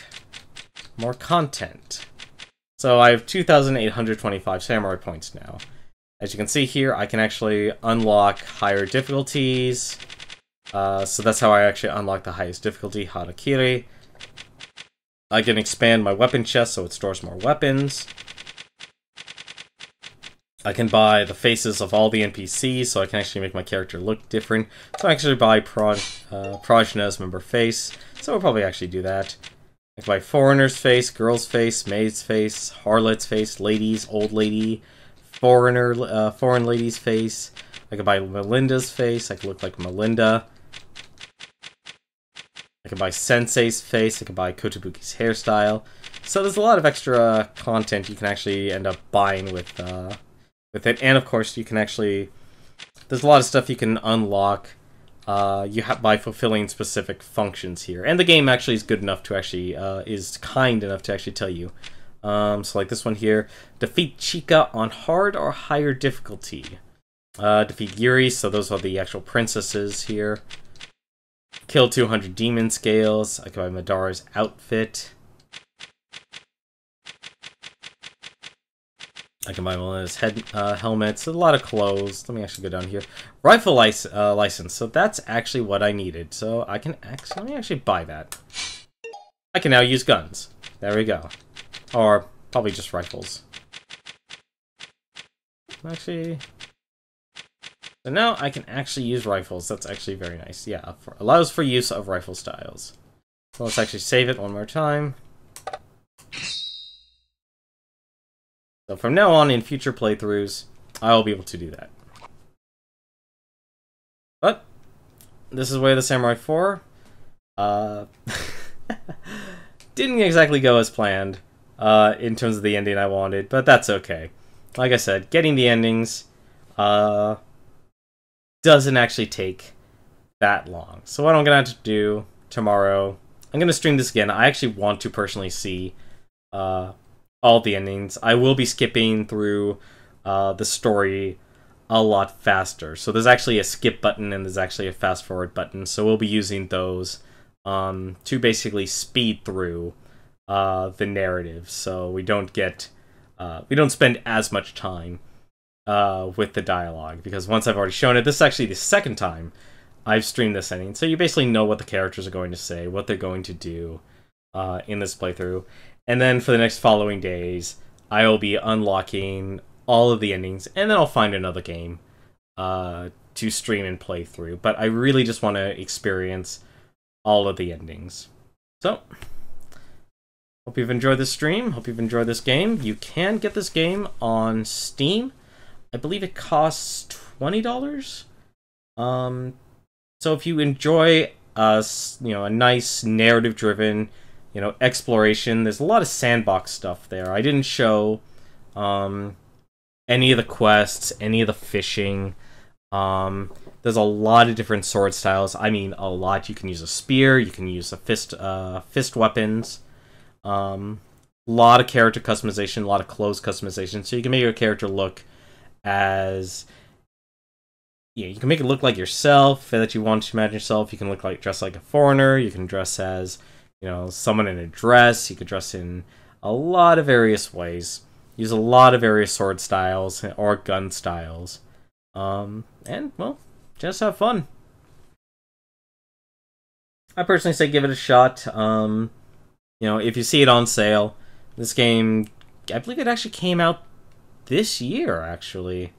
A: more content. So I have 2,825 samurai points now. As you can see here, I can actually unlock higher difficulties. So that's how I actually unlock the highest difficulty, Harakiri. I can expand my weapon chest so it stores more weapons. I can buy the faces of all the NPCs, so I can actually make my character look different. So I actually buy Prajna's member face, so we'll probably actually do that. I can buy foreigner's face, girl's face, maid's face, harlot's face, lady's, old lady, foreign lady's face. I can buy Melinda's face, I can look like Melinda. I can buy Sensei's face, I can buy Kotobuki's hairstyle. So there's a lot of extra content you can actually end up buying with it, and of course you can actually, there's a lot of stuff you can unlock by fulfilling specific functions here, and the game actually is good enough to actually, is kind enough to actually tell you. So like this one here, defeat Chika on hard or higher difficulty. Defeat Yuri, so those are the actual princesses here. Kill 200 demon scales. I can buy Madara's outfit. I can buy Melinda's helmets, a lot of clothes. Let me actually go down here. Rifle license, so that's actually what I needed. So I can actually, let me actually buy that. I can now use guns. There we go. Or probably just rifles. Actually, so now I can actually use rifles. That's actually very nice. Yeah, allows for use of rifle styles. So let's actually save it one more time. So from now on, in future playthroughs, I will be able to do that. But, this is Way of the Samurai 4. Didn't exactly go as planned, in terms of the ending I wanted, but that's okay. Like I said, getting the endings, doesn't actually take that long. So what I'm gonna have to do tomorrow, I'm gonna stream this again. I actually want to personally see, all the endings. I will be skipping through the story a lot faster. So there's actually a skip button and there's actually a fast forward button. So we'll be using those to basically speed through the narrative. So we don't get we don't spend as much time with the dialogue, because once I've already shown it, this is actually the second time I've streamed this ending. So you basically know what the characters are going to say, what they're going to do in this playthrough. And then for the next following days, I will be unlocking all of the endings, and then I'll find another game to to stream and play through, but I really just want to experience all of the endings. So, hope you've enjoyed this stream. Hope you've enjoyed this game. You can get this game on Steam. I believe it costs $20. So if you enjoy a nice narrative-driven, exploration, there's a lot of sandbox stuff there. I didn't show any of the quests, any of the fishing. There's a lot of different sword styles. I mean, a lot. You can use a spear. You can use a fist weapons. Lot of character customization, a lot of clothes customization. So you can make your character look as... you can make it look like yourself that you want to imagine yourself. You can dress like a foreigner. You can dress as, someone in a dress. You can dress in a lot of various ways. Use a lot of various sword styles or gun styles. And, well, just have fun. I personally say give it a shot. If you see it on sale, this game, I believe it actually came out this year, actually,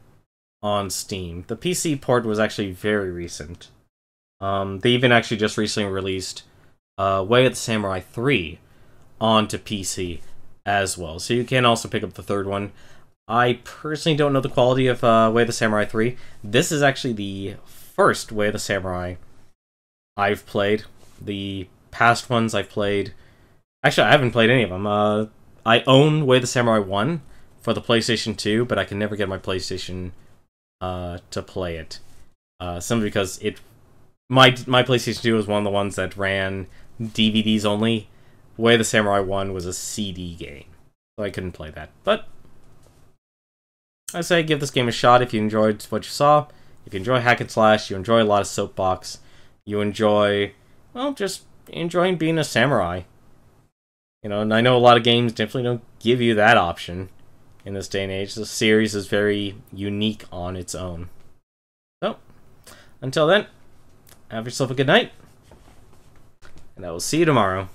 A: on Steam. The PC port was actually very recent. They even actually just recently released Way of the Samurai 3 onto PC as well. So you can also pick up the third one. I personally don't know the quality of Way of the Samurai 3. This is actually the first Way of the Samurai I've played. The past ones I've played... Actually, I haven't played any of them. I own Way of the Samurai 1 for the PlayStation 2, but I can never get my PlayStation to play it. Simply because my PlayStation 2 was one of the ones that ran DVDs only. Way of the Samurai 1 was a CD game, so I couldn't play that. But I say give this game a shot if you enjoyed what you saw. If you enjoy hack and slash, you enjoy a lot of soapbox, you enjoy, well, just enjoying being a samurai. And I know a lot of games definitely don't give you that option in this day and age. The series is very unique on its own. So, until then, have yourself a good night, and I will see you tomorrow.